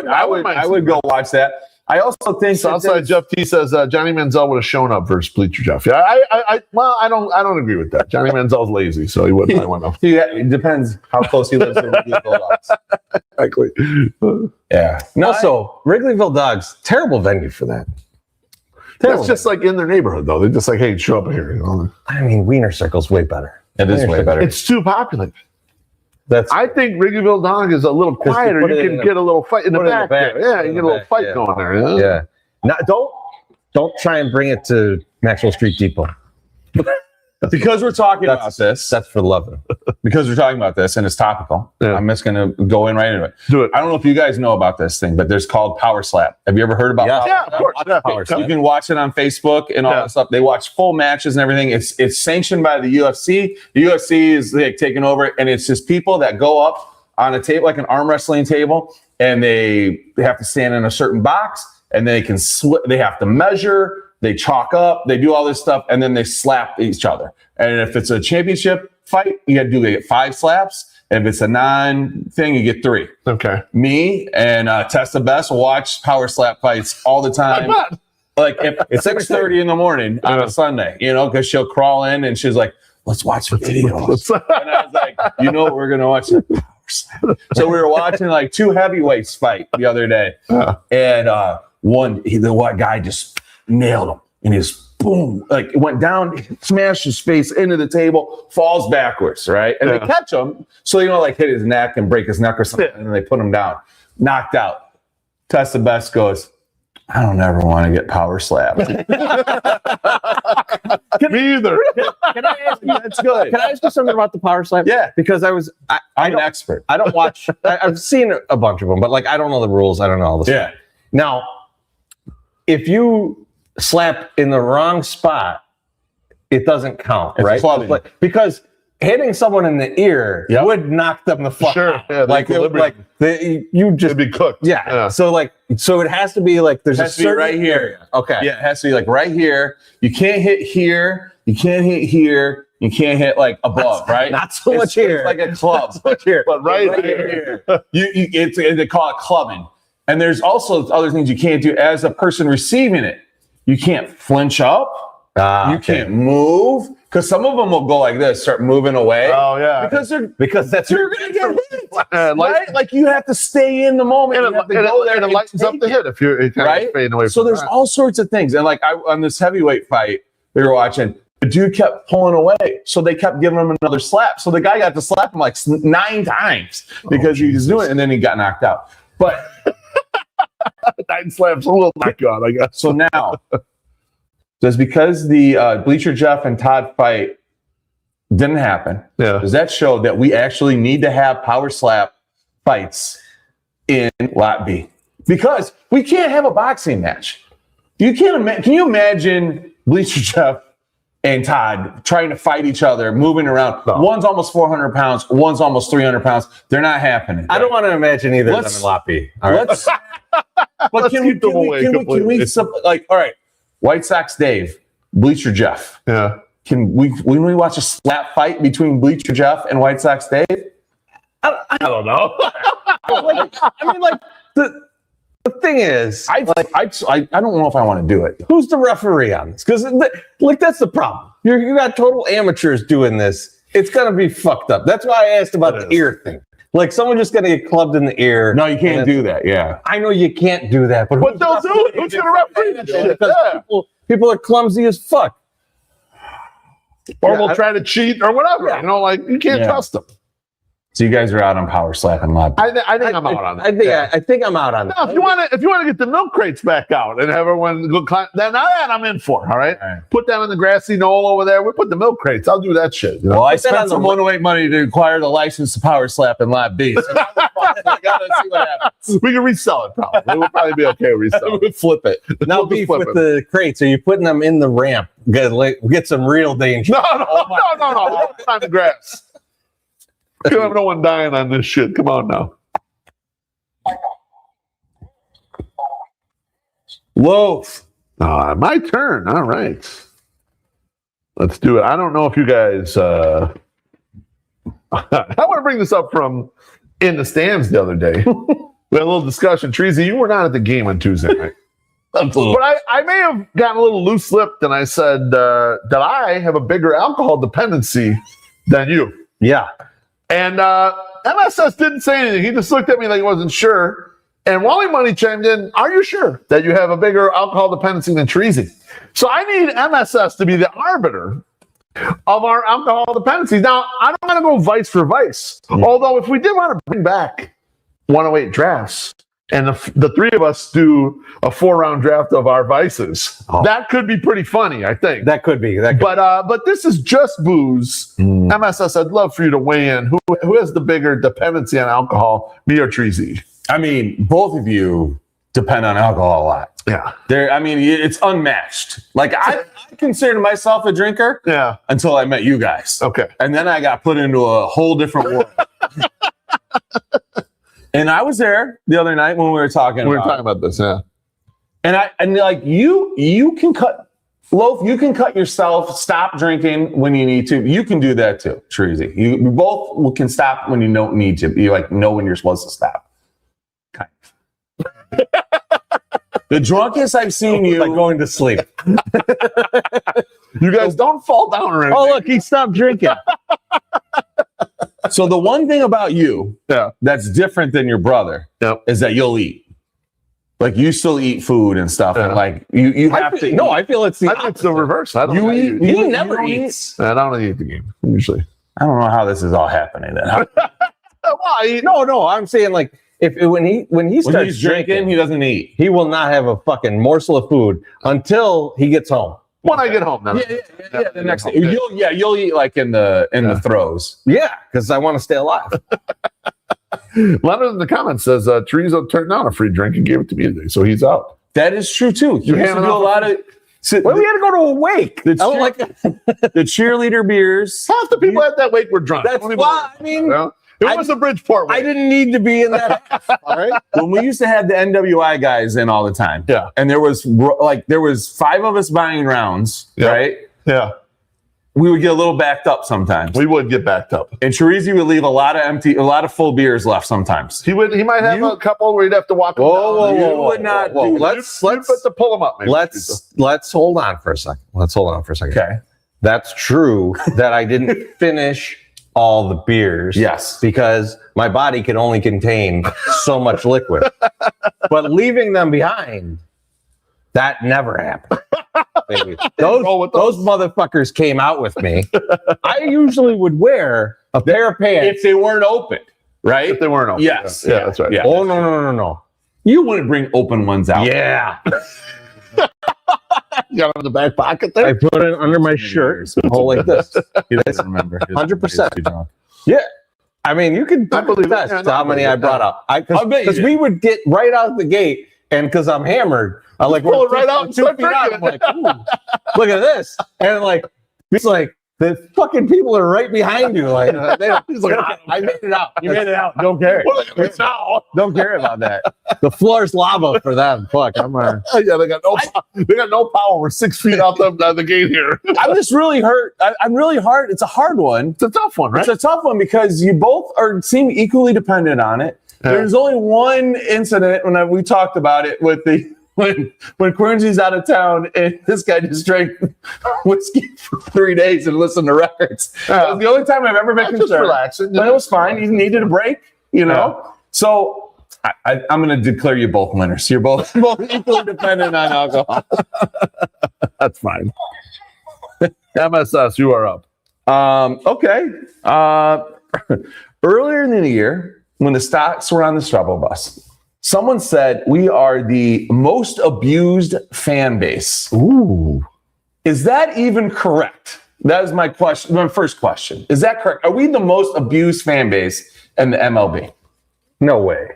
I would go watch that. I also think Southside Jeff T says Johnny Manziel would have shown up versus Bleacher Jeff. Yeah, I don't agree with that. Johnny Manziel's lazy, so he wouldn't. I went up. It depends how close he lives to Wrigleyville Dogs. Exactly. Yeah. Also, Wrigleyville Dogs, terrible venue for that. That's just in their neighborhood, though. They're just hey, show up here. I mean, Wiener Circle's way better. It is way better. It's too popular. I think Wrigleyville Dog is a little quieter. You can get a little fight in the back there. Yeah, you get a little fight going there. Yeah. Now, don't try and bring it to Maxwell Street Depot. Because we're talking about this. That's for love. Because we're talking about this and it's topical. Yeah. I'm just going to go in right into it. Do it. I don't know if you guys know about this thing, but there's called Power Slap. Have you ever heard about Power Slap? Yeah, of course. Power Slap. You can watch it on Facebook and all that stuff. They watch full matches and everything. It's sanctioned by the UFC. The UFC is taking over, and it's just people that go up on a table, like an arm wrestling table, and they have to stand in a certain box, and they can they have to measure. They chalk up, they do all this stuff, and then they slap each other. And if it's a championship fight, you got to get 5 slaps. And if it's a non-thing, you get 3. Okay. Me and Tessa Best watch power slap fights all the time. If it's 6:30 in the morning on a Sunday, because she'll crawl in and she's like, let's watch videos. And I was like, you know what we're going to watch? So we were watching like two heavyweights fight the other day. And the guy just nailed him. And his boom, like it went down, smashed his face into the table, falls backwards, right? And they catch him. So they don't like hit his neck and break his neck or something. And then they put him down. Knocked out. Test the best goes, I don't ever want to get power slapped. Me either. Can I ask you? That's good. Can I ask you something about the power slap? Yeah. Because I'm an expert. I don't watch. I've seen a bunch of them, but like I don't know the rules. I don't know all this. Yeah. Now, if you slap in the wrong spot, it doesn't count, It's right? clubbing. Because hitting someone in the ear would knock them the fuck out. Yeah, you just it'd be cooked. Yeah. So it has to be like there's It a has to be certain right here. area. Okay. Yeah, it has to be like right here. You can't hit here. You can't hit here. You can't hit like above, right? Not so much here. It's like a club. Much here. But right here. They call it clubbing. And there's also other things you can't do as a person receiving it. You can't flinch up. You can't move. Because some of them will go like this, start moving away. Oh, yeah. Because that's you're going to get hit. Like, Right? Like you have to stay in the moment. You have to go there and it and lightens up take the it. hit if you're kind Right? of fading away So from there's that. all sorts of things. And like on this heavyweight fight we were watching, the dude kept pulling away. So they kept giving him another slap. So the guy got to slap him like 9 times because he was doing it, and then he got knocked out. But 9 slaps a little knock out, I guess. so now, just because the Bleacher Jeff and Todd fight didn't happen, does that show that we actually need to have power slap fights in Lot B? Because we can't have a boxing match. You can't. Can you imagine Bleacher Jeff and Todd trying to fight each other, moving around? No. One's almost 400 pounds. One's almost 300 pounds. They're not happening. I don't want to imagine either of them Let's- in Lot B. All right. Let's. But Let's can we keep them away completely. like, all right, White Sox Dave, Bleacher Jeff. Yeah. When we watch a slap fight between Bleacher Jeff and White Sox Dave? I don't know. The thing is, I don't know if I want to do it. who's the referee on this? Because that's the problem. You got total amateurs doing this. It's gonna be fucked up. That's why I asked about the ear thing. Like someone just gonna get clubbed in the ear. No, you can't do that. Yeah. I know you can't do that, but But they'll do it. Who's going to referee this shit? because Yeah. people are clumsy as fuck. Or we'll try to cheat or whatever. You know, like you can't trust them. So you guys are out on power slapping Lot B. I think I'm out on that. I think I'm out on that. Now, if you want to get the milk crates back out and have everyone go climb, then that I'm in for. All right, put them in the grassy knoll over there. We put the milk crates. I'll do that shit. You know? Well, I Put that spent on some the- 108 money to acquire the license to power slap in Lot B. So I gotta see what happens. We can resell it. Probably. We'll probably be okay reselling. We flip it. Now, We'll just beef flip with it. the crates. Are you putting them in the ramp? Get some real danger. No. We don't time the grass. We don't have no one dying on this shit. Come on now. Loaf. My turn. All right. Let's do it. I don't know if you guys. I want to bring this up from in the stands the other day. We had a little discussion. Chorizy, you were not at the game on Tuesday night. But I may have gotten a little loose-lipped, and I said that I have a bigger alcohol dependency than you. Yeah. And MSS didn't say anything. He just looked at me like he wasn't sure. And Wally Money chimed in, are you sure that you have a bigger alcohol dependency than Chorizy? So I need MSS to be the arbiter of our alcohol dependencies. Now, I don't want to go vice for vice. Although if we did want to bring back 108 drafts, and the three of us do a 4-round draft of our vices, that could be pretty funny, I think. That could be. But this is just booze. MSS, I'd love for you to weigh in. Who has the bigger dependency on alcohol, me or Chorizy? I mean, both of you depend on alcohol a lot. Yeah. It's unmatched. Like I considered myself a drinker until I met you guys. Okay. And then I got put into a whole different world. And I was there the other night when we were talking about this, yeah. And like you can cut Loaf, you can cut yourself, stop drinking when you need to. You can do that too, Chorizy. You both can stop when you don't need to. You like know when you're supposed to stop. Kind of. The drunkest I've seen you like going to sleep. You guys don't fall down or anything. Oh, look, he stopped drinking. So the one thing about you that's different than your brother is that you'll eat. Like you still eat food and stuff, and like you have to. No, I feel it's the reverse. I don't You eat. He never eats. I don't eat the game usually. I don't know how this is all happening. Then. No, I'm saying like when he starts drinking, he doesn't eat. He will not have a fucking morsel of food until he gets home. When I get home, then The next day, you'll eat like in the throes. Yeah, because I want to stay alive. Leonard in the comments says Chorizo turned down a free drink and gave it to me today, so he's out. That is true too. You have to do a lot of. Well, we had to go to a wake. The cheerleader beers. Half the people at that wake were drunk. That's why. I mean, it was a Bridgeport wake. I didn't need to be in that half. All right. When we used to have the NWI guys in all the time, and there was 5 of us buying rounds, right? Yeah. We would get a little backed up sometimes. We would get backed up. And Chorizy would leave a lot of full beers left sometimes. He might have a couple where he'd have to walk them down. You would not do. Let's to pull them up. Maybe. Let's hold on for a second. Okay. That's true that I didn't finish all the beers. Yes. Because my body can only contain so much liquid. But leaving them behind, that never happened. Those motherfuckers came out with me. I usually would wear a pair of pants if they weren't open, right? If they weren't open. Yes. Yeah, that's right. Yeah. Oh, no. You wouldn't bring open ones out. Yeah. You got it in the back pocket there? I put it under my shirt. Hold like this. He doesn't remember. 100%. Yeah. I mean, you can believe that. How many I brought up. Because we would get right out the gate, and because I'm hammered, I like pull it right out and 2 feet out. I'm like, ooh, look at this. And like, it's like, the fucking people are right behind you. Like, he's like, I made it out. You made it out. Don't care. Don't care about that. The floor's lava for them. Fuck. They got no power. We're 6 feet out the gate here. I'm just really hurt. I'm really hard. It's a hard one. It's a tough one, right? It's a tough one because you both seem equally dependent on it. Yeah. There's only one incident when we talked about it with when Chorizy's out of town and this guy just drank whiskey for 3 days and listened to records. That was the only time I've ever been concerned. Just relaxing. But it was fine. He needed a break, you know? Yeah. So I'm going to declare you both winners. You're both equally dependent on alcohol. That's fine. MSS, you are up. Okay. Earlier in the year, when the stocks were on the struggle bus, someone said we are the most abused fan base. Ooh. Is that even correct? That is my question. My first question. Is that correct? Are we the most abused fan base in the MLB? No way.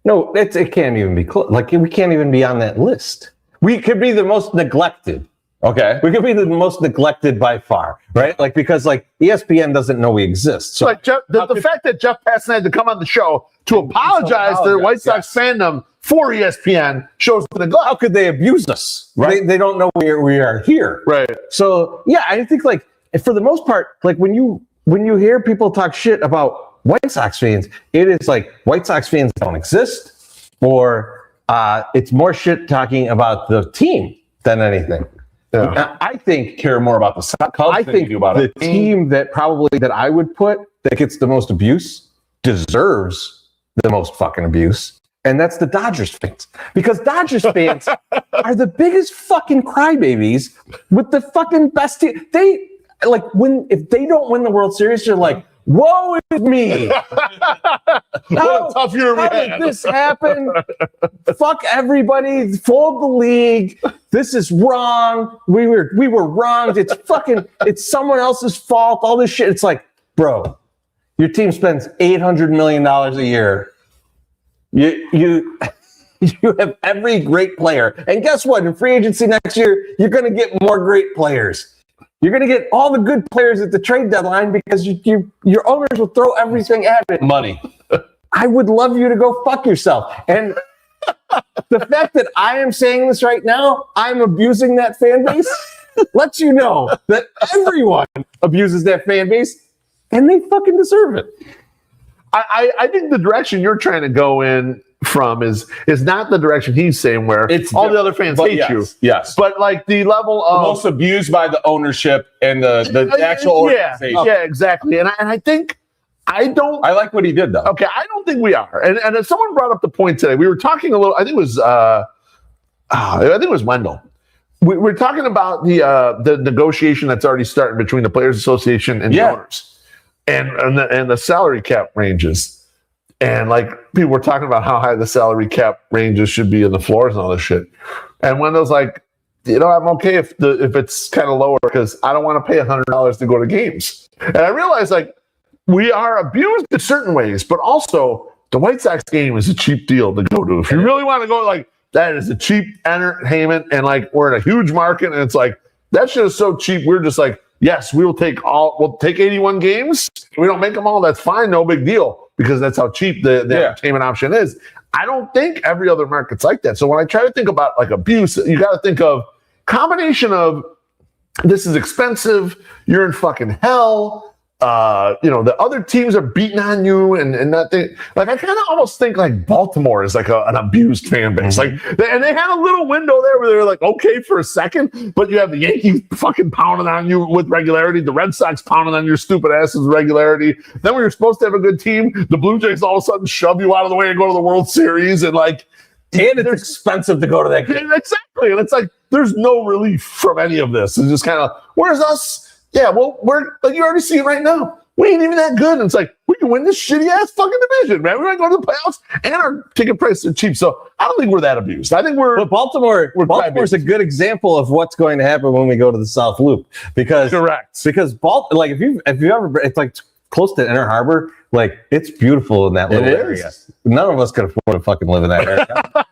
No, it can't even be close. Like, we can't even be on that list. We could be the most neglected. Okay. We could be the most neglected by far, right? Like, because like ESPN doesn't know we exist. So like the fact that Jeff Passan had to come on the show to apologize to the White Sox fandom for ESPN shows the neglect. How could they abuse us? Right? They don't know we are here. Right. So yeah, I think like for the most part, like when you hear people talk shit about White Sox fans, it is like White Sox fans don't exist, or it's more shit talking about the team than anything. Yeah. I think care more about the Cubs I think you do about the team that I would put that gets the most abuse deserves the most fucking abuse, and that's the Dodgers fans. Because Dodgers fans are the biggest fucking crybabies with the fucking best team. They like if they don't win the World Series, they're like, woe is me. What a tough year we had. How did this happen? Fuck everybody. Fold the league. This is wrong. We were wronged. It's someone else's fault. All this shit. It's like, bro, your team spends $800 million a year. You have every great player. And guess what? In free agency next year, you're going to get more great players. You're going to get all the good players at the trade deadline because your owners will throw everything at it. Money. I would love you to go fuck yourself. And the fact that I am saying this right now, I'm abusing that fan base, lets you know that everyone abuses that fan base, and they fucking deserve it. I think the direction you're trying to go in from is not the direction he's saying where It's all the other fans hate you. Yes. But like the level of most abused by the ownership and the actual organization. Yeah, exactly. And I think I like what he did though. Okay, I don't think we are. And if someone brought up the point today, we were talking a little. I think it was Wendell. We're talking about the negotiation that's already starting between the Players Association and the owners, and the salary cap ranges, and like people were talking about how high the salary cap ranges should be in the floors and all this shit. And Wendell's like, I'm okay if it's kind of lower because I don't want to pay $100 to go to games. And I realized like we are abused in certain ways, but also the White Sox game is a cheap deal to go to. If you really want to go, like, that is a cheap entertainment, and like we're in a huge market, and it's like that shit is so cheap. We're just like, yes, we'll take 81 games. If we don't make them all, that's fine, no big deal, because that's how cheap the entertainment option is. I don't think every other market's like that. So when I try to think about like abuse, you got to think of combination of this is expensive, you're in fucking hell. The other teams are beating on you and nothing. Like I kind of almost think like Baltimore is like an abused fan base. Like, and they had a little window there where they were like okay for a second, but you have the Yankees fucking pounding on you with regularity, the Red Sox pounding on your stupid asses with regularity. Then when you're supposed to have a good team, the Blue Jays all of a sudden shove you out of the way and go to the World Series, and like, and it's expensive to go to that game. Exactly, and it's like there's no relief from any of this. It's just kind of where's us. Yeah, well, we're like you already see it right now. We ain't even that good. And it's like, we can win this shitty ass fucking division, man. We're going to go to the playoffs and our ticket prices are cheap. So I don't think we're that abused. I think But Baltimore's a good example of what's going to happen when we go to the South Loop. Because correct. Because like if you ever, it's like close to Inner Harbor, like it's beautiful in that little area. None of us can afford to fucking live in that area.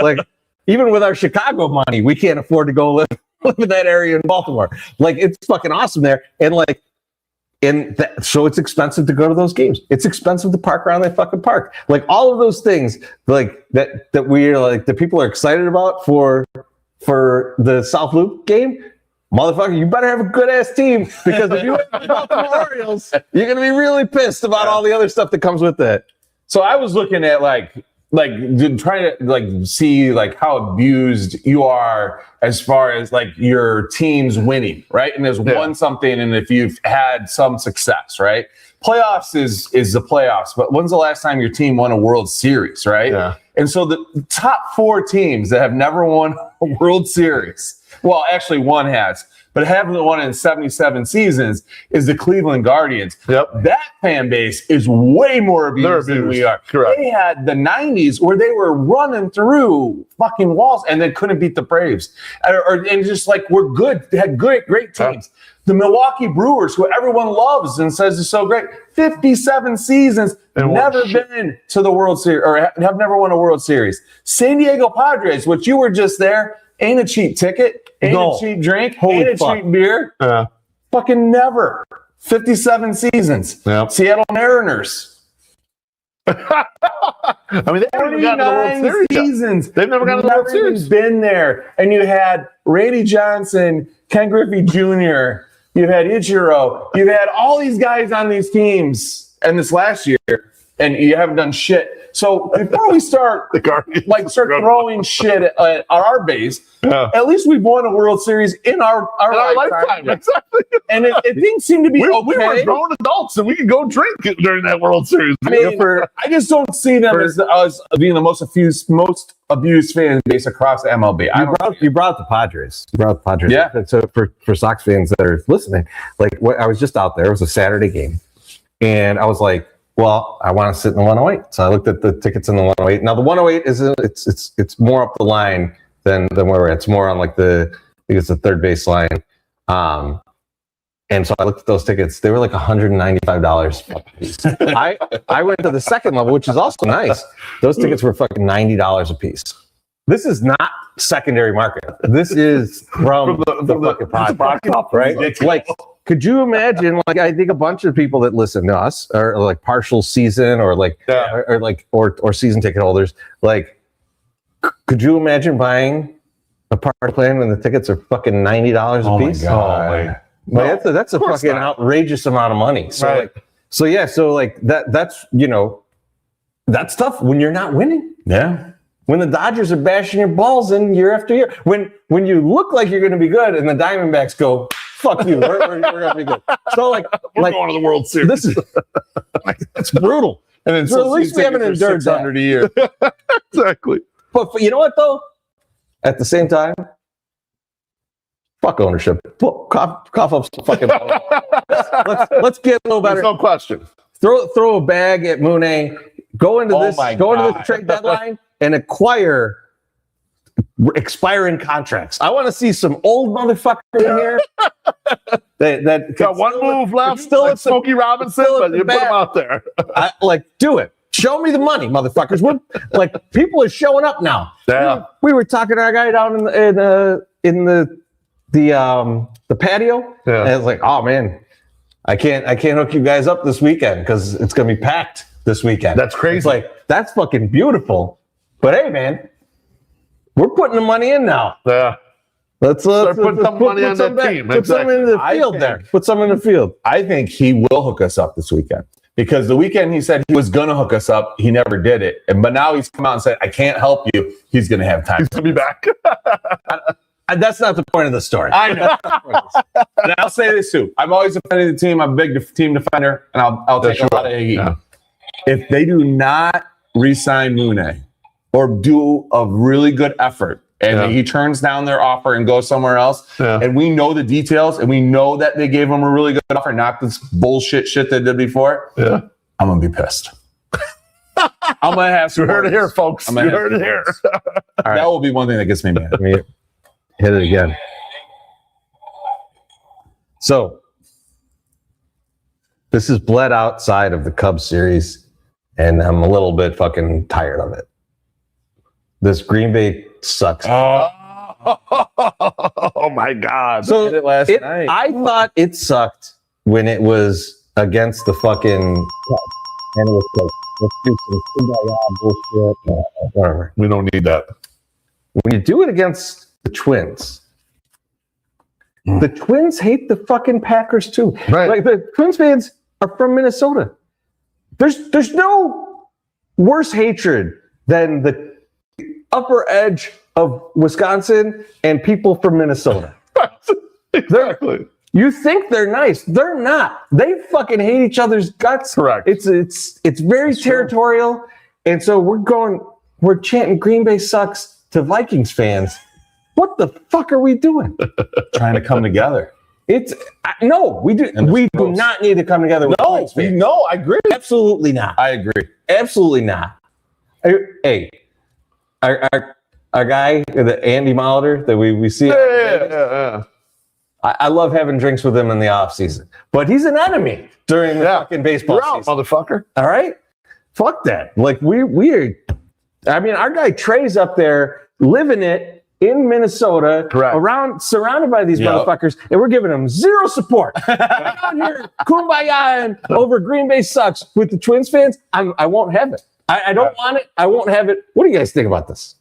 Like even with our Chicago money, we can't afford to go live in that area in Baltimore. Like it's fucking awesome there. And like, so it's expensive to go to those games. It's expensive to park around that fucking park. Like all of those things, like that we're like the people are excited about for the South Loop game. Motherfucker, you better have a good ass team, because if you have the Baltimore Orioles, you're gonna be really pissed about all the other stuff that comes with it. So I was looking at like trying to like see like how abused you are as far as like your team's winning, right? And there's won something, and if you've had some success, right? Playoffs is the playoffs, but when's the last time your team won a World Series, right? Yeah. And so the top 4 teams that have never won a World Series, well, actually one has, but haven't won in 77 seasons, is the Cleveland Guardians. Yep. That fan base is way more abused than we are. Correct. They had the 90s where they were running through fucking walls and then couldn't beat the Braves. And just like, we're good. They had great teams. The Milwaukee Brewers, who everyone loves and says is so great, 57 seasons, never been to the World Series, or have never won a World Series. San Diego Padres, which you were just there, ain't a cheap ticket, ain't a cheap drink, ain't a cheap beer. Fucking never. 57 seasons. Yep. Seattle Mariners. I mean, they've never gotten to the World Series. Seasons. They've never gotten to the World Series. Been there. And you had Randy Johnson, Ken Griffey Jr., you've had Ichiro, you've had all these guys on these teams and this last year, and you haven't done shit. So before we start throwing shit at our base, at least we've won a World Series in our lifetime. Exactly. And it didn't seem to be okay. We were grown adults, and we could go drink during that World Series. I mean, I just don't see them as being the most abused fan base across the MLB. You brought the Padres. Yeah. So for Sox fans that are listening, like I was just out there. It was a Saturday game, and I was like, well, I want to sit in the 108. So I looked at the tickets in the 108. Now the 108 it's more up the line than where we're at. It's more on like I think it's the third base line. And so I looked at those tickets. They were like $195 a piece. I went to the second level, which is also nice. Those tickets were fucking $90 a piece. This is not secondary market. This is from the fucking podcast, right? It's like, could you imagine? Like, I think a bunch of people that listen to us are like partial season or or season ticket holders. Like, could you imagine buying a party plan when the tickets are fucking $90 a piece? My God. Like, that's a fucking outrageous amount of money. So that's That's tough when you're not winning. Yeah. When the Dodgers are bashing your balls in year after year. When you look like you're going to be good and the Diamondbacks go, fuck you, we're going to be good. So we're going to the World Series. This is it's brutal. And then So at least we haven't endured that. a year. Exactly. But you know what though? At the same time, fuck ownership. Cough up some fucking. let's get a little better. There's no question. Throw a bag at Mooney. Go into the trade deadline and acquire expiring contracts. I want to see some old motherfucker in here. that got one move left. Still like Smokey Robinson, but you put him out there. Do it. Show me the money, motherfuckers. We're like people are showing up now. Yeah. We were talking to our guy down in the patio. Yeah. And it's like, oh man, I can't hook you guys up this weekend because it's gonna be packed this weekend. That's crazy. It's like that's fucking beautiful. But hey, man, we're putting the money in now. Yeah. Let's put some money on that team. Put some in the field there. Put some in the field. I think he will hook us up this weekend. Because the weekend he said he was going to hook us up, he never did it. But now he's come out and said, I can't help you. He's going to have time. He's going to be back. That's not the point of the story. I know. And I'll say this too. I'm always defending the team. I'm a big team defender, and I'll take a lot of heat. Yeah. If they do not re-sign Mooney or do a really good effort, and he turns down their offer and goes somewhere else, and we know the details, and we know that they gave him a really good offer, not this bullshit shit they did before, I'm going to be pissed. I'm going to have some. You heard it here, folks. You heard it here. Right. That will be one thing that gets me mad. Hit it again. So, this is bled outside of the Cubs series, and I'm a little bit fucking tired of it. This Green Bay sucks. Oh my God. So last night. I thought it sucked when it was against the fucking and it was like, let's do some bullshit. Whatever. We don't need that. When you do it against the Twins, the Twins hate the fucking Packers too. Right. Like the Twins fans are from Minnesota. There's no worse hatred than the upper edge of Wisconsin and people from Minnesota. Exactly. You think they're nice. They're not. They fucking hate each other's guts. Correct. It's very territorial. And so we're chanting Green Bay sucks to Vikings fans. What the fuck are we doing? Trying to come together. No, we do not need to come together with Vikings fans. No, I agree. Absolutely not. I agree. Absolutely not. Hey, our guy, the Andy Molitor that we see. Yeah. I love having drinks with him in the off season, but he's an enemy during the fucking baseball You're out, season, motherfucker. All right, fuck that. Like we are. I mean, our guy Trey's up there living it in Minnesota, surrounded by these motherfuckers, and we're giving them zero support. Out here, kumbaya over Green Bay sucks with the Twins fans. I won't have it. I don't want it. I won't have it. What do you guys think about this?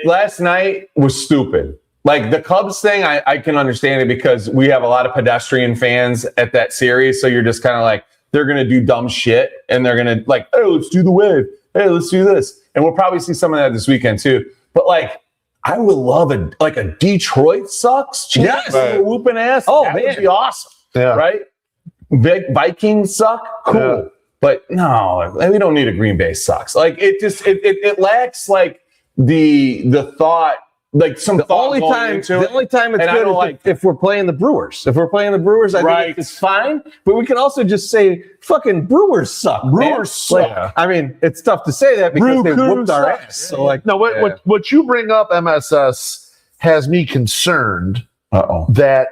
Last night was stupid. Like the Cubs thing, I can understand it because we have a lot of pedestrian fans at that series. So you're just kind of like, they're going to do dumb shit and they're going to like, hey, let's do the wave. Hey, let's do this. And we'll probably see some of that this weekend too. But like, I would love a Detroit sucks. Yes. Whooping ass. Oh, that man. would be awesome. Yeah. Right? Vikings suck. Cool. Yeah. But no, we don't need a Green Bay sucks. Like it lacks like the thought. Like some the only time it's good is if we're playing the Brewers. If we're playing the Brewers, I think it's fine. But we can also just say fucking Brewers suck. Brewers suck. Like, I mean, it's tough to say that because they whooped our ass. So like, no, what you bring up, MSS, has me concerned that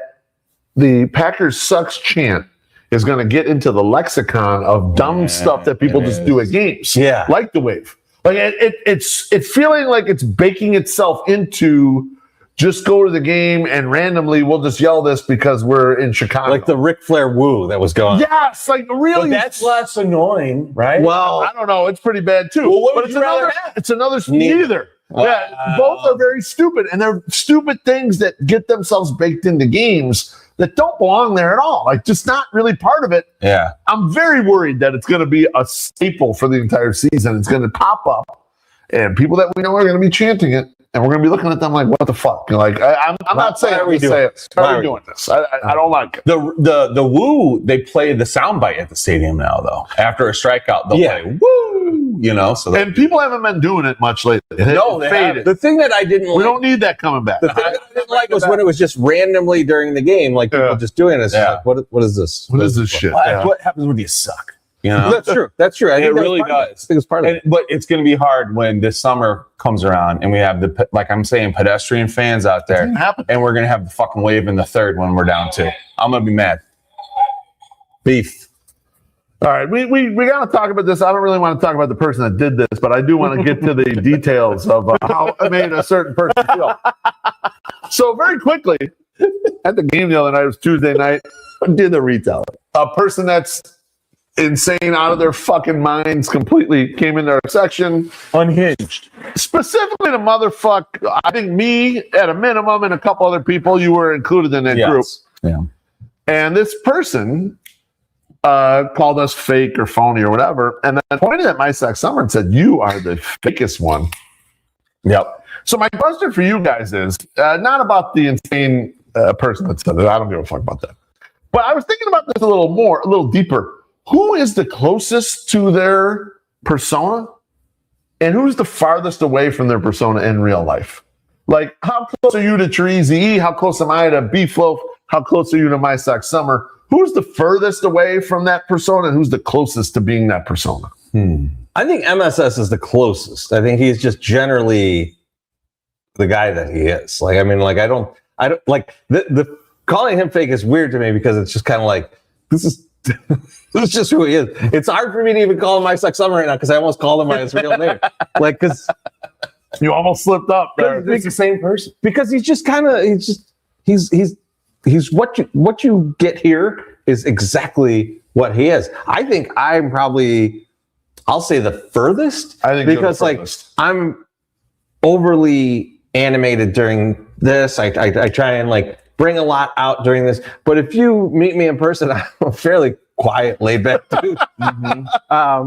the Packers sucks chant is going to get into the lexicon of dumb stuff that people just do at games. Yeah, like the wave. Like it's feeling like it's baking itself into just go to the game and randomly we'll just yell this because we're in Chicago. Like the Ric Flair woo that was going. Yes, like really. But that's less annoying, right? Well, I don't know. It's pretty bad too. Well, what would you rather have? It's another neither. Yeah, both are very stupid, and they're stupid things that get themselves baked into games that don't belong there at all. Like, just not really part of it. Yeah. I'm very worried that it's going to be a staple for the entire season. It's going to pop up, and people that we know are going to be chanting it, and we're going to be looking at them like, what the fuck? Like, I'm not saying are we doing this. Why are we doing this? I don't like it. The woo, they play the soundbite at the stadium now, though. After a strikeout, they'll play woo, you know. So and people haven't been doing it much lately. No, they faded. The thing that I didn't like, we don't need that coming back. The thing that I didn't like was when it was just randomly during the game, like people just doing it. Like, what is this? What is this shit? What happens when you suck? You know? That's true. I think it really does. I think it's part of it. But it's going to be hard when this summer comes around and we have like I'm saying, pedestrian fans out there, and we're going to have the fucking wave in the third when we're down 2. I'm going to be mad. Beef. All right, we got to talk about this. I don't really want to talk about the person that did this, but I do want to get to the details of how it made a certain person feel. So very quickly, at the game the other night, it was Tuesday night, Did the retailer. a person that's insane, out of their fucking minds completely, came in their section. Unhinged. Specifically to motherfuck, I think me at a minimum and a couple other people, you were included in that group. Yeah. And this person called us fake or phony or whatever, and then pointed at MySoxSummer and said, "You are the fakest one." Yep. So my question for you guys is not about the insane person that said it. I don't give a fuck about that. But I was thinking about this a little deeper. Who is the closest to their persona, and who's the farthest away from their persona in real life? Like, how close are you to Chorizy-E? How close am I to BeefLoaf? How close are you to MySoxSummer? Who's the furthest away from that persona, and who's the closest to being that persona? I think MSS is the closest. I think he's just generally the guy that he is. Like, I mean, like, I don't like the calling him fake is weird to me because it's just kind of like, this is just who he is. It's hard for me to even call him MySoxSummer right now because I almost called him by his real name. Like, because you almost slipped up there. It's the same person. Because he's just kind of, he's what you get here is exactly what he is. I think I'm probably, I'll say the furthest. I think because like I'm overly animated during this. I try and like bring a lot out during this. But if you meet me in person, I'm a fairly quiet, laid back dude. I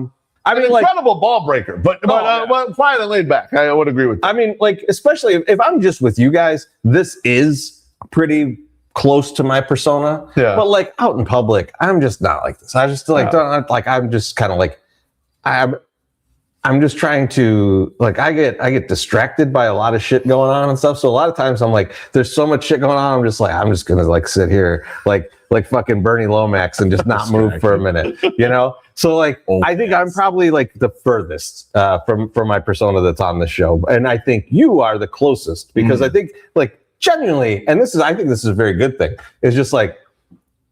mean, like, incredible ball breaker, but quiet and laid back. I would agree with that. I mean, like, especially if I'm just with you guys, this is pretty close to my persona. Yeah. But like out in public, I'm just not like this. I just like don't like. I'm just kind of like I'm just trying to like. I get distracted by a lot of shit going on and stuff. So a lot of times I'm like, there's so much shit going on. I'm just gonna like sit here like fucking Bernie Lomax and just not move for a minute, you know? So like, I think I'm probably like the furthest from my persona that's on the show. And I think you are the closest because I think like genuinely, and I think this is a very good thing. It's just like,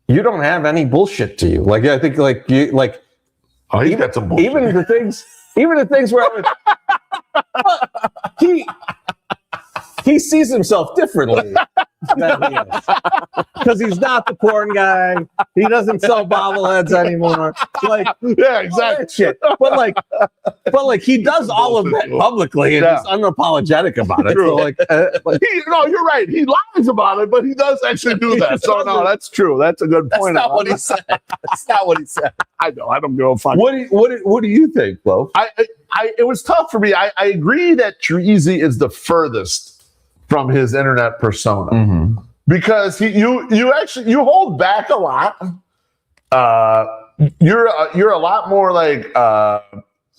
you don't have any bullshit to you. Like, I think like you, like, oh, he's got some bullshit. Even the things where he sees himself differently than he is. Because he's not the porn guy. He doesn't sell bobbleheads anymore. Like, yeah, exactly. Shit. But like he does all of that publicly and he's unapologetic about it. So like, no, you're right. He lies about it, but he does actually do that. So no, that's true. That's a good point. That's not what he said. That's not what he said. I know. I don't give a fuck. What do you think, Flo? It was tough for me. I agree that Chorizy is the furthest from his internet persona because you hold back a lot. You're a lot more like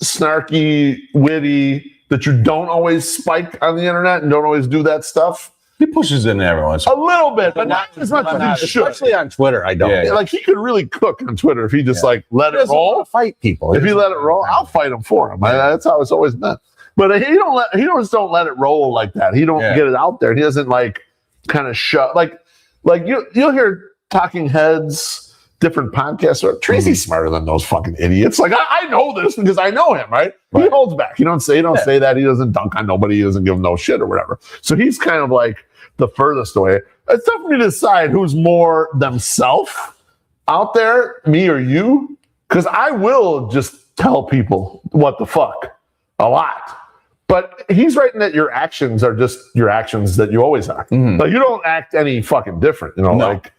snarky, witty, that you don't always spike on the internet and don't always do that stuff. He pushes in there every once. A little bit, but not as much as he should. Especially on Twitter, I don't. Yeah. Like he could really cook on Twitter if he just like let it roll. Fight people. If he let it roll, I'll fight him for him. That's how it's always been. But he don't let it roll like that. He don't get it out there. He doesn't like kind of shut like you'll hear talking heads, different podcasts. Tracy's smarter than those fucking idiots. Like I know this because I know him, right? He holds back. He don't say that. He doesn't dunk on nobody. He doesn't give them no shit or whatever. So he's kind of like the furthest away. It's tough for me to decide who's more themselves out there, me or you, because I will just tell people what the fuck a lot. But he's writing that your actions are just your actions that you always are. Like you don't act any fucking different, you know. No. Like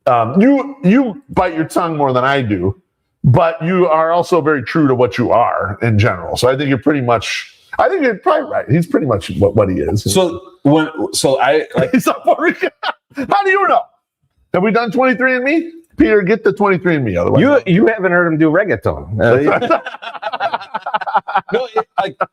you bite your tongue more than I do, but you are also very true to what you are in general. So I think you're probably right. He's pretty much what he is. He's a Puerto Rican. How do you know? Have we done 23andMe? Peter, get the 23andMe. Otherwise, you haven't heard him do reggaeton. No,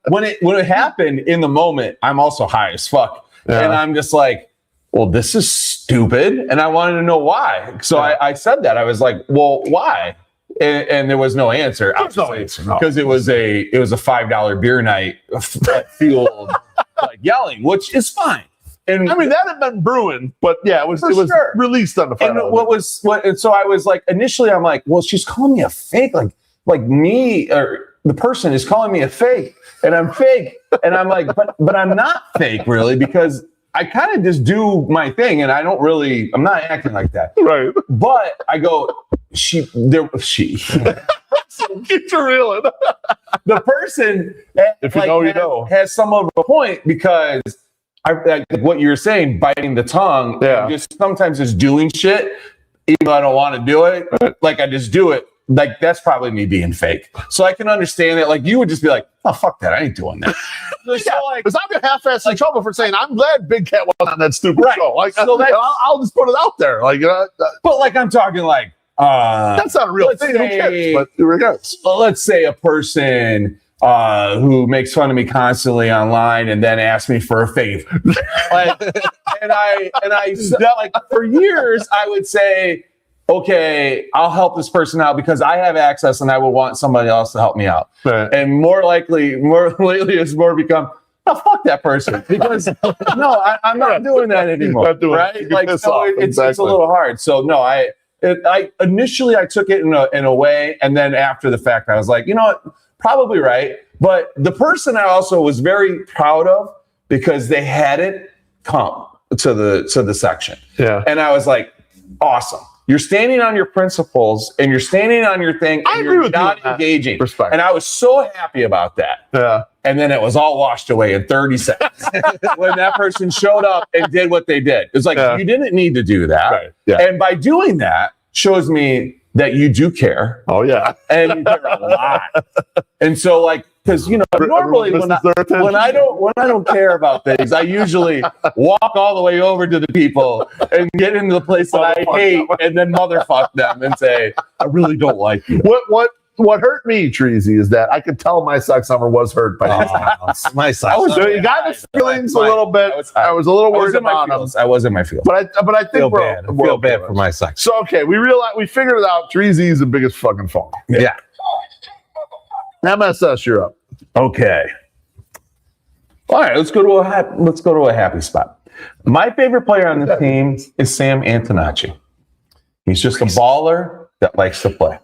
when it happened in the moment, I'm also high as fuck, and I'm just like, well, this is stupid, and I wanted to know why. So I said that. I was like, well, why? And there was no answer. Because it was a $5 beer night fueled like yelling, which is fine. And I mean, that had been brewing, but yeah, it was sure. released on the $5. And so I was like, initially, I'm like, well, she's calling me a fake, like me or the person is calling me a fake, and I'm fake, and I'm like, but I'm not fake really, because I kind of just do my thing, and I'm not acting like that, right? But I go, she. Get your reeling. The person, if you know, you know, has some of a point, because like what you're saying, biting the tongue, just sometimes just doing shit, even though I don't want to do it. Like I just do it. Like that's probably me being fake. So I can understand it. Like you would just be like, "Oh fuck that, I ain't doing that." Because I'm gonna half-ass in trouble for saying I'm glad Big Cat wasn't on that stupid show. Like, so I'll just put it out there. Like, but like I'm talking like that's not a real thing. Who cares? But regardless, let's say a person who makes fun of me constantly online and then asks me for a favor. and I like for years I would say, okay, I'll help this person out because I have access and I would want somebody else to help me out. Right. And more lately, it's more become, oh, fuck that person. Because no, I'm not doing that anymore. Right? Like, so it's a little hard. So no, I initially I took it in a way, and then after the fact, I was like, you know what, probably right. But the person I also was very proud of, because they had it come to the section. Yeah. And I was like, awesome. You're standing on your principles and you're standing on your thing, and you're not engaging. Respect. And I was so happy about that. Yeah. And then it was all washed away in 30 seconds when that person showed up and did what they did. It's like, you didn't need to do that. Right. Yeah. And by doing that shows me that you do care. Oh, yeah. And you care a lot. And so, like, because, you know, normally when I don't care about things, I usually walk all the way over to the people and get into the place that I hate and then motherfuck them and say, I really don't like you. What hurt me, Chorizy, is that I could tell MySoxSummer was hurt by MySoxSummer. You got the feelings a little bit. I was a little worried about him. I was in my feelings. But I think we're feel bad for MySox. So okay, we figured it out. Chorizy is the biggest fucking phone. Yeah. MSS, you're up. Okay. All right, let's go to a happy spot. My favorite player on the team is Sam Antonacci. He's just a baller that likes to play.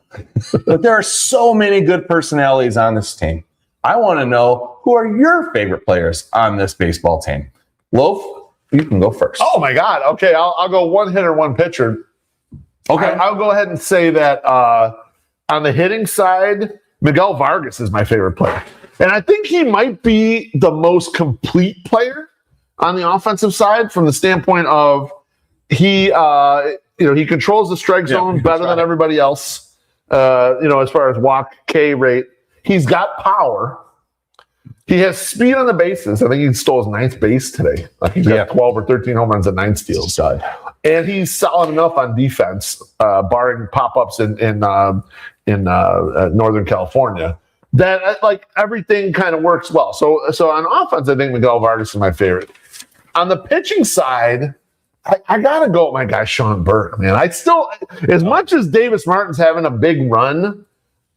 But there are so many good personalities on this team. I want to know, who are your favorite players on this baseball team? Loaf, you can go first. Oh my God. Okay, I'll go one hitter, one pitcher. Okay, I'll go ahead and say that on the hitting side, Miguel Vargas is my favorite player. And I think he might be the most complete player on the offensive side, from the standpoint of he controls the strike zone better than everybody else. As far as walk K rate, he's got power. He has speed on the bases. I think he stole his ninth base today. He's got 12 or 13 home runs and 9 steals. And he's solid enough on defense, barring pop-ups in Northern California, that like everything kind of works well. So on offense, I think Miguel Vargas is my favorite. On the pitching side, I gotta go with my guy Sean Burke, man. I still, as much as Davis Martin's having a big run,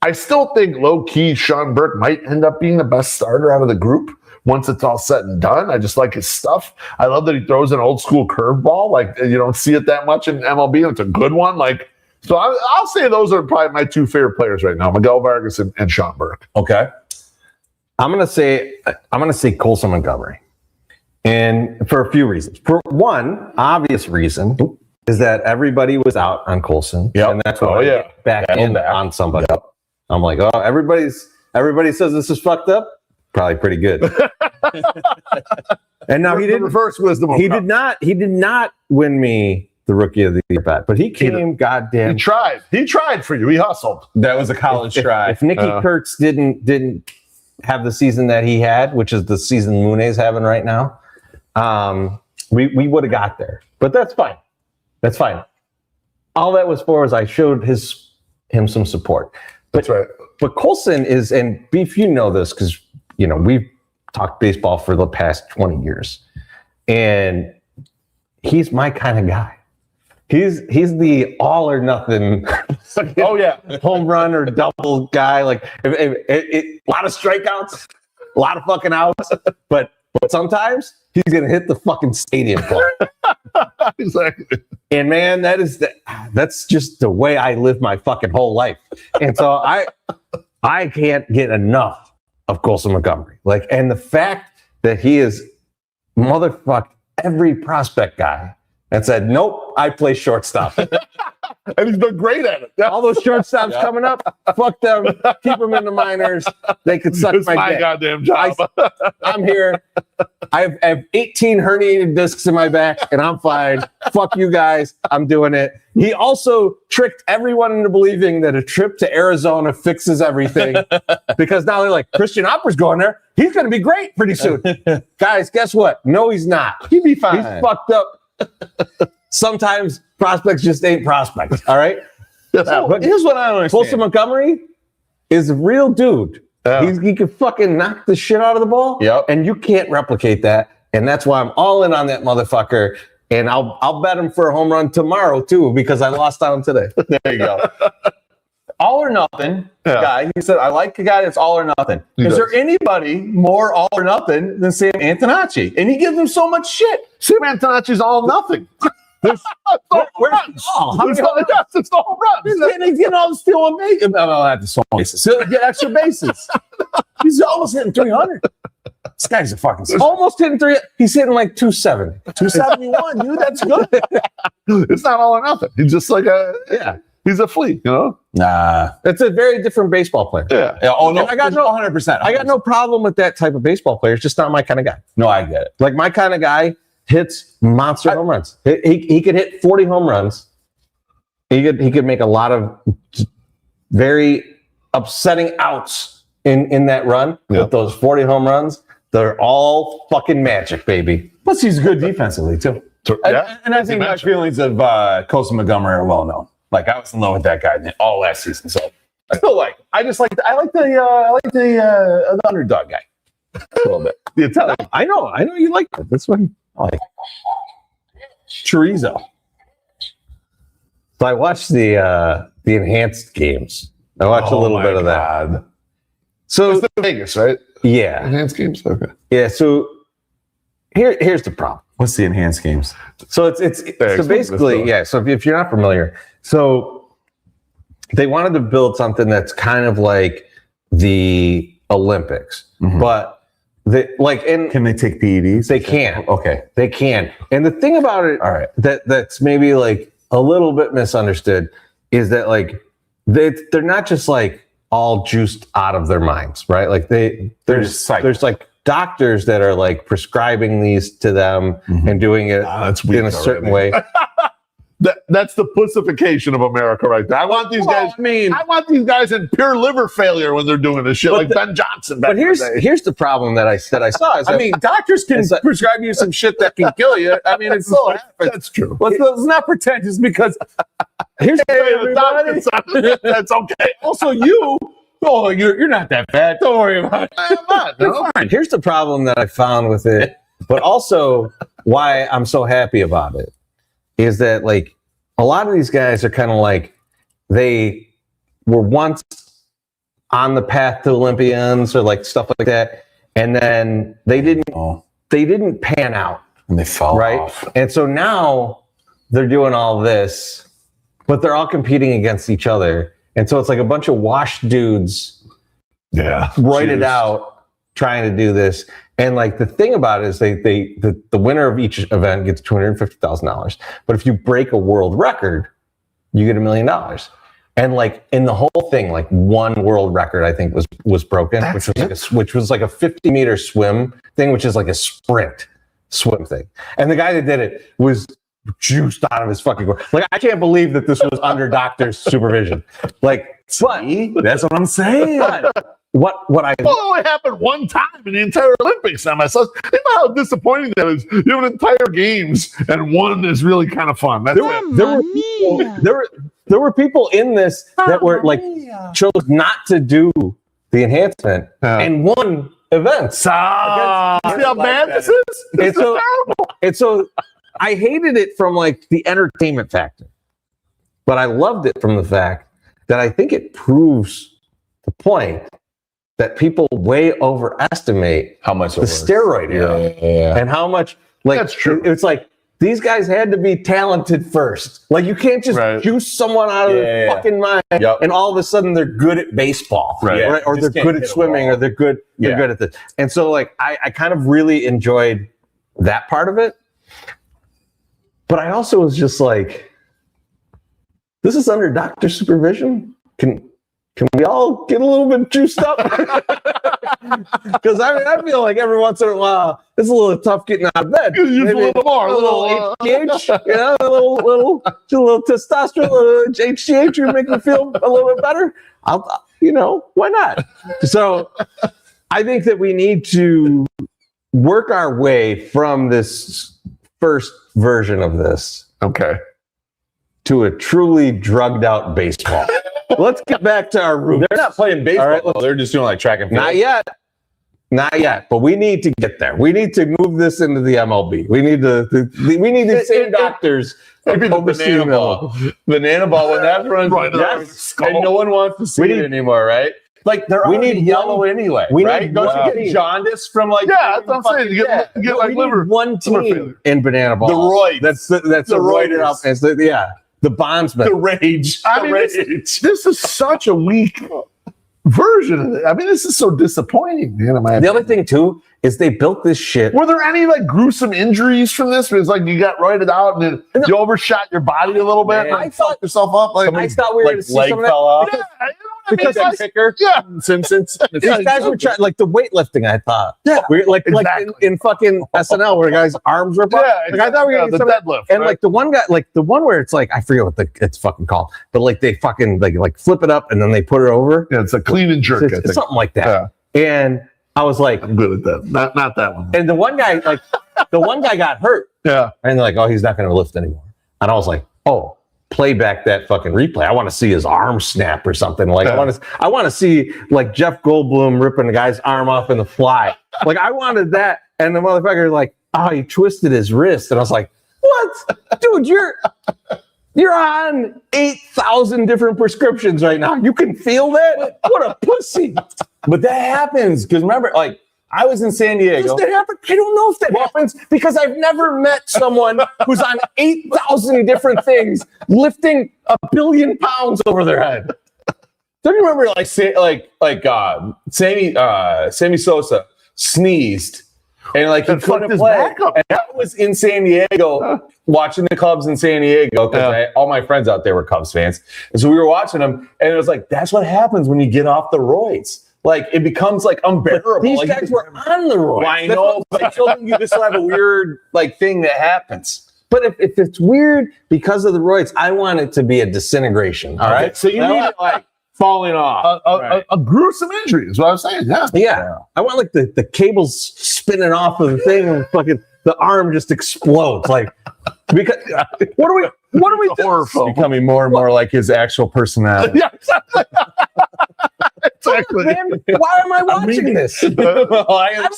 I still think low-key Sean Burke might end up being the best starter out of the group once it's all said and done. I just like his stuff. I love that he throws an old-school curveball. Like, you don't see it that much in MLB, and it's a good one. Like, so I'll say those are probably my two favorite players right now, Miguel Vargas and Sean Burke. Okay. I'm gonna say Colson Montgomery. And for a few reasons. For one, obvious reason is that everybody was out on Colson. Yep. And that's why back on somebody. Yep. I'm like, oh, everybody says this is fucked up. Probably pretty good. And now he didn't reverse wisdom. He did not win me the rookie of the year bet. But he came goddamn. He tried. He tried for you. He hustled. That was a college try. If Nicky Kurtz didn't have the season that he had, which is the season Mune's having right now, we would have got there. But that's fine. That's fine. All that was for is I showed him some support. That's right. But Colson is, and Beef, you know this because we've talked baseball for the past 20 years, and he's my kind of guy. He's the all or nothing. Oh yeah, home run or double guy. Like a lot of strikeouts, a lot of fucking outs, but sometimes he's gonna hit the fucking stadium floor. Exactly. And man, that's just the way I live my fucking whole life. And so I can't get enough of Colson Montgomery. Like, and the fact that he is motherfucked every prospect guy and said, nope, I play shortstop. And he's been great at it. All those shortstops coming up, fuck them, keep them in the minors. They could suck It's my dick. goddamn job. I'm here. I have 18 herniated discs in my back, and I'm fine. Fuck you guys. I'm doing it. He also tricked everyone into believing that a trip to Arizona fixes everything, because now they're like, Christian Opper's going there. He's going to be great pretty soon. Guys, guess what? No, he's not. He'd be fine. He's fucked up. Sometimes prospects just ain't prospects. All right. But here's what I don't understand. Colson Montgomery is a real dude. Yeah. He can fucking knock the shit out of the ball. Yep. And you can't replicate that. And that's why I'm all in on that motherfucker. And I'll bet him for a home run tomorrow too, because I lost on him today. There you go. All or nothing guy. He said, I like a guy that's all or nothing. Is there anybody more all or nothing than Sam Antonacci? And he gives him so much shit. Sam Antonacci's all nothing. There's no runs. How many home runs? It's no runs. He's getting all the stealing bases. Well, not the stolen bases. He'll get extra bases. He's almost hitting 300. This guy's a fucking Almost hitting 3. He's hitting like 270. 271, dude. That's good. It's not all or nothing. He's just like he's a flea, Nah. That's a very different baseball player. Yeah. Oh, no. And I got no 100%. I got no problem with that type of baseball player. It's just not my kind of guy. No, I get it. Like my kind of guy hits monster home runs. He could hit 40 home runs. He could make a lot of very upsetting outs in that run. Yeah. With those 40 home runs, they're all fucking magic, baby. Plus, he's good defensively, too. Yeah. And I think my feelings of Colson Montgomery are well known. Like, I was in love with that guy all last season. So I still like him. I like the underdog guy a little bit. The Italian. I know you like that. That's what I like chorizo. So I watched the enhanced games. I watched a little bit of that. So It's the Vegas, right? yeah, Enhanced games? Okay. yeah. So here's the problem. What's the enhanced games? So it's so basically, yeah. So if you're not familiar, so they wanted to build something that's kind of like the Olympics, but Can they take PEDs? they can. Okay. They can. And the thing about it, All right. that's maybe like a little bit misunderstood is that like they're not just like all juiced out of their minds, right? Like there's like doctors that are like prescribing these to them and doing it that's weak in a certain way. That's the pussification of America right there. I want these guys. I want these guys in pure liver failure when they're doing this shit, like Ben Johnson. But here's the problem that I saw. Is that, doctors can prescribe you some shit that can kill you. I mean, it's so happens. That's true. Let's not pretend just because. here's The doctor, that's okay. Also, you're not that bad. Don't worry about it. I'm not. No? Here's the problem that I found with it, but also why I'm so happy about it is that like a lot of these guys are kind of like they were once on the path to Olympians or like stuff like that, and then they didn't pan out, And they fall off. And so now they're doing all this, but they're all competing against each other, and so it's like a bunch of washed dudes, it out trying to do this. And like the thing about it is the winner of each event gets $250,000. But if you break a world record, you get $1 million. And like in the whole thing, like one world record I think was broken, which was like a 50-meter swim thing, which is like a sprint swim thing. And the guy that did it was juiced out of his fucking core. Like, I can't believe that this was under doctor's supervision. Like, See? That's what I'm saying. what I Well, it only happened one time in the entire Olympics. Think about how disappointing that is. You have an entire games and one is really kind of fun. That's there were people in this that were like chose not to do the enhancement and won events. see how bad this is? This is terrible. And so I hated it from like the entertainment factor, but I loved it from the fact that I think it proves the point that people way overestimate How much the steroid era and how much like That's true. It's like these guys had to be talented first. Like you can't just juice someone out of their fucking mind and all of a sudden they're good at baseball, right? Or they're good at swimming, or they're good at this. And so like I kind of really enjoyed that part of it, but I also was just like, this is under doctor supervision. Can we all get a little bit juiced up? Because I feel like every once in a while it's a little tough getting out of bed. Maybe a little more, a little HGH, a little testosterone, a little HGH would make me feel a little bit better. Why not? So I think that we need to work our way from this first version of this, to a truly drugged out baseball. Let's get back to our roots. They're not playing baseball. All right, they're just doing like track and field. Not yet. But we need to get there. We need to move this into the MLB. We need the same doctors. Maybe the banana ball. Banana ball when that runs and no one wants to see it anymore, right? Like we need yellow anyway. Right? Don't you get jaundice from like? Yeah, that's what I'm saying. You get like liver. One team in banana ball. The roid. That's the roided up. The bondsman. The rage. This is such a weak version of it. I mean, this is so disappointing, man. The other thing too is they built this shit. Were there any like gruesome injuries from this? It's like you got roided out and then you overshot your body a little bit. I thought yourself up. Like I thought we were going to see leg some of fell off. Yeah, because that kicker. Yeah. Simpsons. These guys were trying, like the weightlifting. I thought, like in fucking SNL where the guy's arms rip off. Yeah, Like I thought we were the going to deadlift. and like the one guy, like the one where it's like I forget what it's fucking called, but like they fucking like flip it up and then they put it over. Yeah, it's a clean and jerk. It's something like that. Yeah. And I was like, I'm good at that. Not that one. And the one guy got hurt. Yeah. And they're like, oh, he's not going to lift anymore. And I was like, oh. Play back that fucking replay. I want to see his arm snap or something. Like I want to see like Jeff Goldblum ripping the guy's arm off in the fly. Like I wanted that, and the motherfucker like, oh, he twisted his wrist, and I was like, what, dude? You're on 8,000 different prescriptions right now. You can feel that? What a pussy! But that happens because remember, like. I was in San Diego. Does that happen? I don't know if that happens because I've never met someone who's on 8,000 different things lifting 1 billion pounds over their head. Don't you remember Sammy Sosa sneezed and like he couldn't play. And I was in San Diego watching the Cubs in San Diego because all my friends out there were Cubs fans. And so we were watching them and it was like, that's what happens when you get off the roids. Like it becomes like unbearable. But these guys were on the road. I know, but you just have a weird like thing that happens. But if it's weird because of the roids, I want it to be a disintegration. All right. So you need it like falling off. A gruesome injury is what I'm saying. Yeah. I want like the cables spinning off of the thing and fucking the arm just explodes. Like because what are we doing? Becoming more and more like his actual personality. Yeah, exactly. Exactly. Man, why am I watching this? I'm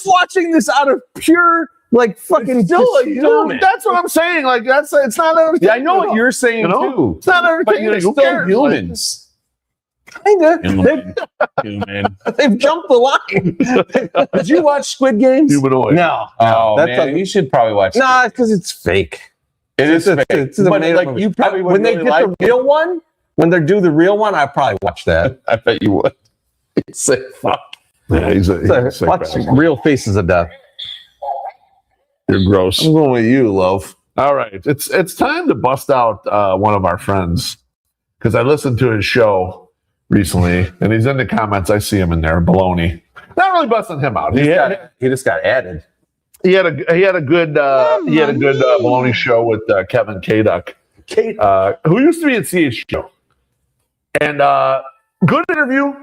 watching this out of pure like fucking fulfillment. That's what I'm saying. Like it's not everything. Yeah, I know what you're saying too. It's not everything. But you're still humans. Kinda. Human. They've jumped the line. Did you watch Squid Games? Humanoid. No. Oh man, you should probably watch. Nah, it's because it's fake. It is fake. It's a but made-up like movie. you probably would when they really get like the real one, when they do the real one, I'd probably watch that. I bet you would. Say fuck. Yeah, he's a sick watch bastard. Real Faces of Death. You're gross. I'm going with you, Loaf. All right, it's time to bust out one of our friends because I listened to his show recently and he's in the comments. I see him in there. Baloney. Not really busting him out. He just got added. He had a good baloney show with Kevin K-Duck, who used to be at CHGO. And good interview,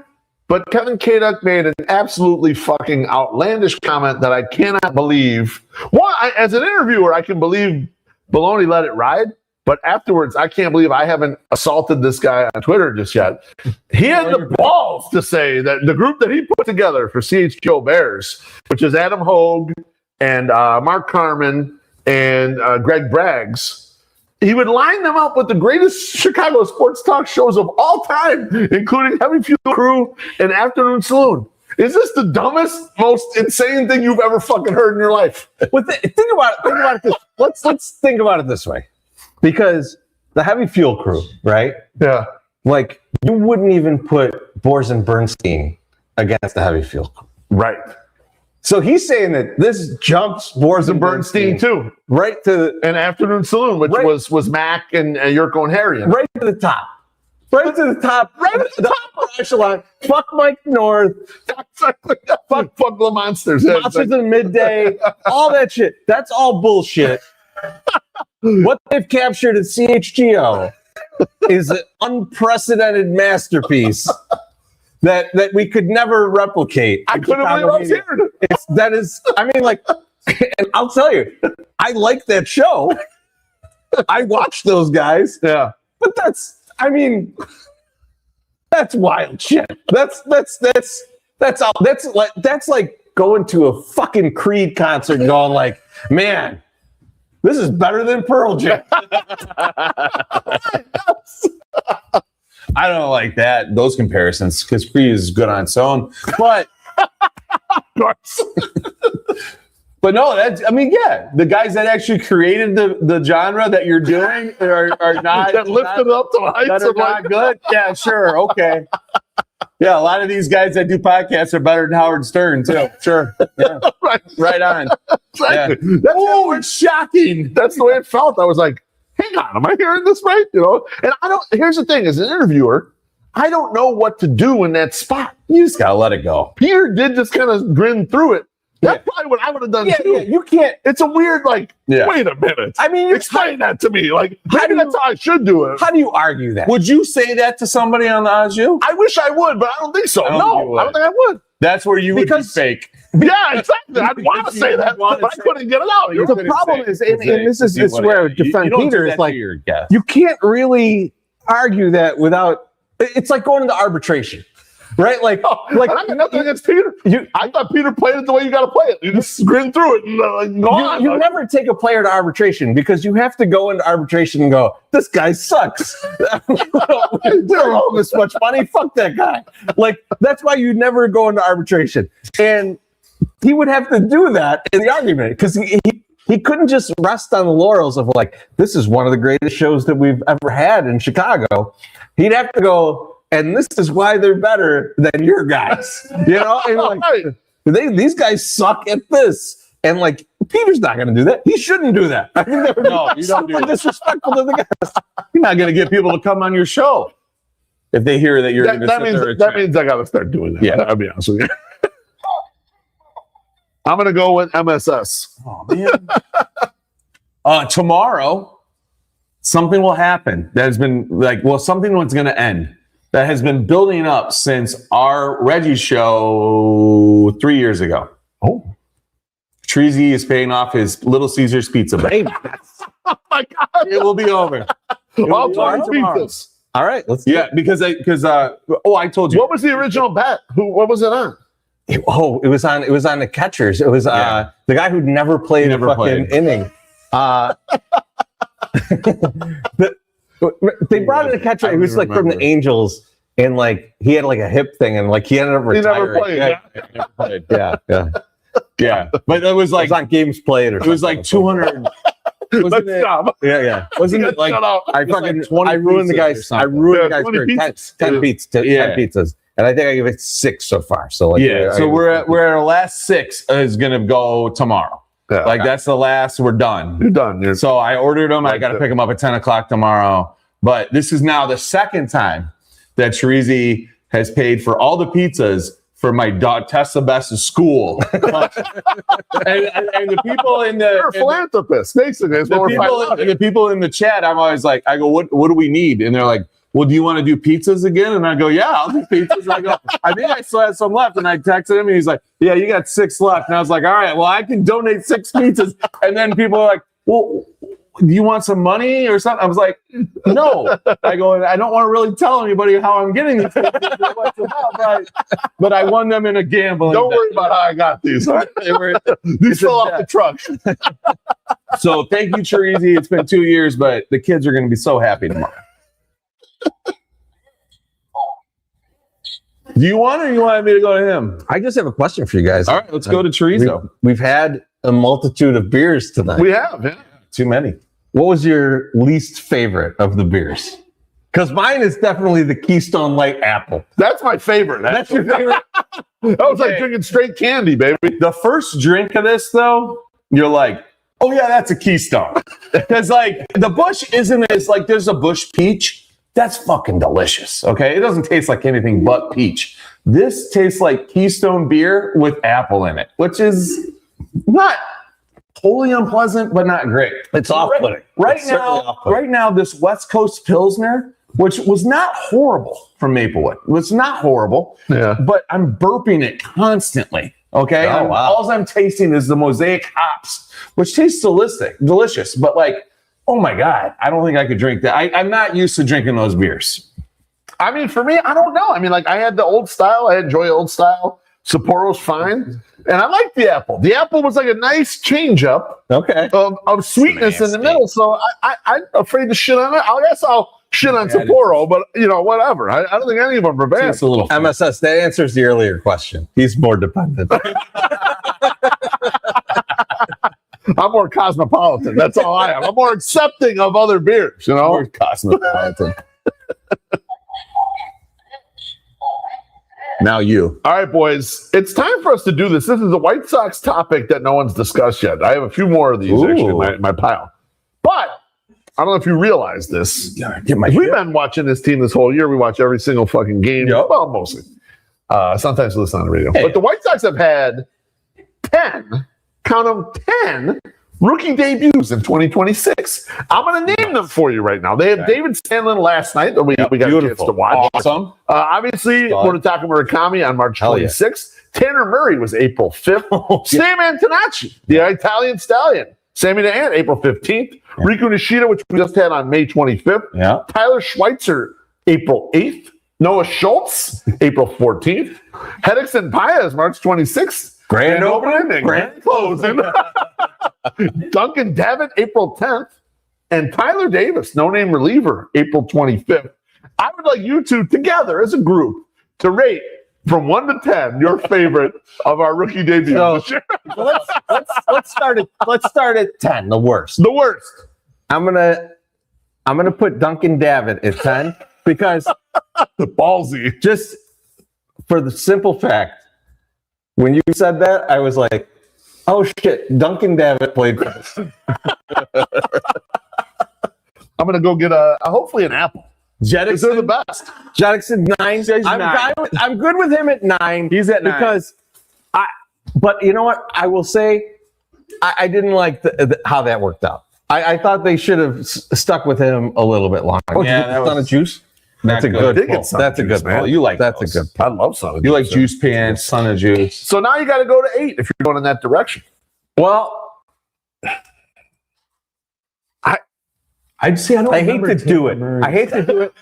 but Kevin K-Duck made an absolutely fucking outlandish comment that I cannot believe. One, as an interviewer, I can believe baloney let it ride, but afterwards, I can't believe I haven't assaulted this guy on Twitter just yet. He had the balls to say that the group that he put together for CHGO Bears, which is Adam Hogue and Mark Carman and Greg Braggs, he would line them up with the greatest Chicago sports talk shows of all time, including Heavy Fuel Crew and Afternoon Saloon. Is this the dumbest, most insane thing you've ever fucking heard in your life? Well, think about it this. Let's think about it this way, because the Heavy Fuel Crew, right? Yeah. Like, you wouldn't even put Bors and Bernstein against the Heavy Fuel Crew, right? So he's saying that this jumps Bors and Bernstein too, right to an Afternoon Saloon, which was Mac and Yurko and Harry, right to the top, right to the top echelon. Fuck Mike North, fuck the Monsters, Monsters in Midday, all that shit. That's all bullshit. What they've captured at CHGO is an unprecedented masterpiece that we could never replicate. I couldn't believe I was here. And I'll tell you, I like that show. I watch those guys. Yeah. But that's wild shit. That's like going to a fucking Creed concert and going like, man, this is better than Pearl Jam. I don't like those comparisons, because Creed is good on its own. But but no, the guys that actually created the genre that you're doing are not that lifted up to the heights that are of not good. Yeah, sure, okay. Yeah, a lot of these guys that do podcasts are better than Howard Stern too. Sure, yeah. right on. Exactly. Yeah. It's shocking. That's the way it felt. I was like, hang on, am I hearing this right? And here's the thing, as an interviewer, I don't know what to do in that spot. You just gotta let it go. Peter did just kind of grin through it. That's probably what I would have done too. Yeah, you can't. It's a weird, wait a minute. I mean, explain that to me. Maybe that's how I should do it. How do you argue that? Would you say that to somebody on the Ozu? I wish I would, but I don't think so. I don't think I would. That's where you would be fake. Yeah, exactly. I'd want to say that, but I couldn't get it out. The problem is, and this is where I defend Peter, is like, you can't really argue that without, it's like going into arbitration. Right? I got nothing against Peter. I thought Peter played it the way you got to play it. You just grin through it and go on. You never take a player to arbitration, because you have to go into arbitration and go, this guy sucks. They're all this much money. Fuck that guy. That's why you never go into arbitration. And he would have to do that in the argument, because he couldn't just rest on the laurels of this is one of the greatest shows that we've ever had in Chicago. He'd have to go, and this is why they're better than your guys, And these guys suck at this, and Peter's not going to do that. He shouldn't do that. I think that would be super disrespectful to the guys. You're not going to get people to come on your show if they hear that you're going to sit there. That means I got to start doing that. Yeah, I'll be honest with you. I'm going to go with MSS. Oh man. Tomorrow, something will happen that has been something was going to end. That has been building up since our Reggie show 3 years ago. Oh. Chorizy-E is paying off his Little Caesars pizza bet. Oh my God. It will be over. I'll try pizzas. All right. Let's because I told you. What was the original bet? What was it on? It was on the catchers. It was the guy who'd never played a fucking inning. They brought in a catcher. He was from the Angels, and he had a hip thing, and he ended up retiring. He never played. Yeah. But it was on games played, or it was 200. Wasn't it? Yeah. Wasn't it I ruined the guy's. I ruined the guy's career. 10 pizzas, and I think I gave it 6 so far. So so we're at our last 6 is gonna go tomorrow. Yeah, that's the last. We're done. You're done. So I ordered them. I got to pick them up at 10 o'clock tomorrow. But this is now the second time that Chorizy has paid for all the pizzas for my dog test the best of school. and the people in You're a philanthropist, basically. The people in the chat, I'm always like, I go, what do we need? And they're like, well, do you want to do pizzas again? And I go, yeah, I'll do pizzas. And I go, I think I still have some left. And I texted him and he's like, yeah, you got 6 left. And I was like, all right, well, I can donate 6 pizzas. And then people are like, well, do you want some money or something? I was like, no. I go, I don't want to really tell anybody how I'm getting these pizzas, but I won them in a gambling. Don't worry about how I got these. These fell off the truck. So thank you, Chorizy. It's been 2 years, but the kids are going to be so happy tomorrow. Do you want or you want me to go to him? I just have a question for you guys. All right, let's go to Chorizo. We've had a multitude of beers tonight. We have, yeah. Too many. What was your least favorite of the beers? Because mine is definitely the Keystone Light Apple. That's my favorite. That's your favorite? That was like drinking straight candy, baby. The first drink of this, though, you're like, oh, yeah, that's a Keystone. Because, like, the Bush isn't as, like, there's a Bush peach. That's fucking delicious, okay? It doesn't taste like anything but peach. This tastes like Keystone beer with apple in it, which is not totally unpleasant, but not great. It's off-putting. Right now, this West Coast Pilsner, which was not horrible from Maplewood. It was not horrible, but I'm burping it constantly, okay? Oh, wow. All I'm tasting is the Mosaic hops, which tastes delicious, but like, oh my God, I don't think I could drink that. I'm not used to drinking those beers. I mean, for me, I don't know. I mean, like I had the old style. I enjoy old style. Sapporo's fine. And I like the apple. The apple was like a nice change up of sweetness in the middle. So I'm afraid to shit on it. I guess I'll shit on Sapporo, but you know, whatever. I don't think any of them are bad. It's a little MSS, that answers the earlier question. He's more dependent. I'm more cosmopolitan. That's all I am. I'm more accepting of other beers, you know? More cosmopolitan. Now you. All right, boys. It's time for us to do this. This is a White Sox topic that no one's discussed yet. I have a few more of these actually in my pile. But I don't know if you realize this. We've been watching this team this whole year. We watch every single fucking game. Yep. Well, mostly. Sometimes we listen on the radio. But the White Sox have had 10, count them, 10 rookie debuts in 2026. I'm going to name them for you right now. They had David Stanlon last night that we got a chance to watch. Awesome. Obviously, Munetaka Murakami on March 26th. Tanner Murray was April 5th. Sam Antonacci, the Italian Stallion. Sammy the Ant, April 15th. Rikuu Nishida, which we just had on May 25th. Yeah. Tyler Schweitzer, April 8th. Noah Schultz, April 14th. Hedrickson Paez, March 26th. Grand opening and grand closing. Duncan Davitt, April 10th. And Tyler Davis, no-name reliever, April 25th. I would like you two together as a group to rate from 1 to 10 your favorite of our rookie debuts this year. Let's start at 10, the worst. The worst. I'm gonna put Duncan Davitt at 10 because ballsy. Just for the simple fact, when you said that, I was like, oh shit, Duncan Davitt played for us. I'm going to go get hopefully an apple. Jettickson, they're the best. Jettickson 9. I'm good with him at 9. He's at 9. Because but you know what? I will say, I didn't like how that worked out. I thought they should have stuck with him a little bit longer. Oh, yeah, that was juice. That's a good pull. That's a good pull. You like that's a good pull. I love Son of Juice. You like Juice Pants, Son of Juice. So now you got to go to 8 if you're going in that direction. Well, I hate to do it.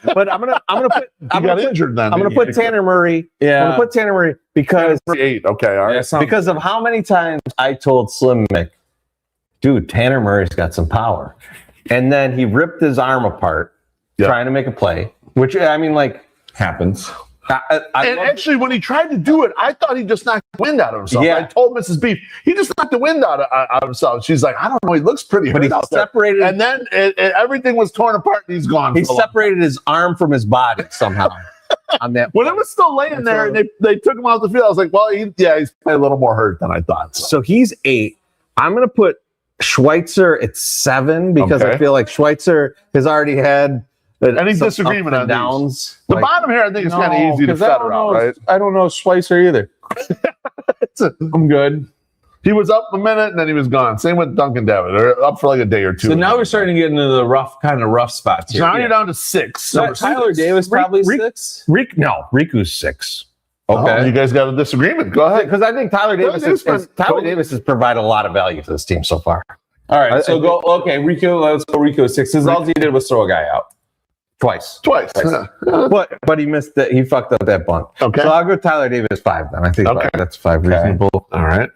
But I'm gonna put. I'm gonna put Tanner Murray. Yeah. I'm gonna put Tanner Murray because 8. Okay, all right. Yeah, because of how many times I told Slim Mick, dude, Tanner Murray's got some power, and then he ripped his arm apart trying to make a play, which I mean, like happens. Actually, when he tried to do it, I thought he just knocked the wind out of himself. Yeah. I told Mrs. Beef, he just knocked the wind out of himself. She's like, I don't know, he looks pretty hurt out separated, there. And then everything was torn apart and he's gone. He separated his arm from his body somehow. On that when it was still laying there and they took him out the field, I was like, well, he's probably a little more hurt than I thought. So he's 8. I'm going to put Schweitzer at 7 because I feel like Schweitzer has already had Any some disagreement ups on and these? downs? The bottom here, I think, is kind of easy to 'cause I feather don't out, know- right? I don't know Schweitzer either. I'm good. He was up a minute and then he was gone. Same with Duncan David. They're up for like a day or two. So now we're starting to get into the rough spots here. So now you're down to 6. So Tyler Davis probably 6. Riku's 6. Okay. you guys got a disagreement. Go ahead. Because I think Tyler Davis has provided a lot of value to this team so far. All right. So go. Okay, Rikuu. Let's go. Rikuu 6. Because all he did was throw a guy out. Twice. Yeah. But he missed that. He fucked up that bunt. Okay. So I'll go Tyler Davis 5 then. I think that's 5 reasonable. All right.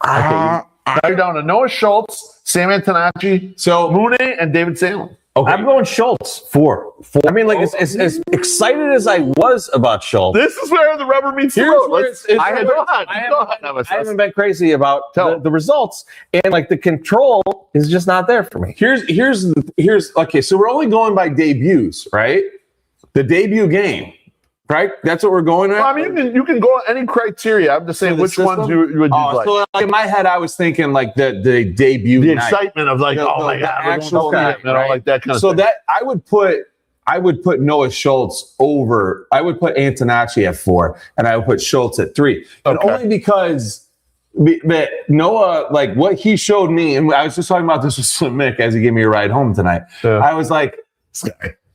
Now you're down to Noah Schultz, Sam Antonacci, So Mooney, and David Salem. I'm going Schultz 4. I mean, like as excited as I was about Schultz, This is where the rubber meets the Here's road. where Let's- it's- I it's- go ahead. I Go ahead, I haven't been crazy about the results, and like the control is just not there for me. here's okay. So we're only going by debuts, right? The debut game, right? That's what we're going at. Well, I mean, you can go on any criteria. I'm just saying the which ones system? you would you like. So like in my head, I was thinking like the debut The night. excitement of like, The- oh my the god, we're actual going to night, see it, you know, right? like that kind of So thing. that I would put Noah Schultz over. I would put Antonacci at 4, and I would put Schultz at 3, and Okay. only because but Noah, like what he showed me, and I was just talking about this with Slim Mick as he gave me a ride home tonight. Yeah. I was like,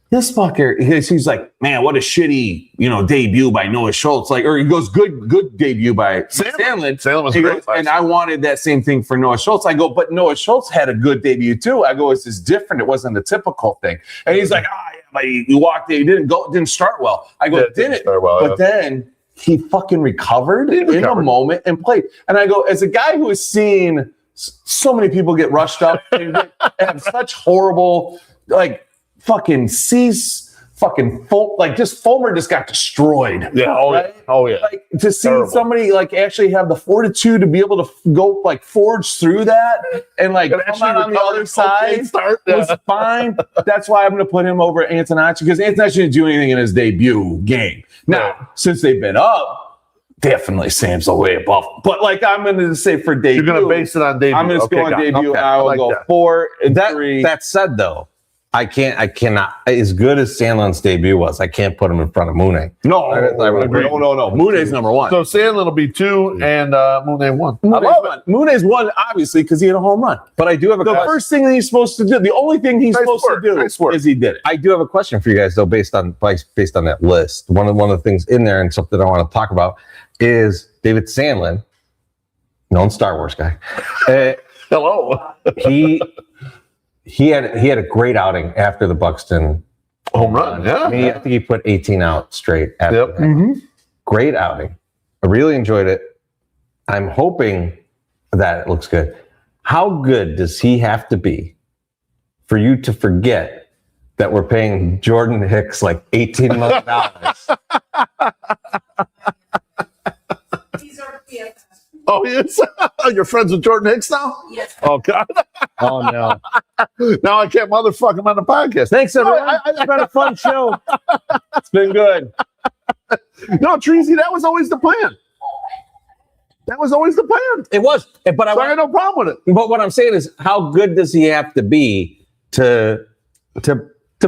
this fucker. He's like, man, what a shitty, debut by Noah Schultz. Like, or he goes, good debut by Sandlin. Sandlin was He great. goes, and I wanted that same thing for Noah Schultz. I go, but Noah Schultz had a good debut too. I go, it's just different. It wasn't a typical thing. And he's like, yeah, but he walked in, he didn't start well. I go, Yeah, it didn't start well, but then he fucking recovered in a moment and played. And I go, as a guy who has seen so many people get rushed up and have such horrible, like fucking Fulmer just got destroyed. Yeah. Oh, right? yeah. Oh, yeah. Like to see Terrible. somebody like actually have the fortitude to be able to go like forge through that and like And come actually out on the recover, other okay, side start, was yeah. fine. That's why I'm going to put him over Antonacci because Antonacci didn't do anything in his debut game. Now, since they've been up, definitely Sam's a way above. But like I'm going to say for debut, You're going to base it on debut. I'm going to go on got it. debut. Okay, I will like go that. 4 and 3. That said, though, I cannot. As good as Sandlin's debut was, I can't put him in front of Mooney. No, I would agree. no. Mooney's number 1. So Sandlin will be 2 and Mooney 1. I Mooney's love it. one. Mooney's 1, obviously, because he had a home run. But I do have a The question. first thing that he's supposed to do, the only thing he's Nice supposed work, to do nice work. is he did it. I do have a question for you guys, though, based on that list. One of the things in there and something I want to talk about is David Sandlin, known Star Wars guy. Hello. He had a great outing after the Buxton Home run. Yeah. I mean, I think he put 18 out straight after Yep. that. Great outing. I really enjoyed it. I'm hoping that it looks good. How good does he have to be for you to forget that we're paying Jordan Hicks like $18 million? These are BFFs. Oh, yes. You're friends with Jordan Hicks now? Yes. Oh, God. Oh, no. Now I can't motherfuck him on the podcast. Thanks, everyone. No, It's been a fun show. It's been good. No, Treasy, that was always the plan. That was always the plan. It was. But So I had no problem with it. But what I'm saying is, how good does he have to be to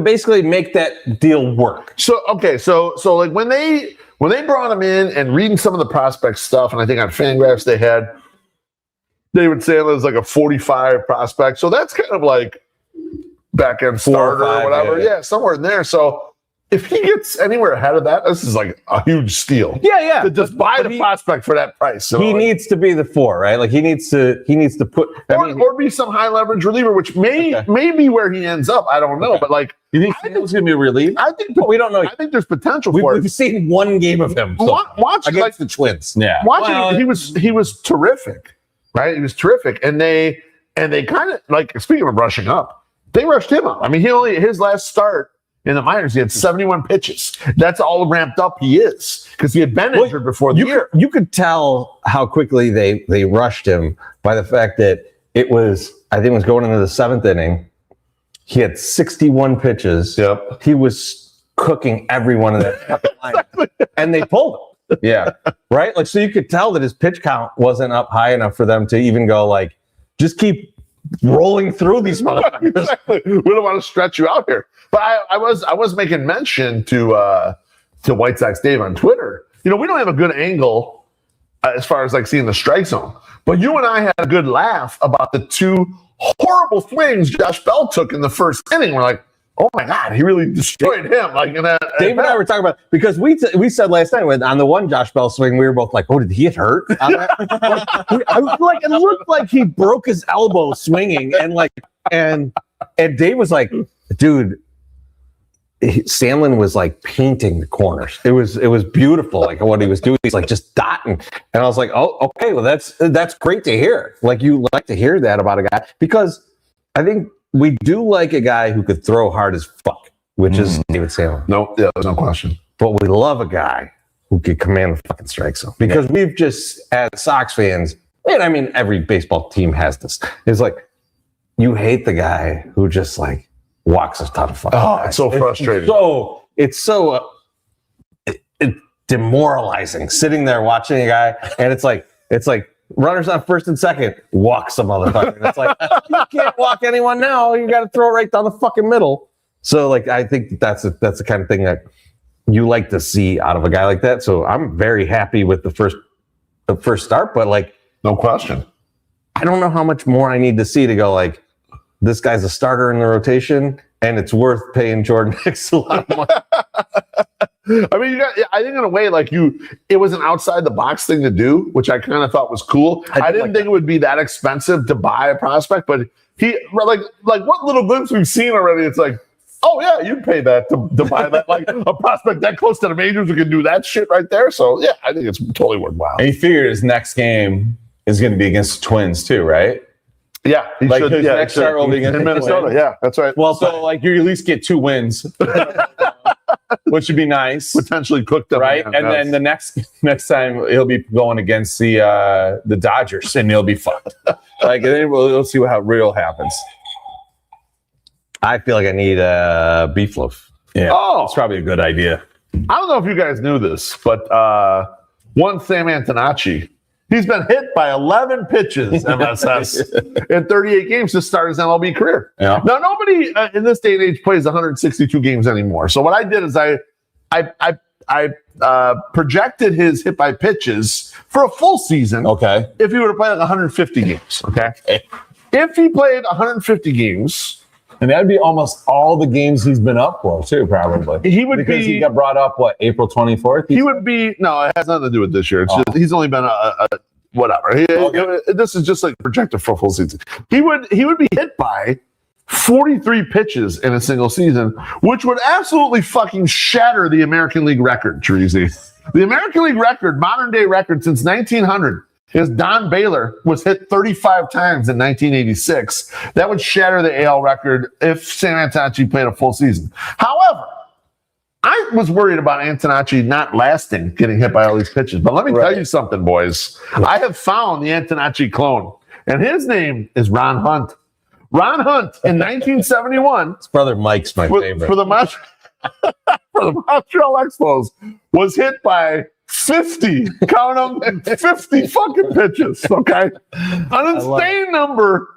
basically make that deal work? So okay, so like when they brought him in and reading some of the prospect stuff, and I think on Fangraphs they had David Sandler as like a 45 prospect. So that's kind of like back end starter or 5, whatever. yeah. Yeah, somewhere in there. So if he gets anywhere ahead of that, this is like a huge steal. Yeah. To just buy the prospect for that price. So He needs to be the 4, right? Like he needs to put. or be some high leverage reliever, which may be where he ends up. I don't know, but like You think Sandler's going to be relieved? I think we don't know. I think there's potential for it. We've seen one game of him Watch against like the Twins. Yeah. watching Well, he was terrific, right? He was terrific, and they kind of like, speaking of rushing up, they rushed him up. I mean, his last start in the minors, he had 71 pitches. That's all ramped up he is because he had been injured before the year. You could tell how quickly they rushed him by the fact that I think it was going into the 7th inning. He had 61 pitches. Yep. He was cooking everyone in that lineup, and they pulled him. Yeah. Right? Like, so you could tell that his pitch count wasn't up high enough for them to even go like, just keep rolling through these motherfuckers. Exactly. We don't want to stretch you out here. But I was making mention to White Sox Dave on Twitter. You know, we don't have a good angle as far as like seeing the strike zone. But you and I had a good laugh about the two horrible swings Josh Bell took in the first inning. We're like, oh my God, he really destroyed him. Like Dave and I were talking about, because we said last night on the one Josh Bell swing, we were both like, oh, did he get hurt? I was like, it looked like he broke his elbow swinging, and Dave was like, dude, Sandlin was like painting the corners. It was beautiful, like what he was doing. He's like just dotting, and I was like, oh, okay, well that's great to hear. Like you like to hear that about a guy, because I think we do like a guy who could throw hard as fuck, which is David Sandlin. No, yeah, there's no question. But we love a guy who could command the fucking strike zone, because we've just, as Sox fans, and I mean every baseball team has this. It's like you hate the guy who just like walks a ton of fucking guys. It's so frustrating. It's so demoralizing sitting there watching a guy, and it's like runners on first and second, walk some motherfucker. And it's like, you can't walk anyone now. You got to throw it right down the fucking middle. So like, I think that's the kind of thing that you like to see out of a guy like that. So I'm very happy with the first start, but like, no question. I don't know how much more I need to see to go like, this guy's a starter in the rotation, and it's worth paying Jordan Hicks a lot of money. I mean, I think in a way, like it was an outside the box thing to do, which I kind of thought was cool. I didn't think it would be that expensive to buy a prospect, but he like what little glimpse we've seen already. It's like, oh yeah, you'd pay that to buy that, like a prospect that close to the majors who can do that shit right there. So yeah, I think it's totally worthwhile. And he figured his next game is going to be against the Twins too, right? Yeah, he like should. His next start will be against in Minnesota. Twins. Yeah, that's right. Well, so like you at least get 2 wins, which would be nice. Potentially cooked up, right? And then the next time he'll be going against the Dodgers, and he'll be fucked. Like, and then we'll see how real happens. I feel like I need a BeefLoaf. Yeah, it's probably a good idea. I don't know if you guys knew this, but one Sam Antonacci, he's been hit by 11 pitches, MSS, in 38 games to start his MLB career. Yeah. Now, nobody in this day and age plays 162 games anymore. So what I did is I projected his hit by pitches for a full season. Okay. If he would have played like 150 games. Okay. If he played 150 games. And that'd be almost all the games he's been up for, too, probably. He would because be. He got brought up, April 24th? He would be. No, it has nothing to do with this year. It's just, he's only been a whatever. This is just like projected for a full season. He would be hit by 43 pitches in a single season, which would absolutely fucking shatter the American League record, Chorizy. The American League record, modern day record since 1900. Is Don Baylor was hit 35 times in 1986. That would shatter the AL record if Sam Antonacci played a full season. However, I was worried about Antonacci not lasting, getting hit by all these pitches. But let me tell you something, boys. I have found the Antonacci clone, and his name is Ron Hunt. Ron Hunt in 1971. His brother Mike's my favorite. For the Montreal Expos was hit by 50, count them, 50 fucking pitches, okay? An insane number,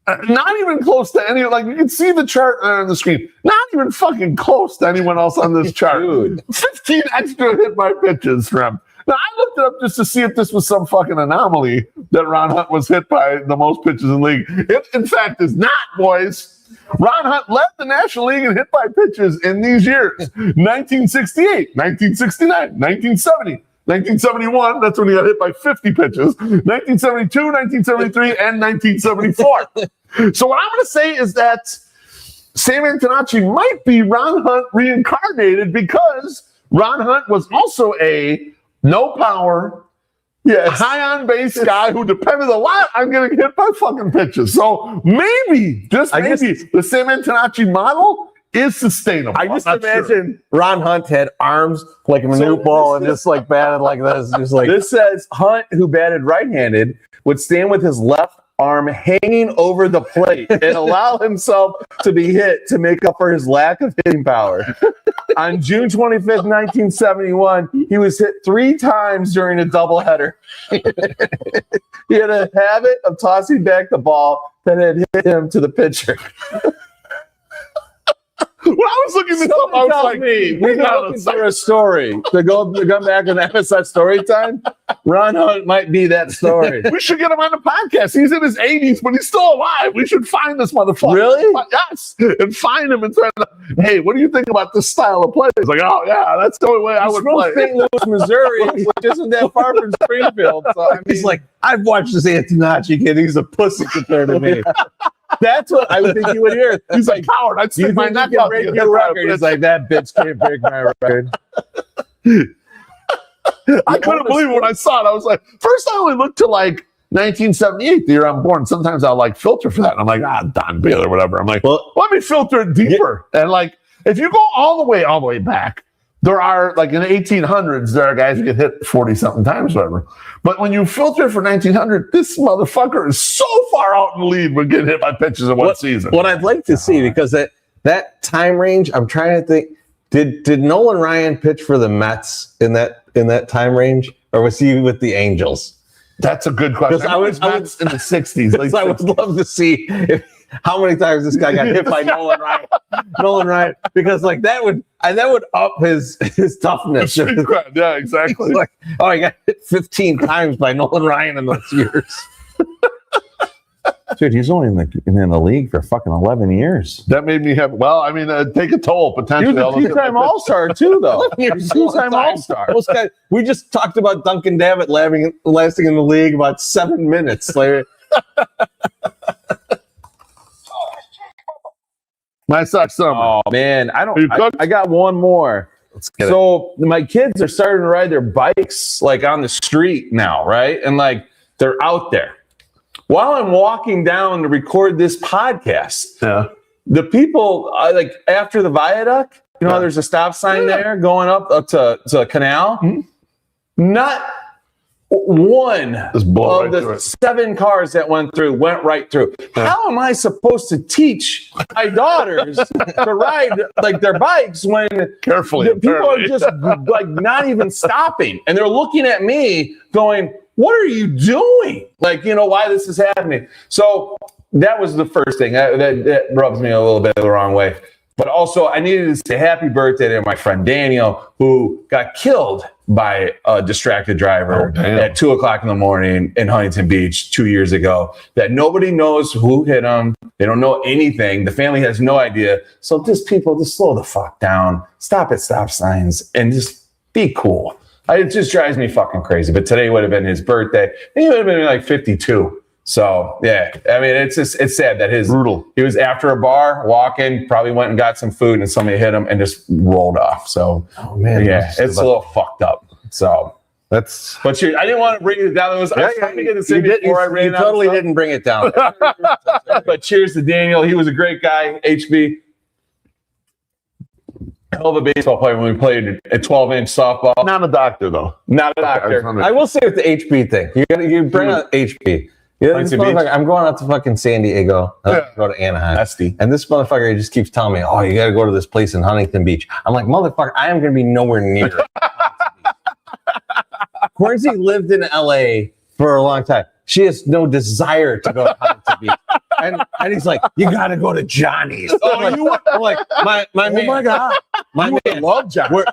not even close to any, like you can see the chart on the screen, not even fucking close to anyone else on this chart. Dude. 15 extra hit by pitches for him. Now, I looked it up just to see if this was some fucking anomaly that Ron Hunt was hit by the most pitches in the league. It, in fact, is not, boys. Ron Hunt led the National League in hit by pitches in these years. 1968, 1969, 1970, 1971. That's when he got hit by 50 pitches. 1972, 1973, and 1974. So what I'm going to say is that Sam Antonacci might be Ron Hunt reincarnated, because Ron Hunt was also a no power, high on base guy who depended a lot on getting hit by fucking pitches. So maybe, just maybe, the Sam Antonacci model is sustainable. I just imagine Ron Hunt had arms like a minute ball and just like batted like this. Just like this says Hunt, who batted right-handed, would stand with his left arm hanging over the plate and allow himself to be hit to make up for his lack of hitting power. On June 25th, 1971, he was hit 3 times during a doubleheader. He had a habit of tossing back the ball that had hit him to the pitcher. When I was looking this up, I was like, we're looking for a story to come back in MSI story time. Ron Hunt might be that story. We should get him on the podcast. He's in his 80s, but he's still alive. We should find this motherfucker. Really? Yes. And find him and say, hey, what do you think about this style of play? He's like, oh, yeah, that's the only way I would play. St. Louis, Missouri, which isn't that far from Springfield. So, I mean, He's like, I've watched this Antonacci kid. He's a pussy compared to me. that's what I would think you would hear. He's like, Howard, I'd stick my neck out. Break your record. He's like, that bitch can't break my record. I couldn't believe it when I saw it. I was like, first I only looked to like 1978, the year I'm born. Sometimes I'll like filter for that. And I'm like, Don Beal or whatever. I'm like, well, let me filter it deeper. And like, if you go all the way back, there are, like in the 1800s, there are guys who get hit 40-something times, whatever. But when you filter for 1900, this motherfucker is so far out in the lead when getting hit by pitches in one season. What I'd like to see, because that time range, I'm trying to think, did Nolan Ryan pitch for the Mets in that time range, or was he with the Angels? That's a good question. I was in the 60s. I would love to see how many times this guy got hit by Nolan Ryan, because like that would up his toughness. Yeah, exactly. Like, oh, I got hit 15 times by Nolan Ryan in those years. Dude, he's only in the league for fucking 11 years. That made me have. Well, I mean, take a toll potentially. He was a two-time All-Star too, though. Two-time All-Star. We just talked about Duncan Davitt lasting in the league about 7 minutes. Like, MySoxSummer. Oh man, I got one more. So my kids are starting to ride their bikes like on the street now, right? And like they're out there. While I'm walking down to record this podcast, the people like after the viaduct, you know, there's a stop sign there going up to a canal. Mm-hmm. Not one of the 7 cars that went right through. How am I supposed to teach my daughters to ride like their bikes when people are just like not even stopping and they're looking at me going, what are you doing? Like, you know, why this is happening. So that was the first thing that rubs me a little bit the wrong way. But also I needed to say happy birthday to my friend Daniel, who got killed by a distracted driver at 2:00 in the morning in Huntington Beach 2 years ago, that nobody knows who hit him. They don't know anything. The family has no idea. So just slow the fuck down, stop at stop signs and just be cool. It just drives me fucking crazy. But today would have been his birthday. He would have been like 52. So yeah, I mean, it's sad that he was after a bar walking, probably went and got some food and somebody hit him and just rolled off. So yeah, it's a little fucked up. So but I didn't want to bring it down. I was trying to get this in before I ran out. You totally didn't bring it down. But cheers to Daniel. He was a great guy. HB. Hell of a baseball player when we played a 12-inch softball. Not a doctor, though. Not a doctor. I will say with the HB thing, you bring out HB. Yeah, I'm going out to fucking San Diego. Go to Anaheim. And this motherfucker just keeps telling me, oh, you got to go to this place in Huntington Beach. I'm like, motherfucker, I am going to be nowhere near it. Chorizy lived in LA for a long time. She has no desire to go to Huntington Beach. And he's like, you got to go to Johnny's. I'm like, my man. My God. My man. Love Johnny's.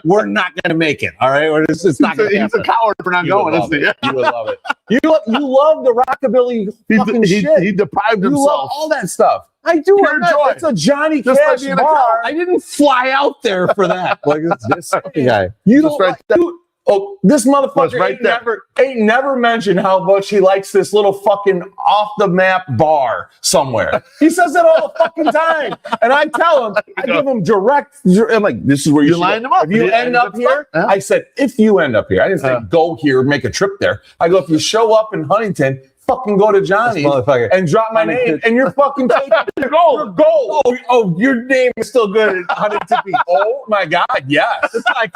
We're not going to make it. All right. It's not going to happen. He's a coward for not going, isn't he? You would love it. You love the rockabilly fucking shit. He deprived himself. You love all that stuff. I do. It's a Johnny Cash bar. I didn't fly out there for that. Like this guy. You don't like, dude. Oh, this motherfucker ain't never mentioned how much he likes this little fucking off the map bar somewhere. He says it all the fucking time. And I tell him, I give him direct. I'm like, this is where you line them up. If you end up here, I said, if you end up here, I didn't say go here, make a trip there. I go, if you show up in Huntington, fucking go to Johnny's and drop my name and you're fucking taking the gold. Oh, your name is still good at Huntington Beach. Oh my God, yes. It's like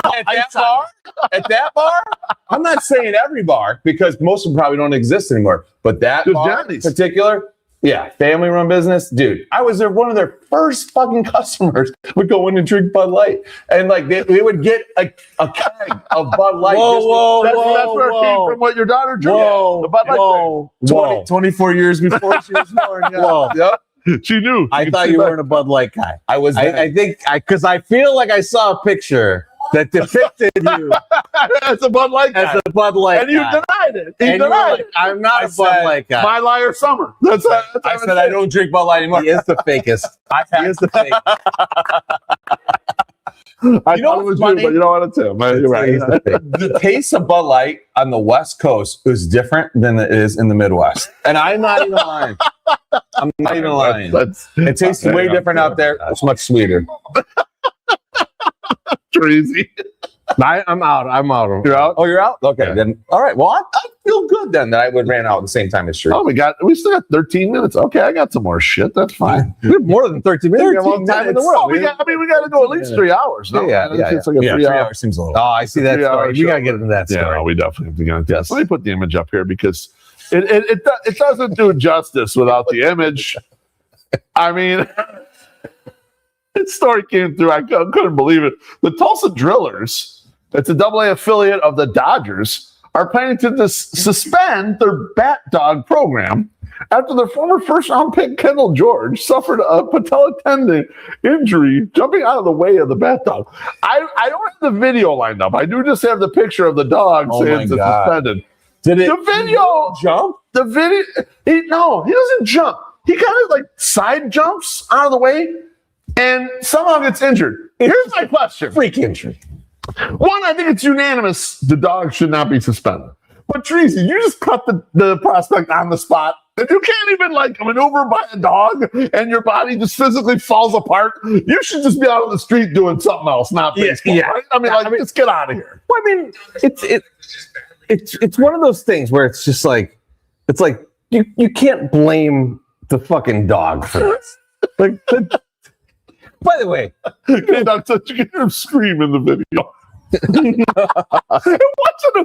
at that bar, I'm not saying every bar because most of them probably don't exist anymore, but that bar in particular, Yeah, family-run business, dude. I was one of their first fucking customers. Would go in and drink Bud Light, and like they would get a keg of Bud Light. That's where it came from. What your daughter drank? Whoa, the Bud Light thing. 24 years before she was born. Yeah. Whoa. Yep. She knew. I thought you weren't a Bud Light guy. I was. I think because I feel like I saw a picture that depicted you as a Bud Light guy. as a Bud Light And you guy. denied it. You And you were denied like, it. I'm not a Bud Light guy. My liar summer. That's I said I don't drink Bud Light anymore. He is the fakest. He is the fake. I You know thought it was what's funny? you, but you know what? It's him. You're right. He's the fake. The taste of Bud Light on the West Coast is different than it is in the Midwest, and I'm not even lying. I'm not even lying. It tastes way different out there. It's much sweeter. Crazy. I'm out. You're out? Oh, you're out? Okay, Yeah. then. All right. Well, I feel good then that I would ran out at the same time as Sheree. Oh, we still got 13 minutes. Okay, I got some more shit. That's fine. We have more than 13 minutes. We have all the time in the world. Oh, we got to go at least 3 hours. No? Yeah. It's like a 3 3 hour. hours seems a little. Oh, I see that 3 hour story. We show. got to get into that Yeah, story. no, we definitely have to get into this. Let me put the image up here because it doesn't do justice without the image. I mean, this story came through. I couldn't believe it. The Tulsa Drillers, it's a AA affiliate of the Dodgers, are planning to suspend their bat dog program after their former first-round pick Kendall George suffered a patella tendon injury jumping out of the way of the bat dog. I don't have the video lined up. I do just have the picture of the dog saying it's suspended. Did it? The video jump? The video. He doesn't jump. He kind of like side jumps out of the way and somehow gets injured. Here's my question. Freak injury. One, I think it's unanimous. The dog should not be suspended. But Chorizy, you just cut the prospect on the spot. If you can't even like maneuver by a dog and your body just physically falls apart, you should just be out on the street doing something else, not baseball. Yeah. Right? I mean, just get out of here. Well, I mean, it's one of those things where it's just like you can't blame the fucking dog for this. By the way, Okay, now, so you can hear him scream in the video. watching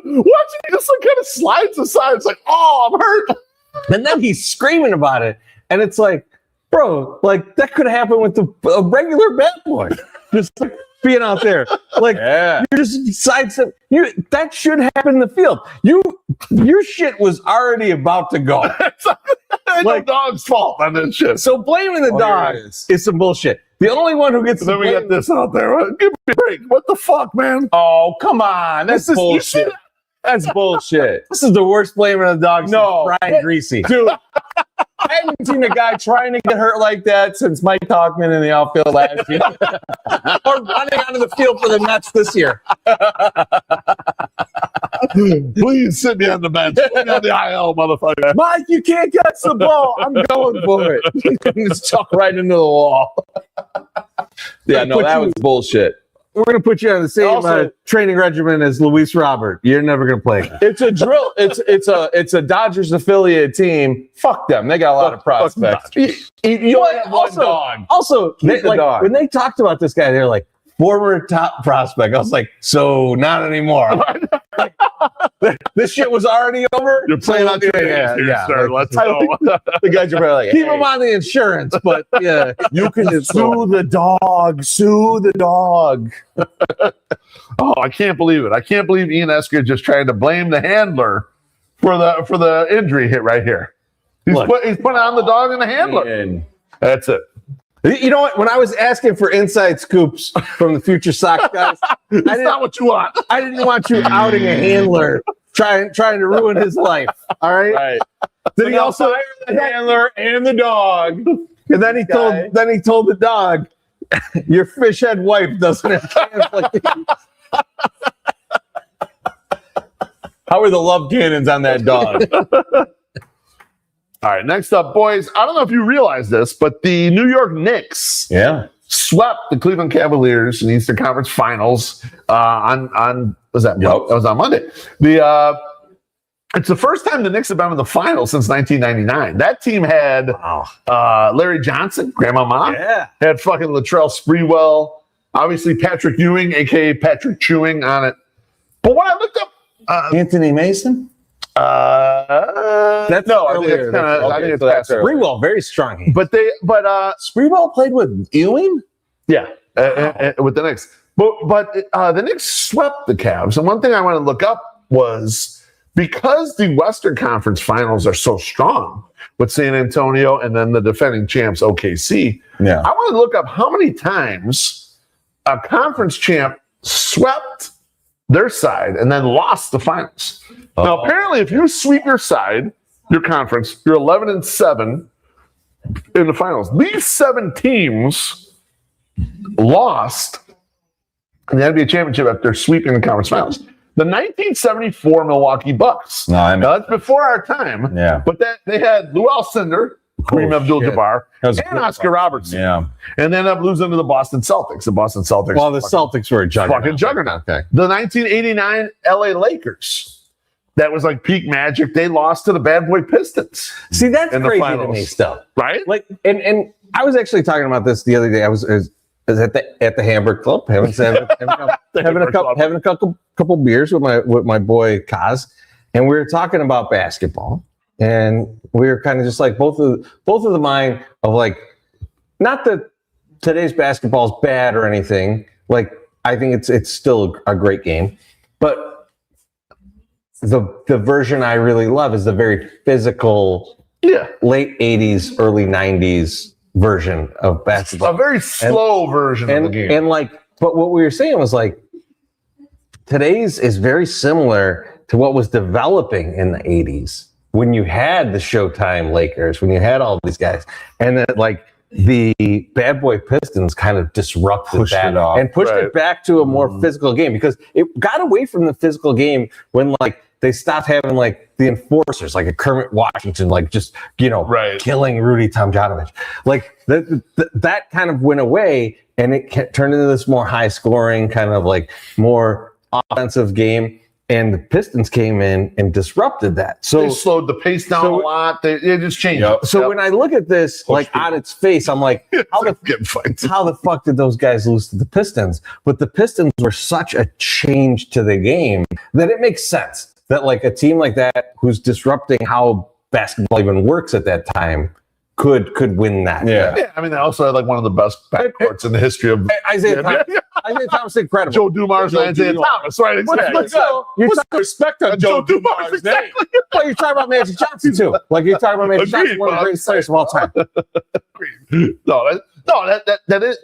him just like kind of slides aside. It's like, oh, I'm hurt. and then he's screaming about it, and it's like, bro, like that could happen with a regular bat boy, just like, being out there, like you're just sidestep. That should happen in the field. Your shit was already about to go. It's like the dog's fault on this shit. So blaming the dog is some bullshit. The only one who gets And then we got this out there. Give me a break. What the fuck, man? Oh, come on. That's bullshit. That's bullshit. This is the worst blaming of the dog since Brian Greasy. Dude, I haven't seen a guy trying to get hurt like that since Mike Talkman in the outfield last year. Or running onto the field for the Mets this year. Please sit me on the bench. Put me on the IL, motherfucker. Mike, you can't catch the ball. I'm going for it. Just chuck right into the wall. Yeah, no, that was bullshit. We're going to put you on the same Also- training regimen as Luis Robert. You're never going to play. It's a drill. It's a Dodgers affiliate team. Fuck them. They got a lot of prospects. You only have one dog. Also, Keep the dog. when they talked about this guy, they're like, former top prospect. I was like, so not anymore. This shit was already over. You're playing on your hands here, sir. Let's go. The guys are probably like, Keep him on the insurance, but yeah, you can sue the dog. Sue the dog. Oh, I can't believe it. I can't believe Ian Esker just trying to blame the handler for the injury hit right here. He's putting on the dog and the handler. That's it. You know what? When I was asking for inside scoops from the future Sox guys, That's not what you want. I didn't want you outing a handler trying to ruin his life. All right. Right. Did he also fire the handler and the dog? And then he told the dog, your fish head wife doesn't have hands like you. How are the love cannons on that dog? All right, next up, boys. I don't know if you realize this, but the New York Knicks swept the Cleveland Cavaliers in the Eastern Conference Finals on was that? That was on Monday. It's the first time the Knicks have been in the finals since 1999. That team had Larry Johnson, Grandmama, had fucking Latrell Sprewell, obviously Patrick Ewing, aka Patrick Chewing, on it. But when I looked up Anthony Mason. That's no, I think earlier. it's kind of. I think it's past it. Sprewell, very strong hand. But Sprewell played with Ewing? yeah, with the Knicks. But the Knicks swept the Cavs. And one thing I want to look up was because the Western Conference Finals are so strong with San Antonio and then the defending champs OKC. Yeah. I want to look up how many times a conference champ swept their side and then lost the finals. Now, apparently, if you sweep your side, your conference, you're 11-7 in the finals. These 7 teams lost in the NBA championship after sweeping the conference finals. The 1974 Milwaukee Bucks. No, Now, that's before our time. Yeah. But they had Lou Alcindor, Kareem Abdul-Jabbar, and Oscar Robertson. Yeah. And then up losing to the Boston Celtics. The Boston Celtics. Well, the Celtics were a juggernaut. Fucking juggernaut. Okay. The 1989 LA Lakers. That was like peak magic. They lost to the Bad Boy Pistons. See, that's in the crazy to finals. me still. Right? Like, and I was actually talking about this the other day. I was at the Hamburg Club, having a couple beers with my boy Kaz, and we were talking about basketball, and we were kind of just like both of the mind of like, not that today's basketball is bad or anything. Like, I think it's still a great game, but the version I really love is the very physical, late 80s, early 90s version of basketball. A very slow version of the game. And like, but what we were saying was like, today's is very similar to what was developing in the 80s when you had the Showtime Lakers, when you had all these guys, and then like the Bad Boy Pistons kind of disrupted that and pushed it back to a more physical game, because it got away from the physical game when like they stopped having like the enforcers, like a Kermit Washington, like just, killing Rudy Tomjanovich. Like that kind of went away, and it turned into this more high scoring, kind of like more offensive game. And the Pistons came in and disrupted that. So they slowed the pace down a lot. They just changed. So when I look at this, like on its face, I'm like, how the fuck did those guys lose to the Pistons? But the Pistons were such a change to the game that it makes sense that like a team like that, who's disrupting how basketball even works at that time, could win that. Yeah. I mean, they also had like one of the best backcourts in the history of Isaiah Thomas, incredible. Joe Dumars and Isaiah Thomas, right? Exactly. You're talking respect on Joe Dumars' name. Well, you're talking about Magic Johnson too. Like you're talking about Magic Johnson, one of the greatest players of all time.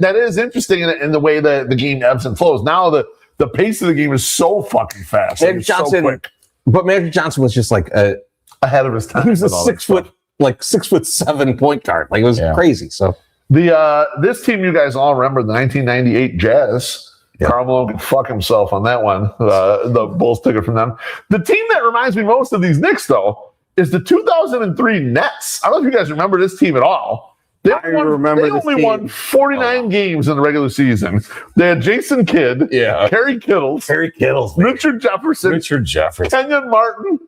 That is interesting in the way the game ebbs and flows. Now the pace of the game is so fucking fast. Magic Johnson, so quick. But Magic Johnson was just like ahead of his time. He was a 6'7" point guard. Like it was crazy. So this team, you guys all remember, the 1998 Jazz. Karl Malone could fuck himself on that one. The Bulls took it from them. The team that reminds me most of these Knicks, though, is the 2003 Nets. I don't know if you guys remember this team at all. They only won 49 games in the regular season. They had Jason Kidd, Kerry Kittles, Richard Jefferson, Kenyon Martin,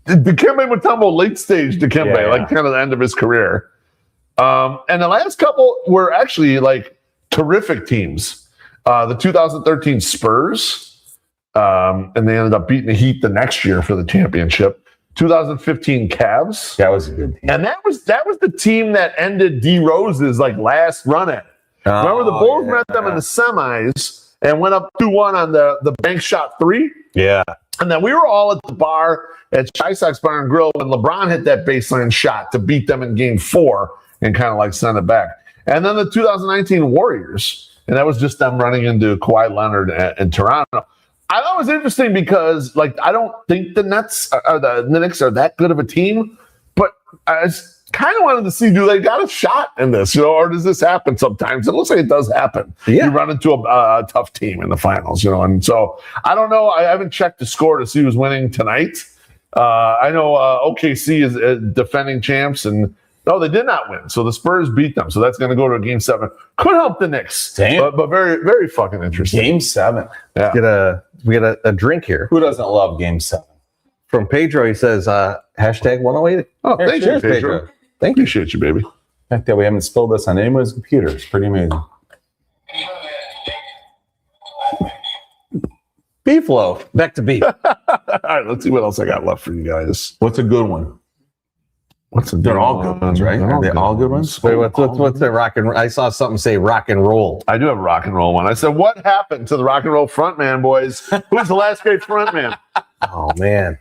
Dikembe Mutombo, late stage Dikembe, like kind of the end of his career. And the last couple were actually like terrific teams. The 2013 Spurs, and they ended up beating the Heat the next year for the championship. 2015 Cavs. That was a good team. And that was the team that ended D Rose's like last run at it. Remember the Bulls met them in the semis and went up 2-1 on the bank shot 3? Yeah. And then we were all at the bar at Chi-Sox Bar and Grill when LeBron hit that baseline shot to beat them in game 4 and kind of like send it back. And then the 2019 Warriors, and that was just them running into Kawhi Leonard in Toronto. I thought it was interesting because, like, I don't think the Knicks are that good of a team, but I kind of wanted to see, do they got a shot in this, or does this happen sometimes? It looks like it does happen. Yeah. You run into a tough team in the finals, and so I don't know. I haven't checked the score to see who's winning tonight. I know OKC is defending champs, and no, they did not win. So the Spurs beat them. So that's going to go to a game 7. Could help the Knicks. Damn. But very, very fucking interesting. Game 7. Yeah. We get a drink here. Who doesn't love game 7? From Pedro, he says, #108. Oh, thank you, Pedro. Thank you. Appreciate you, baby. The fact that we haven't spilled this on anyone's computer is pretty amazing. BeefLoaf. Back to beef. All right, let's see what else I got left for you guys. What's a good one? They're all good ones, right? Are they all good ones? Wait, what's the rock and? I saw something say rock and roll. I do have a rock and roll one. I said, what happened to the rock and roll frontman, boys? Who's the last great frontman? Oh man,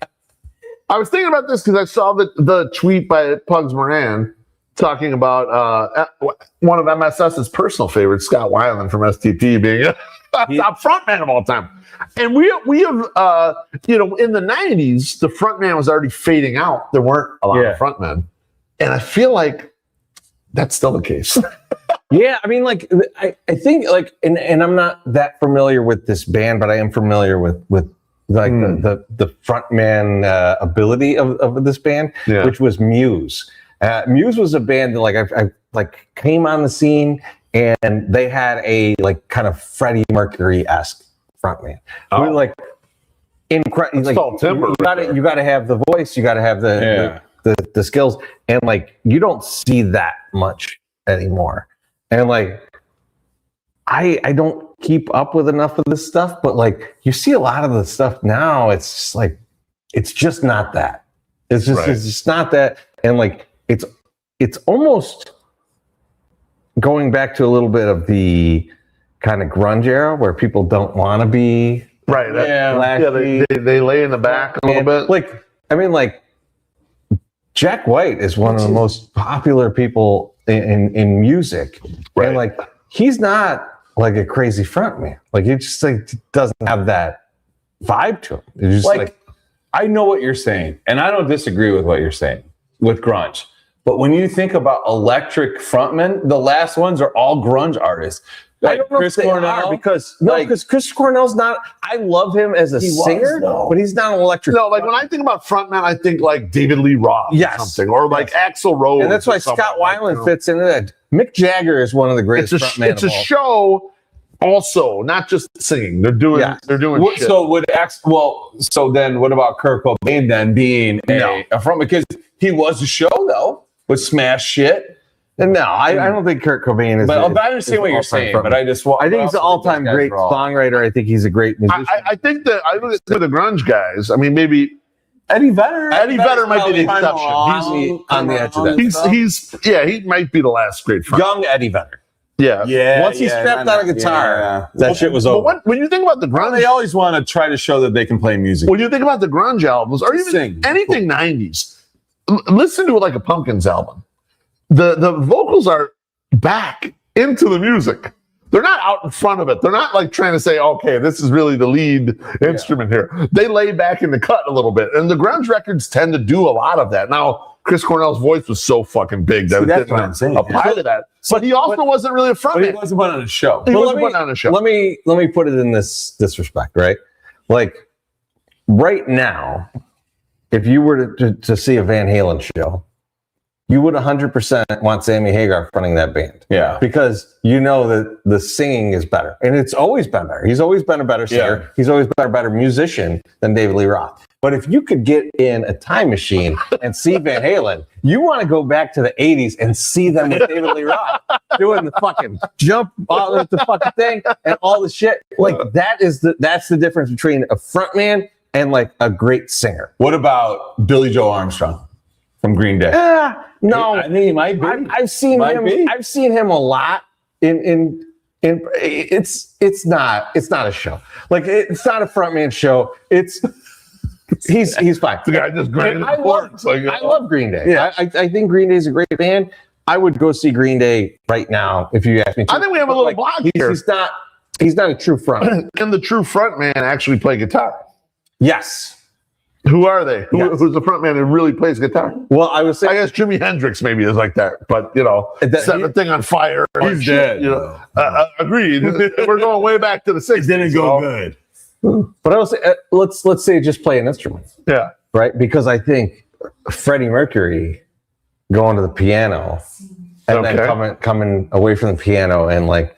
I was thinking about this because I saw the tweet by Pugs Moran talking about one of MSS's personal favorites, Scott Weiland from STP, being a top frontman of all time. And we have, in the 90s, the frontman was already fading out. There weren't a lot of frontmen. And I feel like that's still the case. Yeah, I mean, like, I think, like, and I'm not that familiar with this band, but I am familiar with like the frontman ability of this band, which was Muse. Muse was a band that I like came on the scene, and they had a like kind of Freddie Mercury-esque frontman. Oh. Like incredible. Like, you got to have the voice, you got to have the skills, and like you don't see that much anymore. And like I don't keep up with enough of this stuff, but like you see a lot of the stuff now, it's just like it's just not that. It's just not that. And like it's almost going back to a little bit of the kind of grunge era where people don't want to be right. They lay in the back a little bit. Like, I mean, like Jack White is one of the most popular people in music, right? And like he's not like a crazy frontman. Like he just like doesn't have that vibe to him. It's just like I know what you're saying, and I don't disagree with what you're saying with grunge. But when you think about electric frontmen, the last ones are all grunge artists. Like I don't know Chris if they Cornell, are because Chris Cornell's not. I love him as a singer, but he's not an electric. No, like when I think about frontman, I think like David Lee Roth, or something, or like Axl Rose, and that's why Scott Weiland fits into that. Mick Jagger is one of the greatest frontmen. It's a show, also, not just singing. They're doing shit. So then what about Kurt Cobain then being a frontman? Because he was a show though with smash shit. And no, I don't think Kurt Cobain is. But I understand what you're saying. But I think he's an all-time great songwriter. I think he's a great musician. I think that I look at the grunge guys. I mean, maybe Eddie Vedder. Eddie Vedder might be the exception. He's on the edge of that. He might be the last great front. Young Eddie Vedder. Yeah. Once he strapped on a guitar, that shit was over. But when you think about the grunge, they always want to try to show that they can play music. When you think about the grunge albums, or even anything 90s, listen to it like a Pumpkins album. The vocals are back into the music. They're not out in front of it. They're not like trying to say, okay, this is really the lead instrument here. They lay back in the cut a little bit. And the grunge records tend to do a lot of that. Now, Chris Cornell's voice was so fucking big that it didn't apply to that. But he also wasn't really a frontman. But he wasn't put on a show. He wasn't put on a show. Let me put it in this respect, right? Like right now, if you were to see a Van Halen show, you would 100% want Sammy Hagar fronting that band. Yeah. Because you know that the singing is better. And it's always been better. He's always been a better singer. Yeah. He's always been a better musician than David Lee Roth. But if you could get in a time machine and see Van Halen, you want to go back to the 80s and see them with David Lee Roth doing the fucking jump with the fucking thing and all the shit. Like that's the difference between a frontman and like a great singer. What about Billy Joe Armstrong from Green Day? No, I think he might be. I've seen him. I've seen him a lot. It's not a show. Like it's not a frontman show. He's fine. The guy just grinding. I love Green Day. Yeah, I think Green Day is a great band. I would go see Green Day right now if you ask me to. I think we have a little block here. He's not a true front. And the true frontman actually play guitar. Yes. Who are they? Who's the frontman who really plays guitar? Well, I guess Jimi Hendrix maybe is like that, but set the thing on fire. He's dead. Agreed. We're going way back to the 60s. It didn't go good. But I will say, let's say just play an instrument. Yeah. Right? Because I think Freddie Mercury going to the piano and then coming away from the piano and like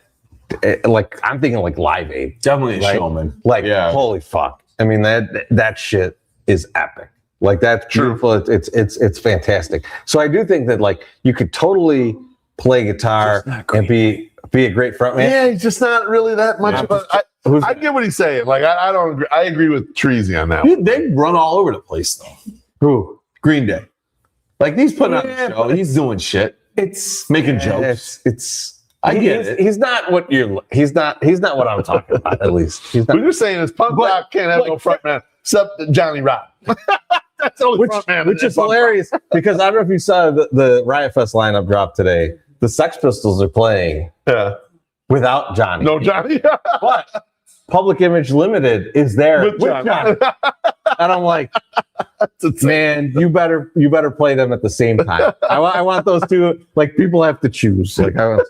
I'm thinking like Live Aid. Definitely a showman. Like holy fuck. I mean that shit is epic. Like that's beautiful. It's fantastic. So I do think that like you could totally play guitar and be be a great frontman? Yeah, he's just not really that much. I get what he's saying. Like I don't agree. I agree with Chorizy on that. They run all over the place though. Who? Green Day. Like he's putting on a show. He's doing shit. It's making jokes. I get it. He's not what what I'm talking about. At least he's not. What you're saying is punk rock can't have no frontman except Johnny Rock. That's the only frontman. Which is hilarious because I don't know if you saw the Riot Fest lineup drop today. The Sex Pistols are playing without Johnny. No Johnny. But Public Image Limited is there with Johnny. And I'm like, man, you better play them at the same time. I want those two. Like people have to choose. Like but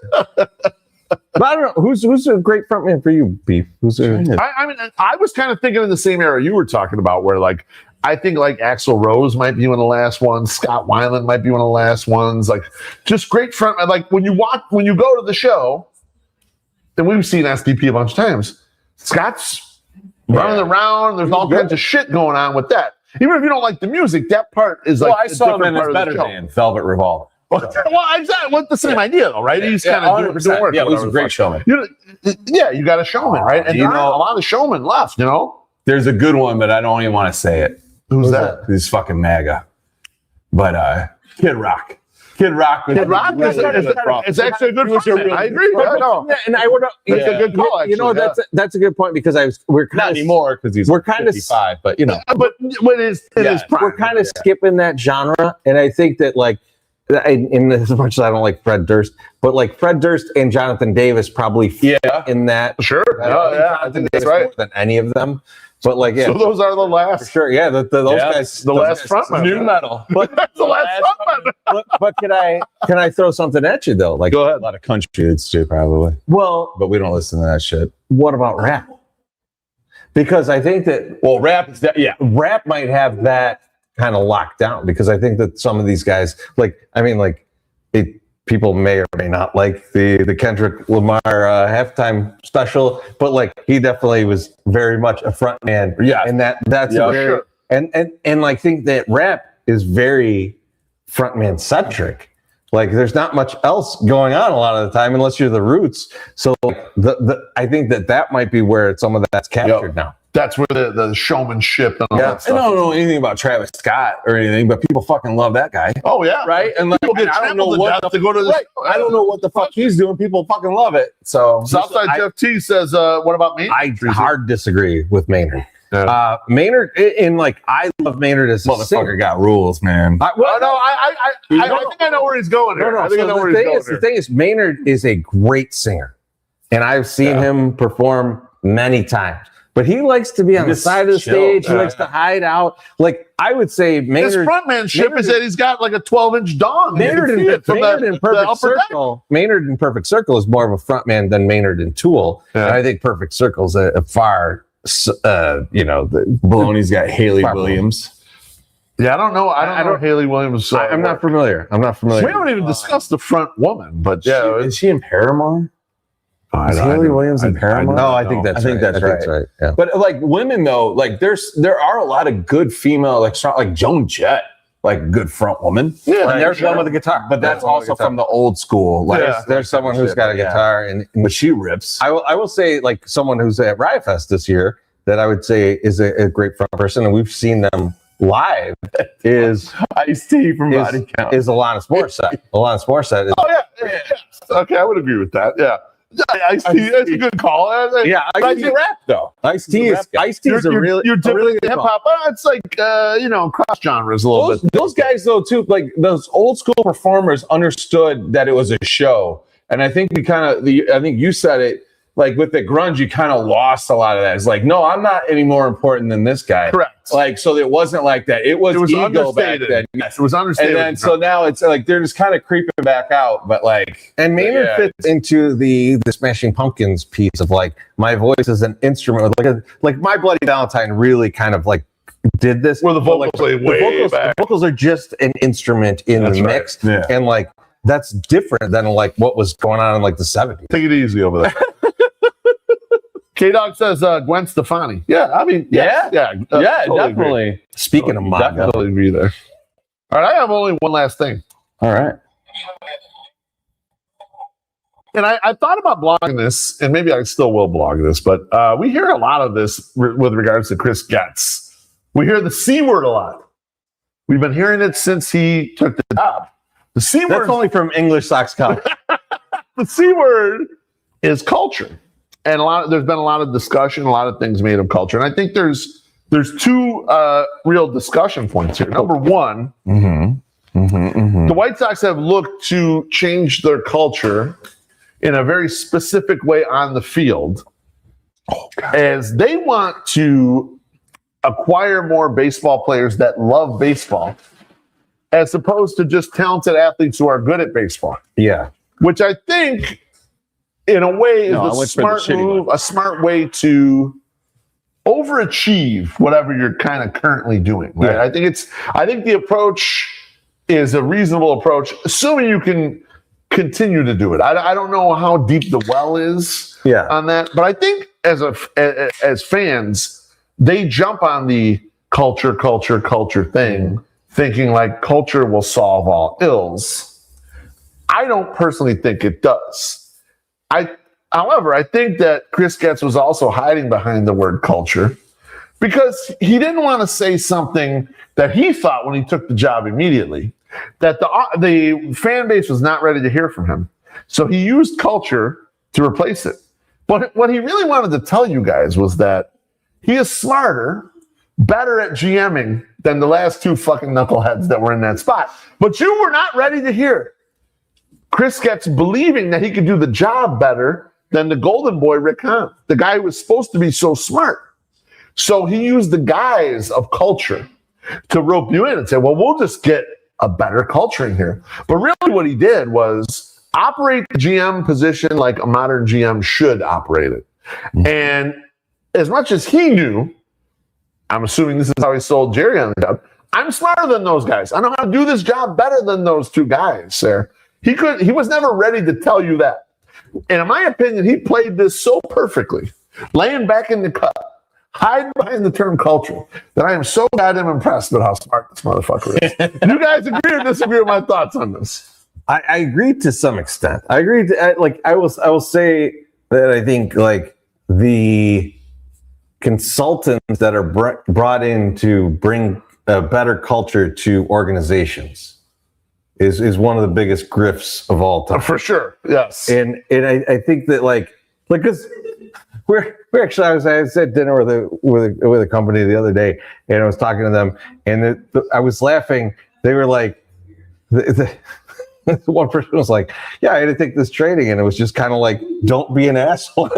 I don't know who's a great frontman for you, Beef. I was kind of thinking in the same era you were talking about, where like I think like Axl Rose might be one of the last ones. Scott Weiland might be one of the last ones. Like just great frontman. Like when you go to the show, and we've seen SDP a bunch of times. Scott's running around. There's all kinds of shit going on with that. Even if you don't like the music, that part is like. Well, I saw him in his better than Velvet Revolver. Well, the same idea though, right? He's kind of doing work. Yeah, it was a great showman. You got a showman, right? And a lot of showmen left. There's a good one, but I don't even want to say it. Who's that? He's fucking MAGA. But Kid Rock. Kid Rock is actually a good frontman. I agree. And I would. That's a good call. Actually, that's a good point because we're kind not of anymore because we're kind 55, but But it is we're kind of skipping that genre, and I think that like. In as much as I don't like Fred Durst, but like Fred Durst and Jonathan Davis probably fit in that. Sure. I think that's right. More than any of them. But like, so those are the last. For sure. Yeah. Those guys. The last frontman. New metal. But that's the last frontman. But can I throw something at you though? Like go ahead. A lot of country dudes too, probably. Well, but we don't listen to that shit. What about rap? Because I think that rap is that. Yeah. Rap might have that kind of locked down because I think that some of these guys, people may or may not like the Kendrick Lamar halftime special, but like he definitely was very much a front man. Yeah, and that's very and like think that rap is very frontman centric. Like there's not much else going on a lot of the time unless you're the Roots. So I think that might be where some of that's captured now. That's where the showmanship and all that stuff. I don't know anything about Travis Scott or anything, but people fucking love that guy. Oh yeah, right. And like, I don't know what to go to. I don't know what the fuck he's doing. People fucking love it. So Southside Jeff T says, "What about me?" I hard disagree with Maynard. Maynard, I love Maynard as a singer. Got rules, man. I think I know where he's going here. I think I know where he's going here. The thing is, Maynard is a great singer, and I've seen him perform many times. But he likes to be on the side of the stage. He likes to hide out. Like I would say, Maynard. His frontmanship is that he's got like a 12-inch dong. Maynard in Perfect Circle is more of a frontman than Maynard in Tool. Yeah. And I think Perfect Circle's a far. Baloney's got Haley Williams. Yeah, I don't know. I don't know Haley Williams. I'm not familiar. We haven't even discussed the front woman, but is she in Paramore? Is Haley Williams in Paramore? No, I think that's right. Yeah. But like women though, like there are a lot of good female, like Joan Jett, like good front woman. Yeah, and there's one with a guitar, but that's also from the old school. Like there's someone who's got a guitar, but she rips. I will say like someone who's at Riot Fest this year that I would say is a great front person, and we've seen them live. Is Ice-T from Body Count? Is Alanis Morissette? Alanis Morissette. Yeah. Okay, I would agree with that. Yeah. Ice-T, that's a good call. Ice-T rap though. Ice-T is a really good hip hop. It's like cross genres a little bit. Those guys though too, like those old school performers understood that it was a show, and I think I think you said it. Like with the grunge, you kind of lost a lot of that. It's like, no, I'm not any more important than this guy. Correct. Like, so it wasn't like that. It was ego back then. Yes, it was understated. And then so now it's like they're just kind of creeping back out. But like, and Maynard fits into the Smashing Pumpkins piece of like my voice is an instrument. Like My Bloody Valentine really kind of like did this. Where the vocals play way back. The vocals are just an instrument in the mix, and like that's different than like what was going on in like the 70s. Take it easy over there. K-Dog says Gwen Stefani. Yeah, I mean, totally definitely. Agree. Speaking of MAGA. Definitely agree there. All right, I have only one last thing. All right. And I thought about blogging this, and maybe I still will blog this, but we hear a lot of this with regards to Chris Getz. We hear the C word a lot. We've been hearing it since he took the job. The C word. That's only from English Sox College. The C word is culture. And there's been a lot of discussion, a lot of things made of culture. And I think there's two real discussion points here. Number one, the White Sox have looked to change their culture in a very specific way on the field, as they want to acquire more baseball players that love baseball, as opposed to just talented athletes who are good at baseball. Yeah. Which I think, in a way, is a smart move, a smart way to overachieve whatever you're kind of currently doing. Right? Yeah. I think the approach is a reasonable approach, assuming you can continue to do it. I don't know how deep the well is on that, but I think as fans, they jump on the culture thing, thinking like culture will solve all ills. I don't personally think it does. However, I think that Chris Getz was also hiding behind the word culture because he didn't want to say something that he thought when he took the job immediately, that the fan base was not ready to hear from him. So he used culture to replace it. But what he really wanted to tell you guys was that he is smarter, better at GMing than the last two fucking knuckleheads that were in that spot. But you were not ready to hear Chris Getz believing that he could do the job better than the golden boy, Rick Hahn, the guy who was supposed to be so smart. So he used the guise of culture to rope you in and say, well, we'll just get a better culture in here. But really what he did was operate the GM position like a modern GM should operate it. And as much as he knew, I'm assuming this is how he sold Jerry on the job, I'm smarter than those guys. I know how to do this job better than those two guys there. He was never ready to tell you that. And in my opinion, he played this so perfectly, laying back in the cut, hiding behind the term culture, that I am so goddamn impressed with how smart this motherfucker is. You guys agree or disagree with my thoughts on this? I agree to some extent. I agree. I will say that I think like the consultants that are brought in to bring a better culture to organizations is one of the biggest grifts of all time. For sure, yes. And I think that like because we're actually I was at dinner with a company the other day, and I was talking to them, and I was laughing. They were like, one person was like, "Yeah, I had to take this training," and it was just kind of like, "Don't be an asshole."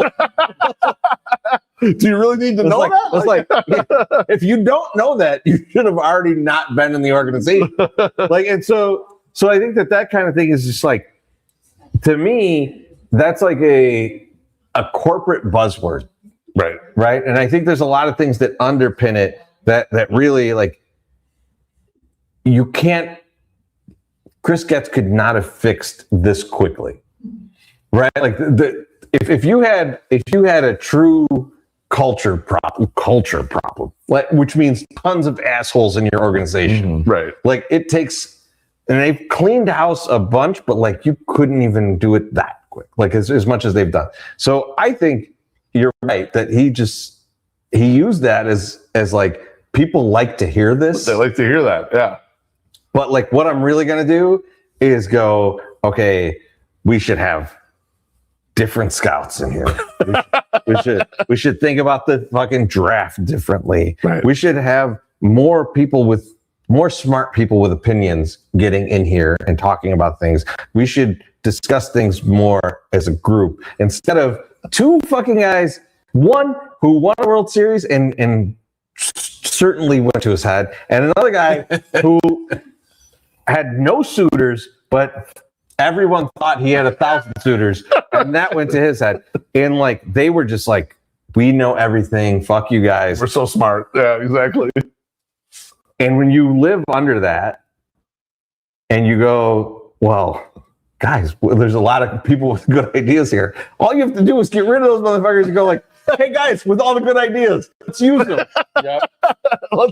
Do you really need to know that? It's like, if you don't know that, you should have already not been in the organization. And so I think that kind of thing is just like, to me, that's like a corporate buzzword. Right. And I think there's a lot of things that underpin it that really like, you can't, Chris Getz could not have fixed this quickly. Right. Like if you had a true culture problem, like, which means tons of assholes in your organization. Right. Like it takes, and they've cleaned house a bunch, but like you couldn't even do it that quick, like as much as they've done. So I think you're right that he used that as like, people like to hear this. They like to hear that. Yeah. But like what I'm really going to do is go, okay, we should have different scouts in here. we should think about the fucking draft differently. Right. We should have more smart people with opinions getting in here and talking about things. We should discuss things more as a group instead of two fucking guys, one who won a World Series and certainly went to his head, and another guy who had no suitors, but everyone thought he had 1,000 suitors, and that went to his head. And like they were just like, we know everything. Fuck you guys. We're so smart. Yeah, exactly. And when you live under that, and you go, well, guys, there's a lot of people with good ideas here. All you have to do is get rid of those motherfuckers and go like, hey guys, with all the good ideas, let's use them.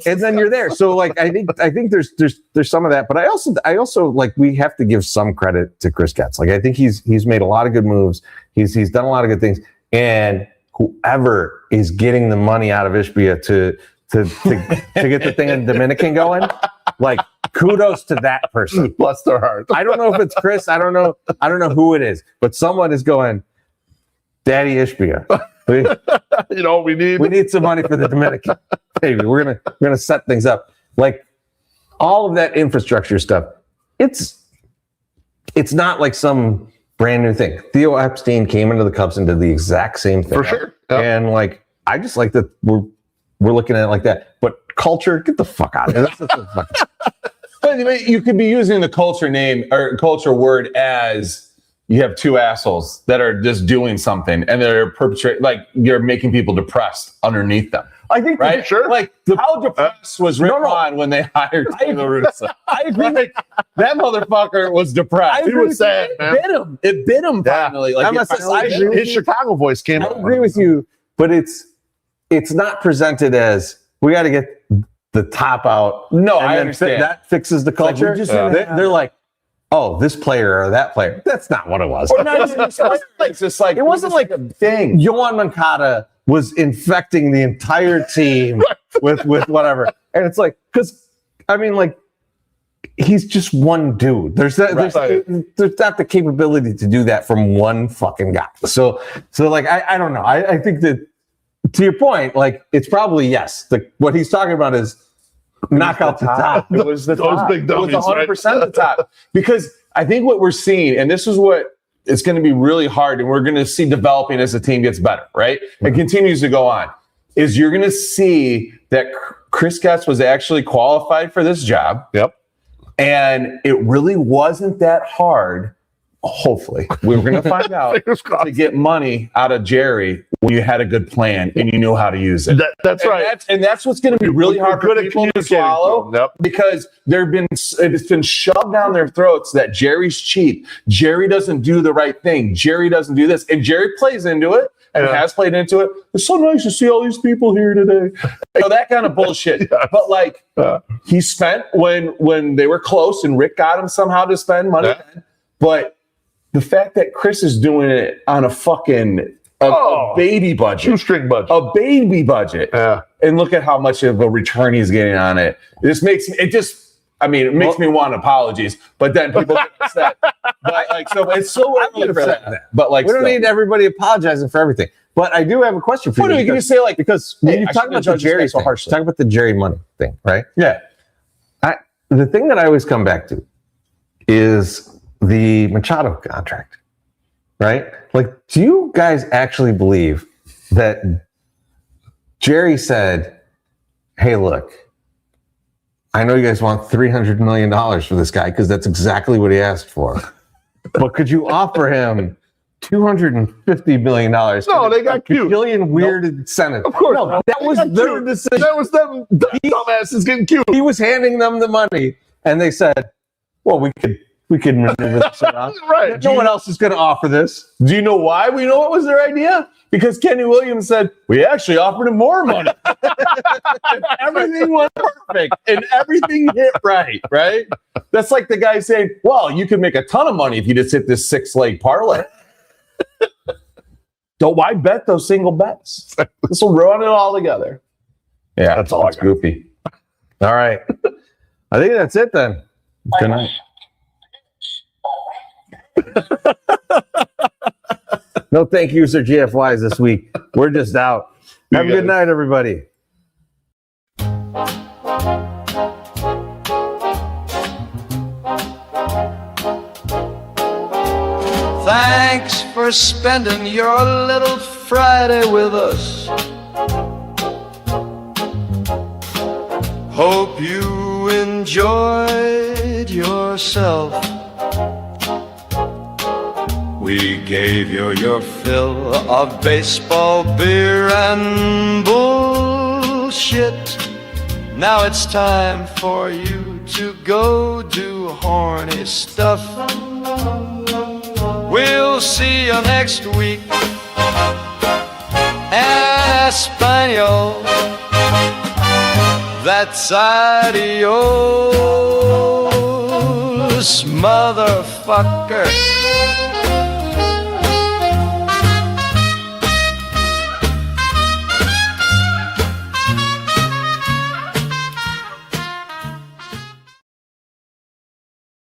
And then you're there. So like, I think there's some of that, but I also like, we have to give some credit to Chris Getz. Like, I think he's made a lot of good moves. He's done a lot of good things, and whoever is getting the money out of Ishbia to get the thing in Dominican going, like, kudos to that person. Bless their heart. I don't know if it's Chris. I don't know who it is, but someone is going, Daddy Ishbia. You know what we need? We need some money for the Dominican. Baby, we're gonna set things up. Like, all of that infrastructure stuff, it's not like some brand new thing. Theo Epstein came into the Cubs and did the exact same thing. For sure. Yep. And like, I just like that we're looking at it like that. But culture, get the fuck out of here. That's the fuck. But you could be using the culture name or culture word as you have two assholes that are just doing something and they're perpetrating, like, you're making people depressed underneath them. I think right? Sure. Like, how depressed was Rick Vaughn when they hired Taylor Russo? I agree. Like, that motherfucker was depressed. He was sad, man. It bit him finally. Like, his Chicago voice came out. I agree with you, but it's not presented as we got to get the top out. No, I understand. That fixes the culture. They're like, oh, this player or that player. That's not what it was. Or not even it's just like, it wasn't like a thing. Yohan Moncada was infecting the entire team with whatever. And it's like, because, I mean, like, he's just one dude. There's not the capability to do that from one fucking guy. So like, I don't know. I think that, to your point, like, it's probably, yes, what he's talking about is knock out the top. It was the top. Big dummies, it was 100% the top. Because I think what we're seeing, and this is what it's going to be really hard, and we're going to see developing as the team gets better, right? It continues to go on, is you're going to see that Chris Getz was actually qualified for this job. Yep. And it really wasn't that hard. Hopefully, we're going to find out to get money out of Jerry when you had a good plan and you knew how to use it. That's right. That's what's going to be really hard for people to swallow. Yep. Because it's been shoved down their throats that Jerry's cheap. Jerry doesn't do the right thing. Jerry doesn't do this, and Jerry plays into it and has played into it. It's so nice to see all these people here today. You know, that kind of bullshit. But like, he spent when they were close, and Rick got him somehow to spend money. But the fact that Chris is doing it on a fucking a baby budget, shoestring budget, a baby budget, and look at how much of a return he's getting on it. It makes me want apologies, but then people get upset. But like, so it's so early for that. But like, we don't need everybody apologizing for everything. But I do have a question for you. Can you say, like, because when you talk about the Jerry so harshly, talk about the Jerry money thing, right? Yeah. The thing that I always come back to is the Machado contract, right? Like, do you guys actually believe that Jerry said, hey, look, I know you guys want $300 million for this guy because that's exactly what he asked for, but could you offer him $250 million? No, they got cute. Billion weird incentives. Of course. No, that was their decision. That was them dumbasses getting cute. He was handing them the money, and they said, well, we could maneuver this around. Right. No one else is going to offer this. Do you know why we know it was their idea? Because Kenny Williams said, we actually offered him more money. Everything went perfect and everything hit right? That's like the guy saying, well, you could make a ton of money if you just hit this 6-leg parlay. Don't why bet those single bets? This will run it all together. Yeah, that's all. That's goofy. All right. I think that's it then. Good night. No thank yous or GFYs this week. We're just out. Have a good night, everybody. Thanks for spending your little Friday with us. Hope you enjoyed yourself. We gave you your fill of baseball, beer, and bullshit. Now it's time for you to go do horny stuff. We'll see you next week. And Daniel. That's adios, motherfucker.